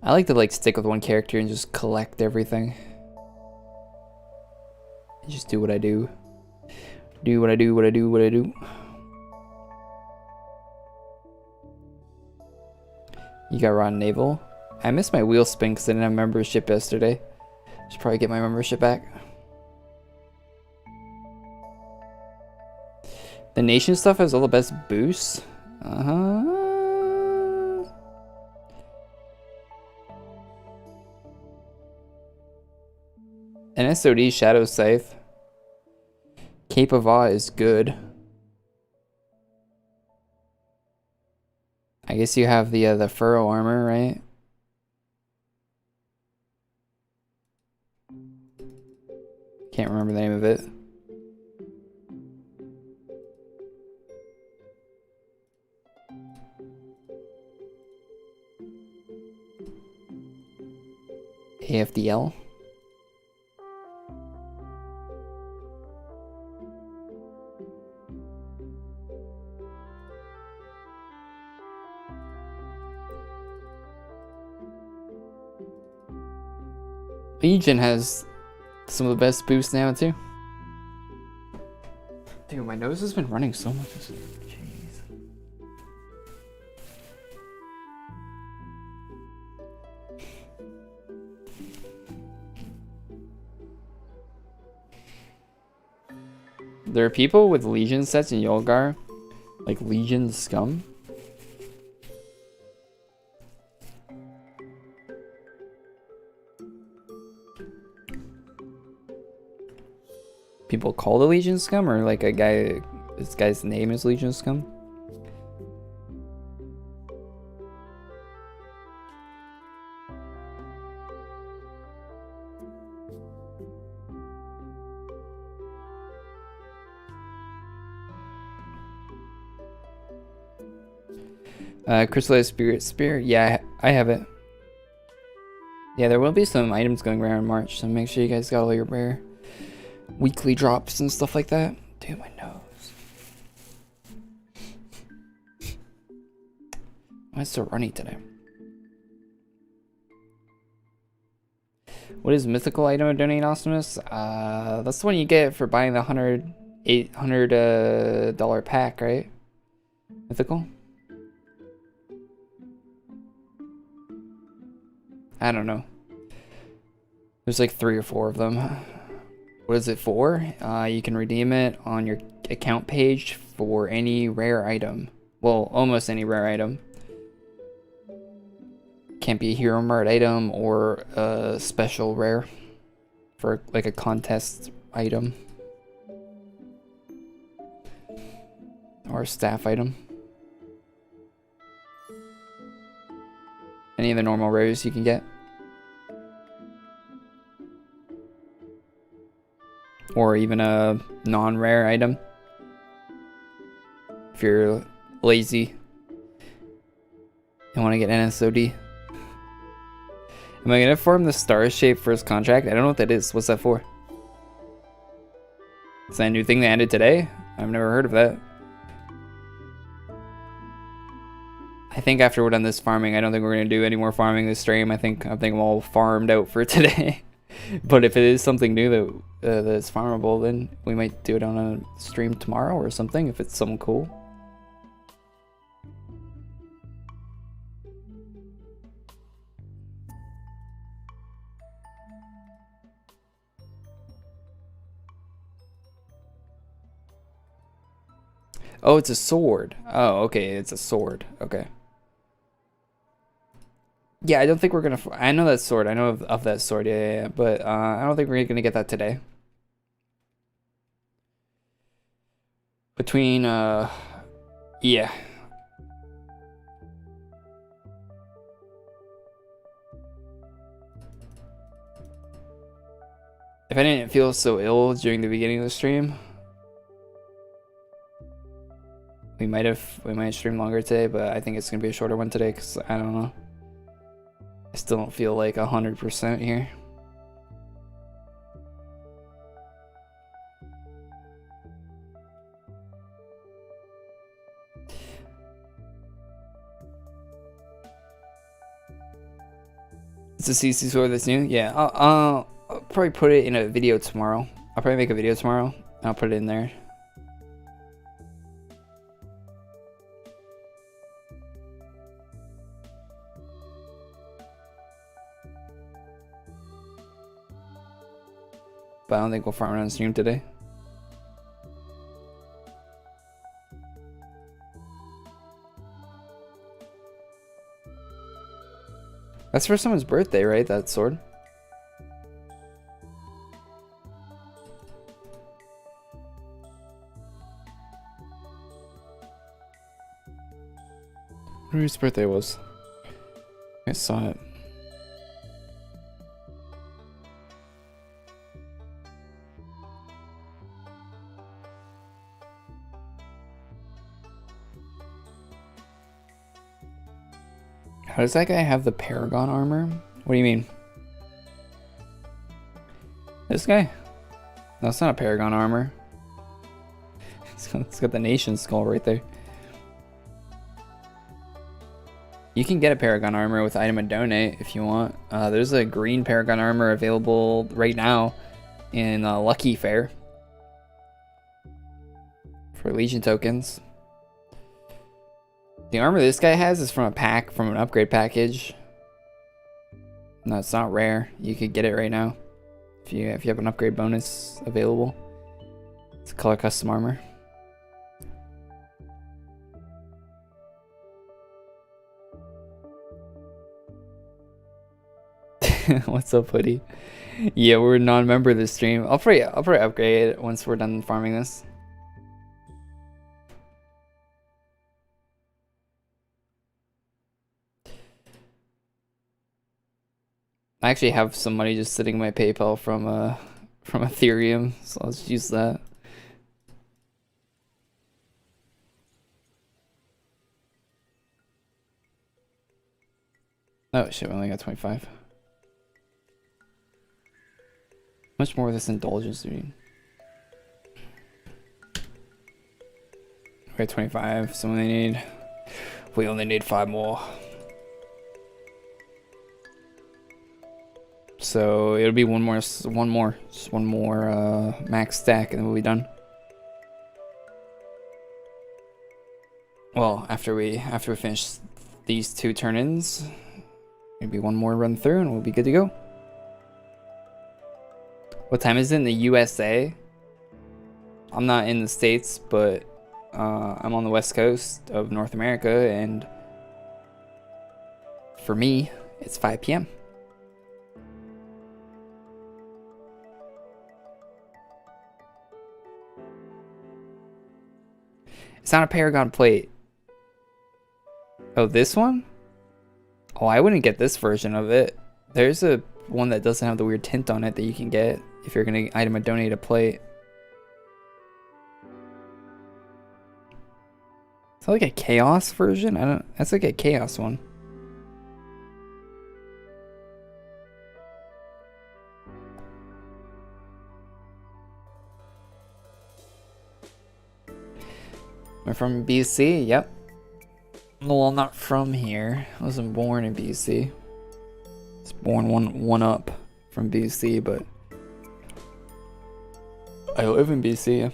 I like to like stick with one character and just collect everything. Just do what I do. Do what I do, what I do, what I do. You got Rotten Naval. I missed my wheel spin because I didn't have membership yesterday. Should probably get my membership back. The nation stuff has all the best boosts. NSOD Shadow Scythe. Cape of Awe is good. I guess you have the furrow armor, right? Can't remember the name of it. AFDL. Legion has some of the best boosts now too. Dude, my nose has been running so much. Jeez. There are people with Legion sets in Yolgar, like Legion Scum. People call the Legion Scum, or like this guy's name is Legion Scum? Crystallized Spirit Spear. Yeah, I have it. Yeah, there will be some items going around in March, so make sure you guys got all your rare weekly drops and stuff like that. Dude, my nose. Why is it so runny today? What is mythical item of Donate Awesomeness? That's the one you get for buying the $800 pack, right? Mythical? I don't know. There's like 3 or 4 of them. What is it for? You can redeem it on your account page for any rare item. Well, almost any rare item. Can't be a Hero Mart item or a special rare for like a contest item. Or a staff item. Any of the normal rares you can get. Or even a non-rare item. If you're lazy and want to get NSOD. Am I going to farm the star shape first contract? I don't know what that is. What's that for? Is that a new thing they added today? I've never heard of that. I think after we're done this farming, I don't think we're going to do any more farming this stream. I think I'm all farmed out for today. But if it is something new that's farmable, then we might do it on a stream tomorrow or something, if it's something cool. Oh, it's a sword. Oh, okay, it's a sword. Okay. Yeah, I don't think we're gonna. I know that sword. I know of that sword. Yeah. But I don't think we're gonna get that today. Between yeah. If I didn't feel so ill during the beginning of the stream, we might stream longer today. But I think it's gonna be a shorter one today because I don't know. I still don't feel like 100% here. It's a CC sword that's new. Yeah, I'll probably put it in a video tomorrow. I'll probably make a video tomorrow. I'll put it in there. But I don't think we'll farm it on stream today. That's for someone's birthday, right? That sword. I wonder whose birthday was. I saw it. How does that guy have the Paragon armor? What do you mean? This guy? No, it's not a Paragon armor. It's got the nation skull right there. You can get a Paragon armor with item and donate if you want. There's a green Paragon armor available right now in Lucky Fair for Legion tokens. The armor this guy has is from a pack, from an upgrade package. No, it's not rare. You could get it right now if you have an upgrade bonus available. It's a color custom armor. What's up, Hoodie? Yeah, we're a non-member of this stream. I'll probably upgrade it once we're done farming this. I actually have some money just sitting in my PayPal from Ethereum, so I'll just use that. Oh shit, we only got 25. Much more of this indulgence, dude. We got 25, so we only need 5 more. So it'll be one more max stack, and then we'll be done. Well, after we finish these 2 turn-ins, maybe one more run through, and we'll be good to go. What time is it in the USA? I'm not in the States, but I'm on the West Coast of North America, and for me, it's 5 p.m. It's not a Paragon plate. Oh, this one? Oh, I wouldn't get this version of it. There's a one that doesn't have the weird tint on it that you can get if you're gonna item or donate a plate. Is that like a chaos version? That's like a chaos one. I'm from BC, yep. Well, I'm not from here. I wasn't born in BC. I was born one up from BC, but I live in BC.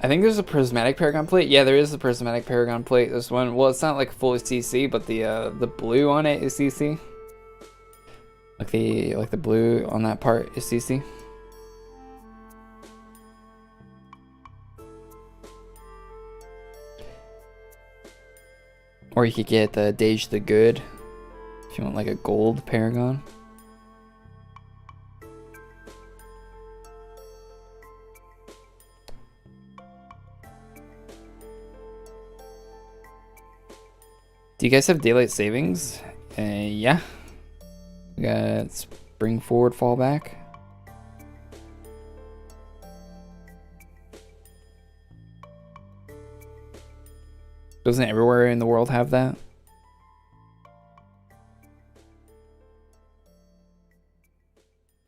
I think there's a prismatic Paragon plate. Yeah, there is a prismatic Paragon plate. This one, well, it's not like fully CC, but the blue on it is CC. Like the blue on that part is CC. Or you could get the Dages the Good if you want like a gold Paragon. Do you guys have daylight savings? Yeah. We got spring forward, fall back. Doesn't everywhere in the world have that?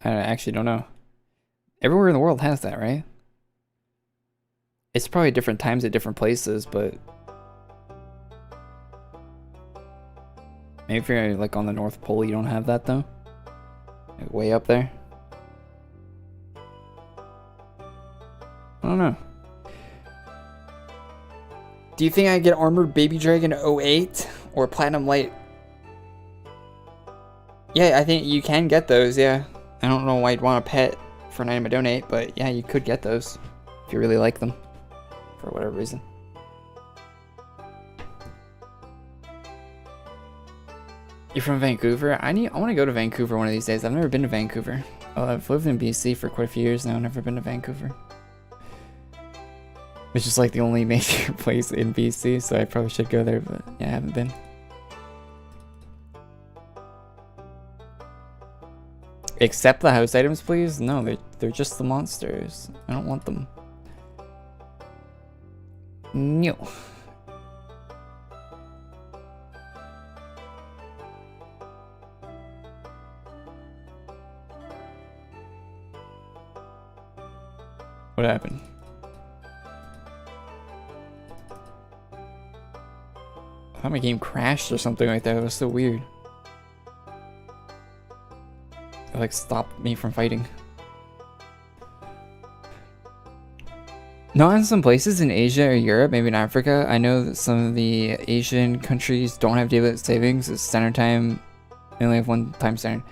I actually don't know. Everywhere in the world has that, right? It's probably different times at different places, but maybe if you're like on the North Pole, you don't have that though. Like way up there. don't know. Do you think I get Armored Baby Dragon 08 or Platinum Light? Yeah, I think you can get those, yeah. I don't know why you'd want a pet for an item to donate, but yeah, you could get those if you really like them for whatever reason. You're from Vancouver? I want to go to Vancouver one of these days. I've never been to Vancouver. Oh, I've lived in BC for quite a few years now. Never been to Vancouver. It's just like the only major place in BC, so I probably should go there, but yeah, I haven't been. Accept the house items, please? No, they're just the monsters. I don't want them. No. What happened? I thought my game crashed or something like that. It was so weird. It like stopped me from fighting. Not in some places in Asia or Europe, maybe in Africa. I know that some of the Asian countries don't have daylight savings. It's standard time. They only have one time standard.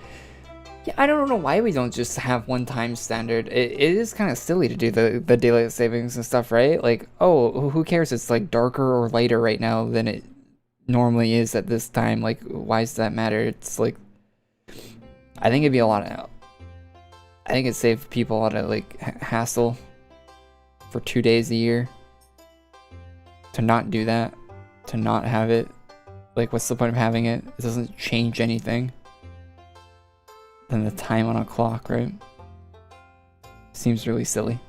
Yeah, I don't know why we don't just have one time standard. It is kind of silly to do the daylight savings and stuff, right? Like, oh, who cares? It's like darker or lighter right now than it normally is at this time. Like, why does that matter? It's like, I think it'd be a lot of, I think it'd save people a lot of like hassle for 2 days a year to not do that, to not have it. Like, what's the point of having it? It doesn't change anything than the time on a clock, right? Seems really silly.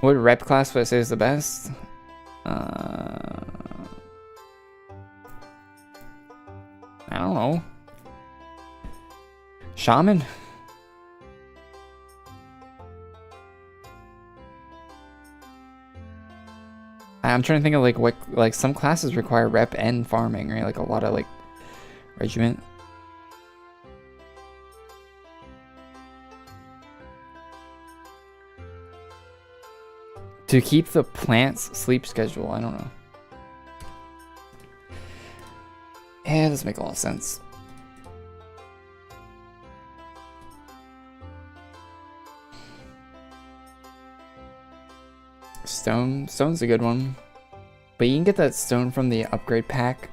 What rep class would I say is the best? I don't know. Shaman? I'm trying to think of like what, like some classes require rep and farming, right? Like a lot of like regiment. To keep the plant's sleep schedule, I don't know. Yeah, it doesn't make a lot of sense. Stone's a good one. But you can get that stone from the upgrade pack.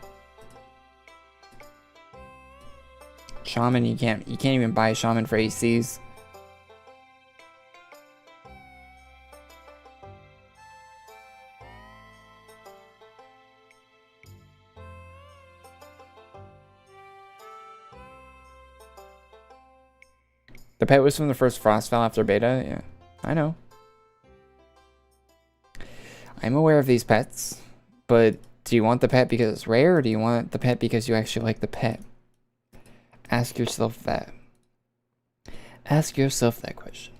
Shaman, you can't even buy a shaman for ACs. The pet was from the first Frostval after beta? Yeah, I know. I'm aware of these pets, but do you want the pet because it's rare, or do you want the pet because you actually like the pet? Ask yourself that. Ask yourself that question.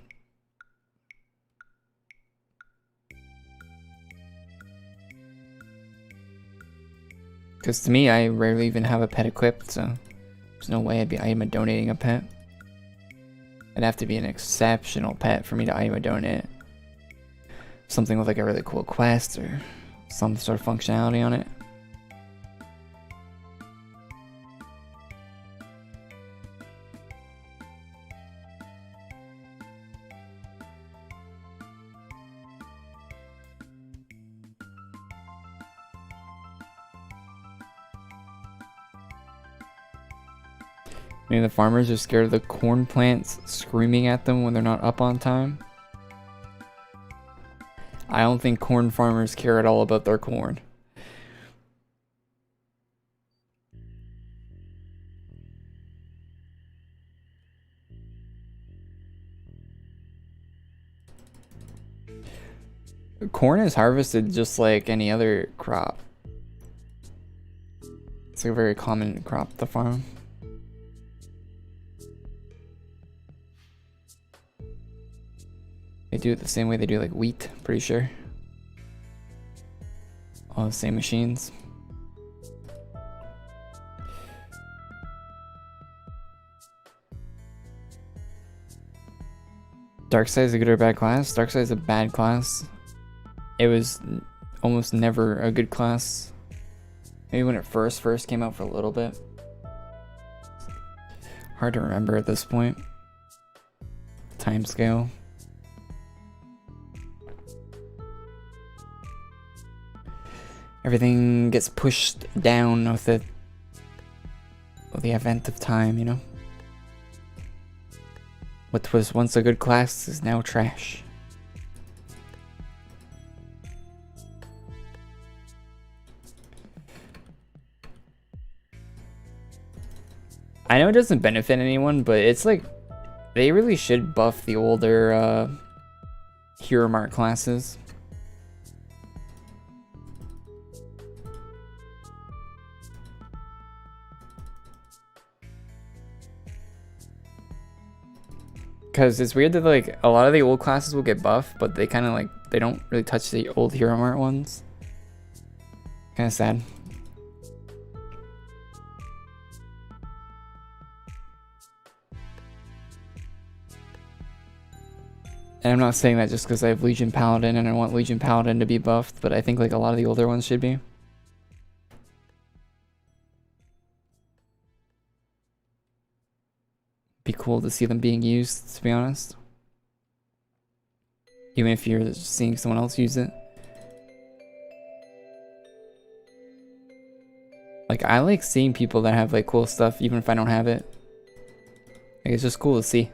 Because to me, I rarely even have a pet equipped, so there's no way I'd be item donating a pet. It'd have to be an exceptional pet for me to item donate. Something with like a really cool quest or some sort of functionality on it. Maybe the farmers are scared of the corn plants screaming at them when they're not up on time. I don't think corn farmers care at all about their corn. Corn is harvested just like any other crop. It's like a very common crop to farm. They do it the same way they do like wheat, pretty sure. All the same machines. Darkside is a good or bad class? Darkside is a bad class. It was almost never a good class. Maybe when it first came out for a little bit. Hard to remember at this point. Time scale. Everything gets pushed down with the advent of time, you know? What was once a good class is now trash. I know it doesn't benefit anyone, but it's like they really should buff the older Hero Mart classes. Because it's weird that like a lot of the old classes will get buffed, but they kind of like they don't really touch the old Hero Mart ones. Kind of sad. And I'm not saying that just because I have Legion Paladin and I want Legion Paladin to be buffed, but I think like a lot of the older ones should be. Be cool to see them being used, to be honest. Even if you're seeing someone else use it. Like, I like seeing people that have like cool stuff even if I don't have it. Like, it's just cool to see.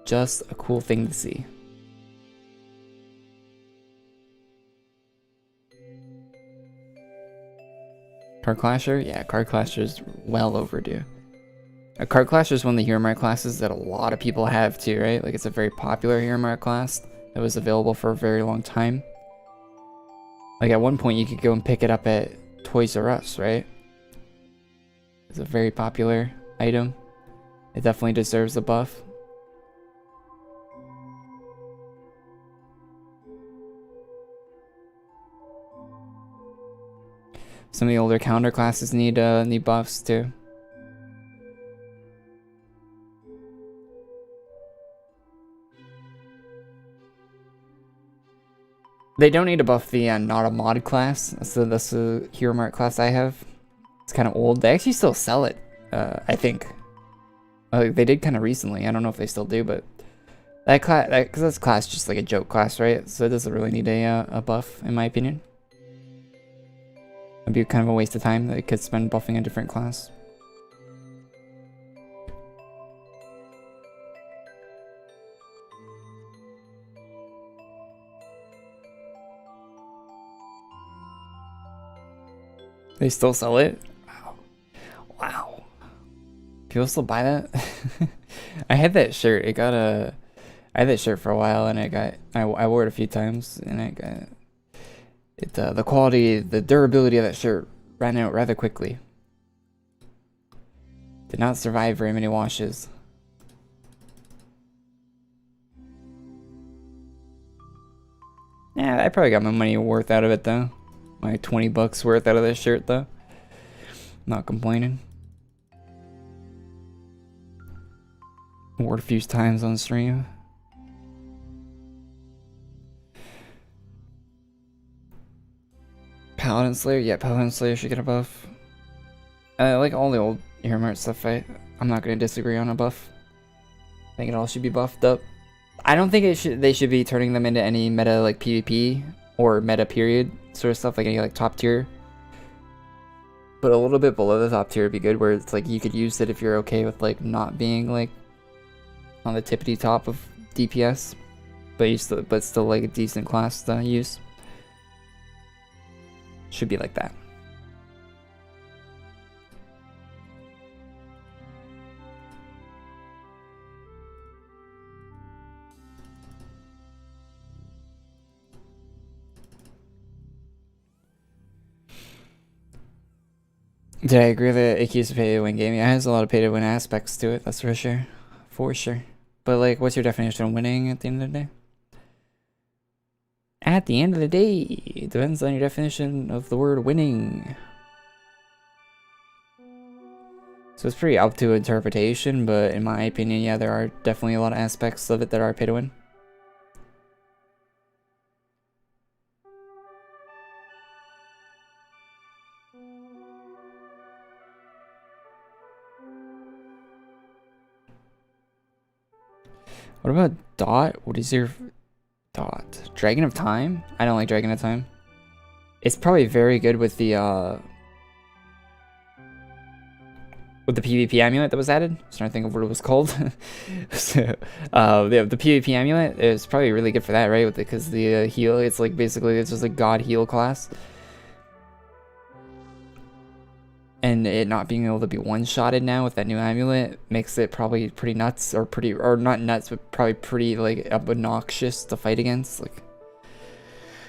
Just a cool thing to see. Card Clasher? Yeah, Card Clasher is well overdue. A Card Clasher is one of the Hero Mart classes that a lot of people have too, right? Like, it's a very popular Hero Mart class that was available for a very long time. Like, at one point you could go and pick it up at Toys R Us, right? It's a very popular item. It definitely deserves a buff. Some of the older calendar classes need buffs too. They don't need to buff the not a mod class. That's the Hero Mart class I have. It's kind of old. They actually still sell it, I think. They did kind of recently. I don't know if they still do, but that class, because that's class just like a joke class, right? So it doesn't really need a buff, in my opinion. It'd be kind of a waste of time that it could spend buffing a different class. They still sell it? Wow. Wow. People still buy that? I had that shirt. I had that shirt for a while and I wore it a few times and I got it. The quality, the durability of that shirt ran out rather quickly. Did not survive very many washes. Yeah, I probably got my money worth out of it though. My 20 bucks worth out of this shirt though. Not complaining. Wore it a few times on stream. Paladin Slayer? Yeah, Paladin Slayer should get a buff. Like all the old Hero Mart stuff, I'm not going to disagree on a buff. I think it all should be buffed up. I don't think they should be turning them into any meta like PvP or meta period sort of stuff, like any like top tier. But a little bit below the top tier would be good, where it's like you could use it if you're okay with like not being like on the tippity top of DPS, but still like a decent class to use. Should be like that. Did I agree that AQ is a pay-to-win game? Yeah, it has a lot of pay-to-win aspects to it, that's for sure. For sure. But like, what's your definition of winning at the end of the day? At the end of the day, it depends on your definition of the word winning. So it's pretty up to interpretation, but in my opinion, yeah, there are definitely a lot of aspects of it that are pay to win. What about Dot? What is your Dot? Dragon of Time? I don't like Dragon of Time. It's probably very good with the PvP amulet that was added. I was trying to think of what it was called. So, the PvP amulet is probably really good for that, right? Because the heal, it's like basically it's just a god heal class. And it not being able to be one-shotted now with that new amulet makes it probably pretty nuts, or not nuts, but probably pretty like obnoxious to fight against. Like,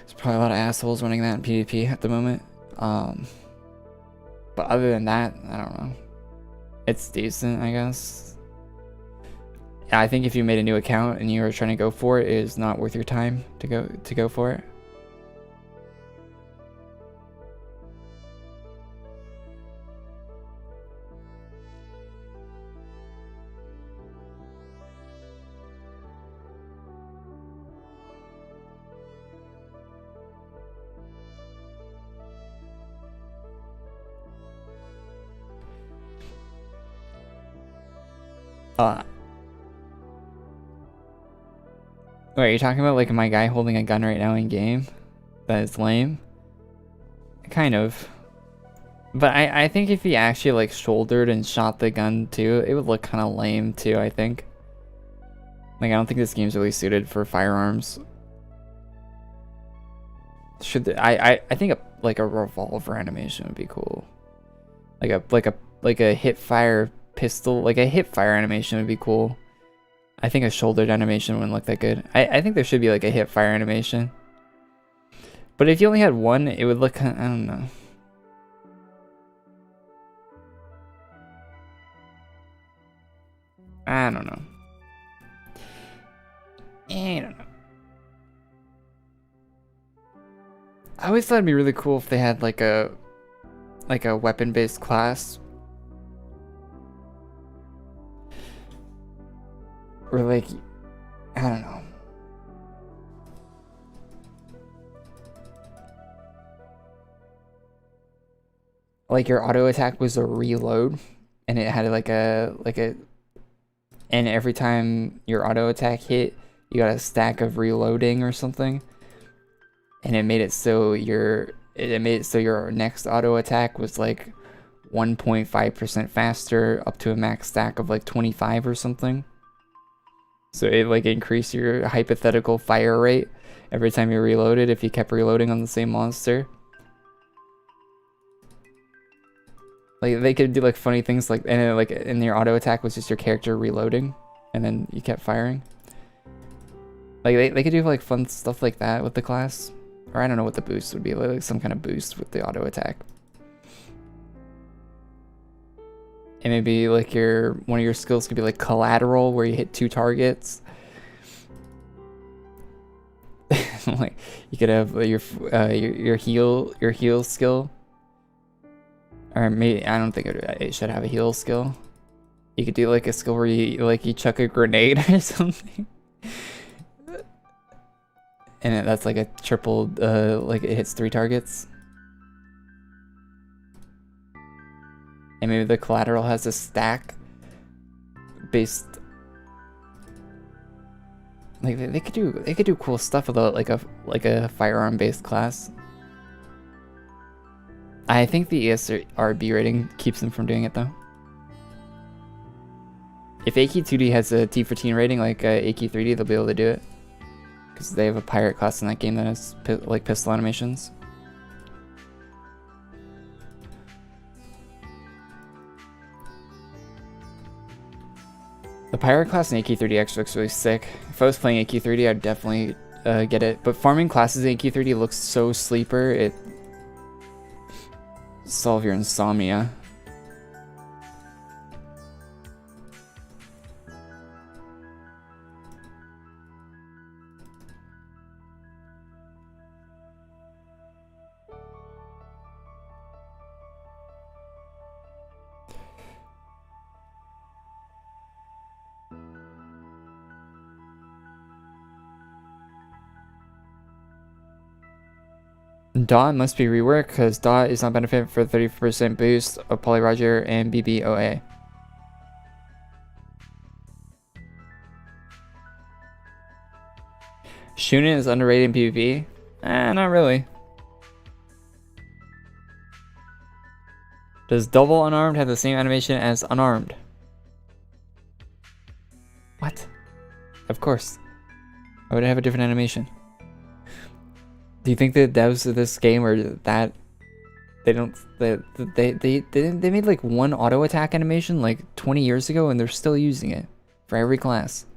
there's probably a lot of assholes running that in PvP at the moment. But other than that, I don't know. It's decent, I guess. Yeah, I think if you made a new account and you were trying to go for it, it is not worth your time to go for it. Wait, are you talking about like my guy holding a gun right now in game? That is lame? Kind of. But I think if he actually like shouldered and shot the gun too, it would look kind of lame too, I think. Like, I don't think this game's really suited for firearms. I think like a revolver animation would be cool. Like a hip fire pistol, like a hip fire animation would be cool. I think a shouldered animation wouldn't look that good. I think there should be like a hip fire animation. But if you only had one, it would look kind of, I don't know. I don't know. I don't know. I always thought it'd be really cool if they had like a weapon-based class. Or like, I don't know. Like your auto attack was a reload, and it had and every time your auto attack hit, you got a stack of reloading or something. And it made it so your next auto attack was like 1.5% faster up to a max stack of like 25 or something. So it like increased your hypothetical fire rate every time you reloaded if you kept reloading on the same monster. Like they could do like funny things like, and then, like in your auto attack was just your character reloading and then you kept firing. Like they could do like fun stuff like that with the class. Or I don't know what the boost would be, like some kind of boost with the auto attack. And maybe like one of your skills could be like collateral, where you hit 2 targets. Like you could have your heal skill. Or maybe I don't think it should have a heal skill. You could do like a skill where you chuck a grenade or something. And that's like a triple, like it hits 3 targets. And maybe the collateral has a stack based. Like they could do cool stuff with like a firearm based class. I think the ESRB rating keeps them from doing it though. If AQ2D has a T14 rating like AQ3D, they'll be able to do it. Because they have a pirate class in that game that has like pistol animations. The pirate class in AQ3D actually looks really sick. If I was playing AQ3D, I'd definitely get it. But farming classes in AQ3D looks so sleeper, it solve your insomnia. Dot must be reworked because Dot is not benefit for 30% boost of Poly Roger and BBOA. Shunin is underrated in PvP? Not really. Does double unarmed have the same animation as unarmed? What? Of course. I would have a different animation. Do you think the devs of this game are that they made like one auto attack animation like 20 years ago and they're still using it for every class?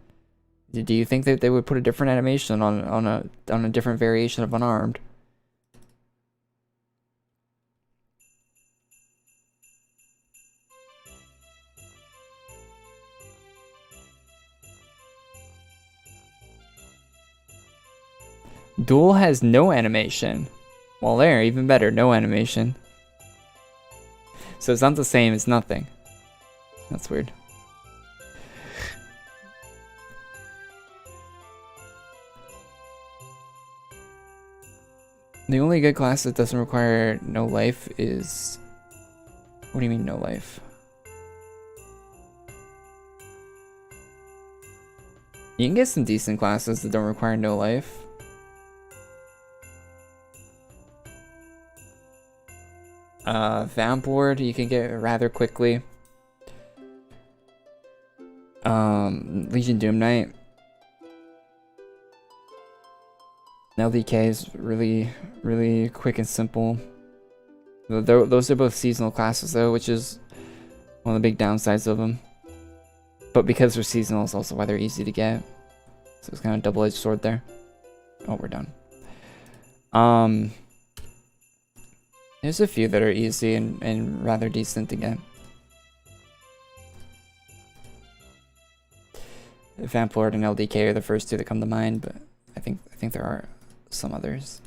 Do you think that they would put a different animation on a different variation of unarmed? Duel has no animation. Well, there, even better, no animation. So it's not the same as nothing. That's weird. The only good class that doesn't require no life is... What do you mean no life? You can get some decent classes that don't require no life. Vamp Lord you can get rather quickly. Legion Doom Knight. LDK is really quick and simple. Those are both seasonal classes though, which is one of the big downsides of them. But because they're seasonal, it's also why they're easy to get. So it's kind of a double-edged sword there. Oh, we're done. There's a few that are easy and rather decent to get. Vamp Lord and LDK are the first two that come to mind, but I think there are some others.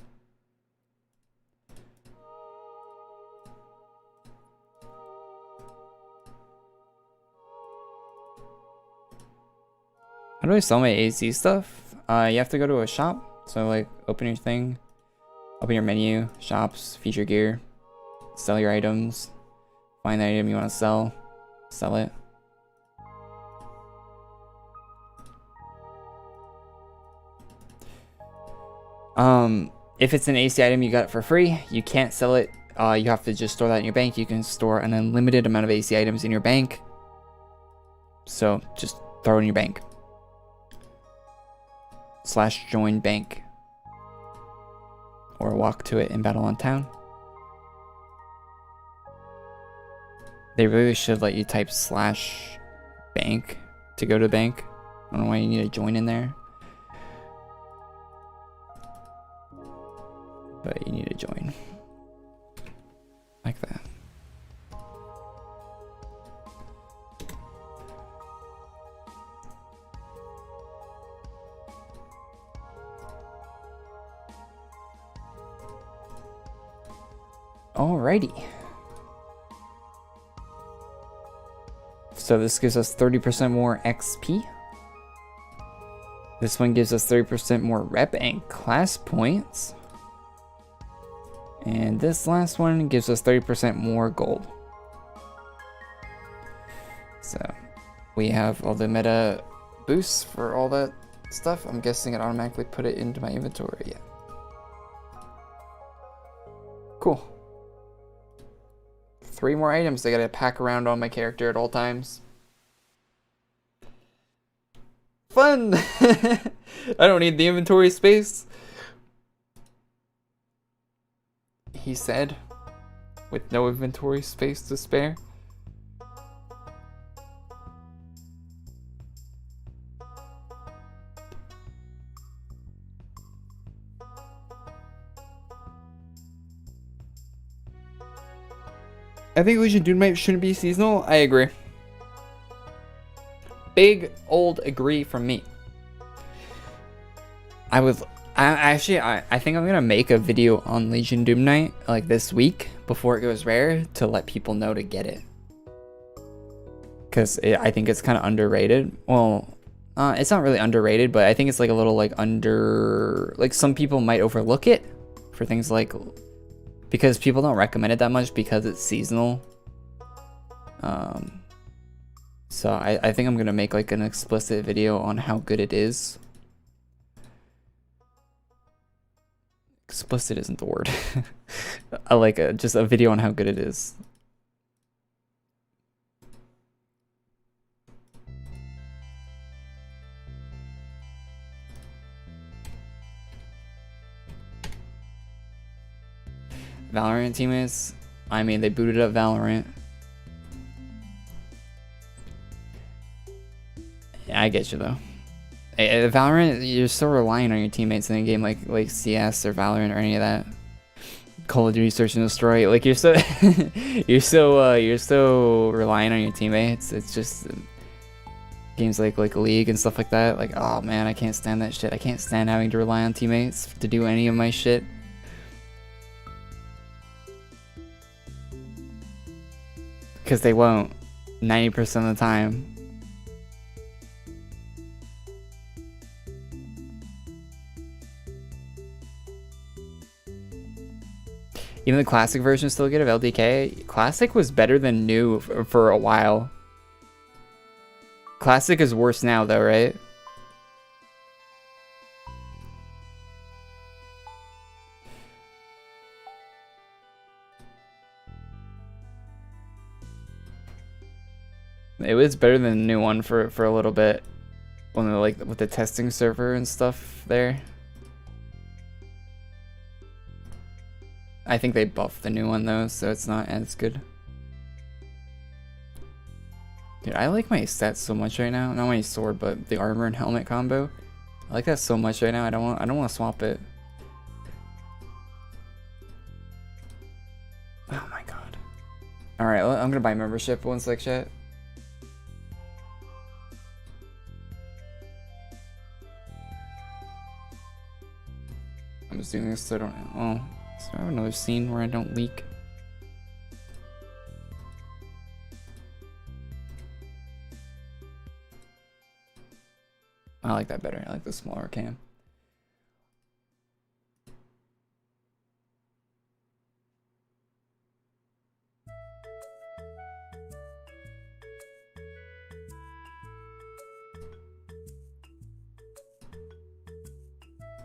How do I sell my AZ stuff? You have to go to a shop. So like open your thing, open your menu, shops, feature gear, sell your items, find the item you want to sell it. If it's an AC item you got it for free, you can't sell it. You have to just store that in your bank. You can store an unlimited amount of AC items in your bank. So just throw it in your bank. / join bank. Or walk to it in Battle on Town. They really should let you type / bank to go to bank. I don't know why you need to join in there. But you need to join. Like that. Alrighty. So this gives us 30% more XP. This one gives us 30% more rep and class points. And this last one gives us 30% more gold. So we have all the meta boosts for all that stuff. I'm guessing it automatically put it into my inventory. Yeah. Cool. 3 more items I gotta pack around on my character at all times. Fun! I don't need the inventory space. He said, with no inventory space to spare. I think Legion Doom Knight shouldn't be seasonal. I agree. Big old agree from me. I think I'm gonna make a video on Legion Doom Knight like this week before it goes rare to let people know to get it. Cause I think it's kind of underrated. Well, it's not really underrated, but I think it's like a little like like some people might overlook it for things like, because people don't recommend it that much because it's seasonal. So I think I'm gonna make like an explicit video on how good it is. Explicit isn't the word. I like just a video on how good it is. Valorant teammates, I mean, they booted up Valorant. Yeah, I get you though. Valorant, you're still relying on your teammates in a game like CS or Valorant or any of that. Call of Duty Search and Destroy, like you're so you're so relying on your teammates. It's just games like League and stuff like that. Like, oh man, I can't stand that shit. I can't stand having to rely on teammates to do any of my shit. Because they won't 90% of the time. Even the classic version is still good of LDK. Classic was better than new for a while. Classic is worse now though, right? It was better than the new one for a little bit. When they're like with the testing server and stuff there. I think they buffed the new one though, so it's not as good. Dude, I like my stats so much right now. Not my sword, but the armor and helmet combo. I like that so much right now. I don't want to swap it. Oh my god. All right, I'm gonna buy membership. One sec, chat. I'm just doing this so I don't. Oh. So I have another scene where I don't leak. I like that better. I like the smaller cam.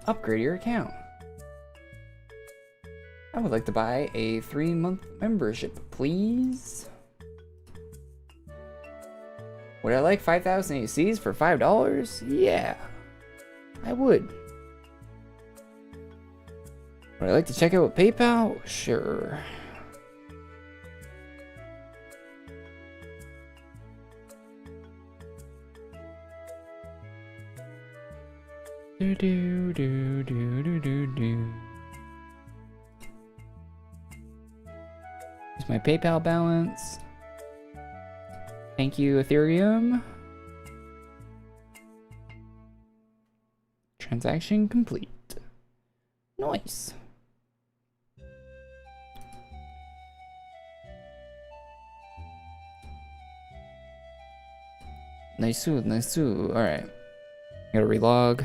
Upgrade your account. I would like to buy a 3-month membership, please. Would I like 5,000 ACs for $5? Yeah, I would. Would I like to check out with PayPal? Sure. Do do do do do do do. Here's my PayPal balance. Thank you, Ethereum. Transaction complete. Nice. Nice, nice. All right. Gotta relog.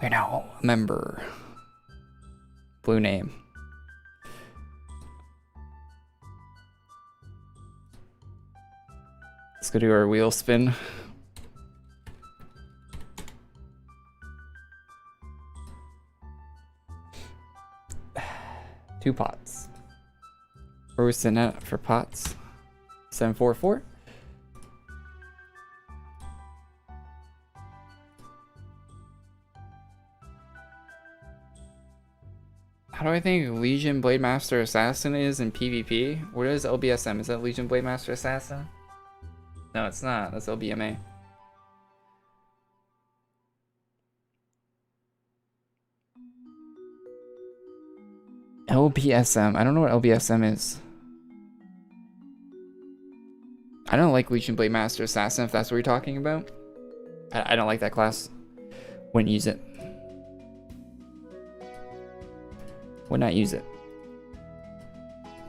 We're now a member. Blue name. Let's go do our wheel spin. Two pots. Where are we sitting at for pots? 744. How do I think Legion Blade Master Assassin is in PvP? What is LBSM? Is that Legion Blade Master Assassin? No, it's not. That's LBMA. LBSM. I don't know what LBSM is. I don't like Legion Blade Master Assassin, if that's what you're talking about. I don't like that class. Wouldn't use it. Would not use it.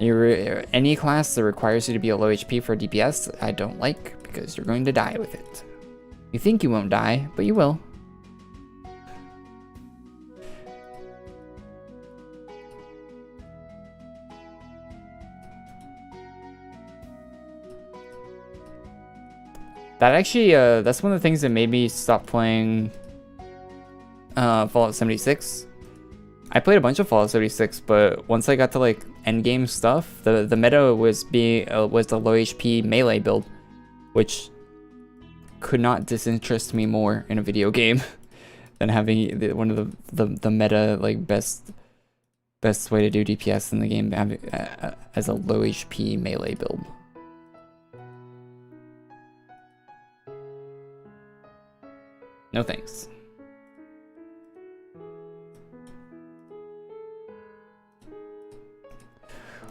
Any class that requires you to be a low HP for DPS, I don't like, because you're going to die with it. You think you won't die, but you will. That actually, that's one of the things that made me stop playing Fallout 76. I played a bunch of Fallout 76, but once I got to like endgame stuff, the meta was the low HP melee build, which could not disinterest me more in a video game than having one of the meta like best way to do DPS in the game as a low HP melee build. No thanks.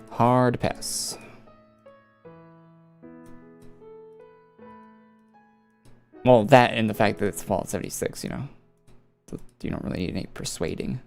Hard pass. Well, that and the fact that it's Fallout 76, you know. So you don't really need any persuading.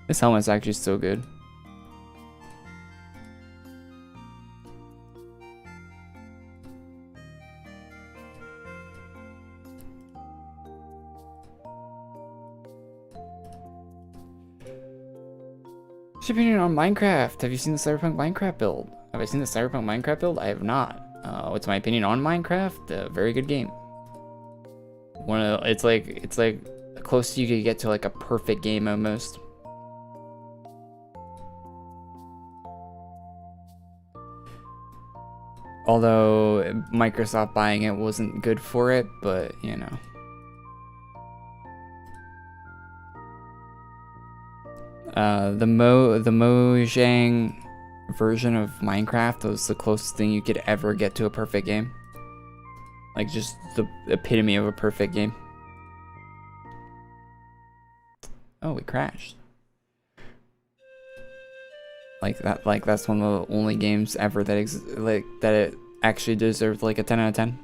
This helmet's actually so good. What's your opinion on Minecraft? Have you seen the Cyberpunk Minecraft build? Have I seen the Cyberpunk Minecraft build? I have not. What's my opinion on Minecraft? A very good game. It's like close you could get to like a perfect game almost. Although Microsoft buying it wasn't good for it, but you know. The Mojang version of Minecraft was the closest thing you could ever get to a perfect game. Like just the epitome of a perfect game. Oh, we crashed. Like that's one of the only games ever that it actually deserved like a 10 out of 10.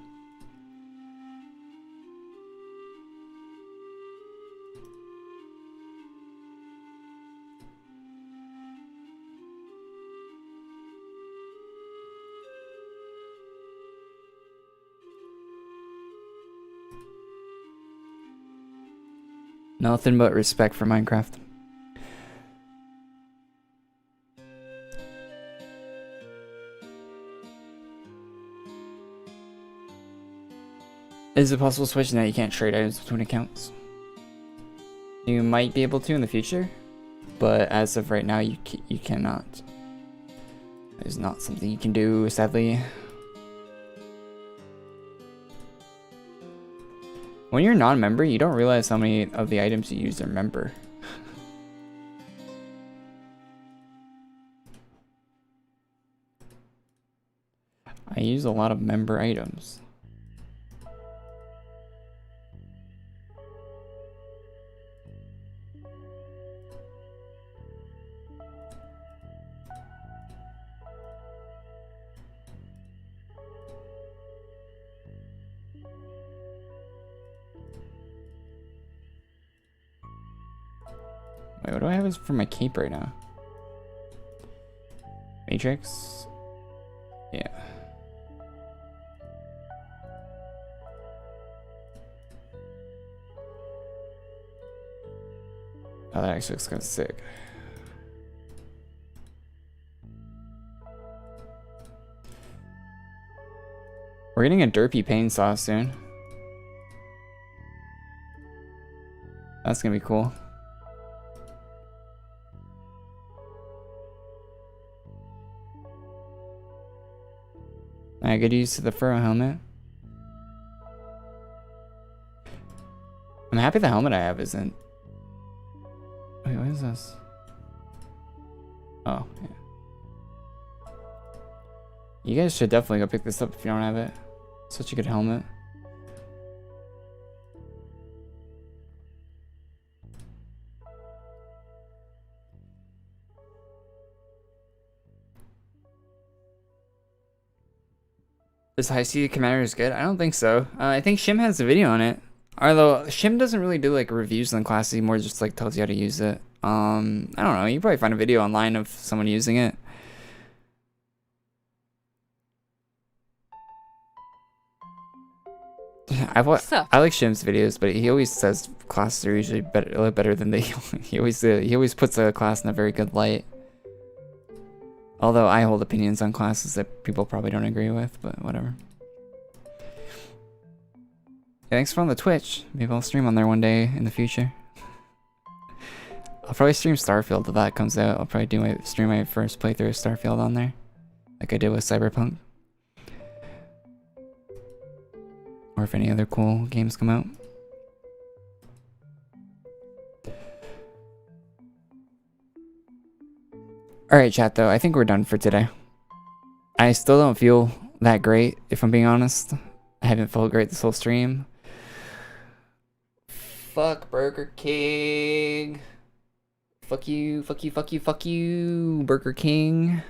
Nothing but respect for Minecraft. Is it possible to switch now? You can't trade items between accounts. You might be able to in the future, but as of right now, you cannot. It's not something you can do, sadly. When you're a non-member, you don't realize how many of the items you use are member. I use a lot of member items. Wait, what do I have for my cape right now? Matrix? Yeah. Oh, that actually looks kind of sick. We're getting a derpy pain saw soon. That's gonna be cool. I get used to the fur helmet. I'm happy the helmet I have isn't. Wait, what is this? Oh, yeah. You guys should definitely go pick this up if you don't have it. Such a good helmet. This high sea commander is good? I don't think so. I think Shim has a video on it. Although Shim doesn't really do like reviews on classes, he more just like tells you how to use it. I don't know, you can probably find a video online of someone using it. I like Shim's videos, but he always says classes are usually better than they. he always puts a class in a very good light. Although I hold opinions on classes that people probably don't agree with, but whatever. Yeah, thanks for on the Twitch. Maybe I'll stream on there one day in the future. I'll probably stream Starfield if that comes out. I'll probably stream my first playthrough of Starfield on there, like I did with Cyberpunk. Or if any other cool games come out. Alright, chat, though. I think we're done for today. I still don't feel that great, if I'm being honest. I haven't felt great this whole stream. Fuck Burger King. Fuck you, fuck you, fuck you, fuck you, Burger King.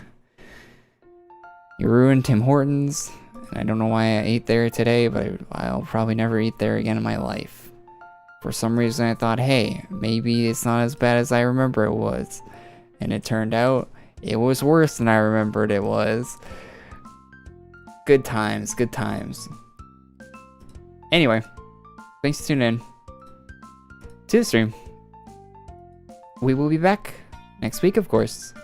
You ruined Tim Hortons. I don't know why I ate there today, but I'll probably never eat there again in my life. For some reason I thought, hey, maybe it's not as bad as I remember it was. And it turned out it was worse than I remembered it was. Good times, good times. Anyway, thanks for tuning in to the stream. We will be back next week, of course.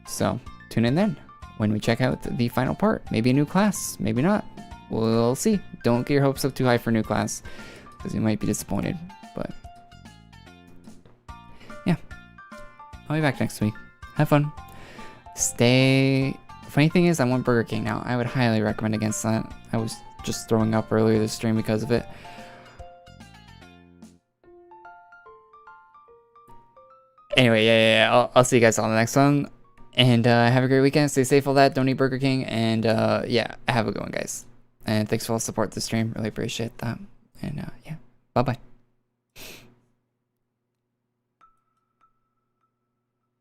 So, tune in then when we check out the final part. Maybe a new class, maybe not. We'll see. Don't get your hopes up too high for a new class, because you might be disappointed. But, yeah. I'll be back next week. Have fun. Stay. Funny thing is, I want Burger King now. I would highly recommend against that. I was just throwing up earlier this stream because of it. Anyway, yeah. I'll see you guys on the next one. And have a great weekend. Stay safe, all that. Don't eat Burger King. And yeah, have a good one, guys. And thanks for all the support this stream. Really appreciate that. And yeah, bye-bye.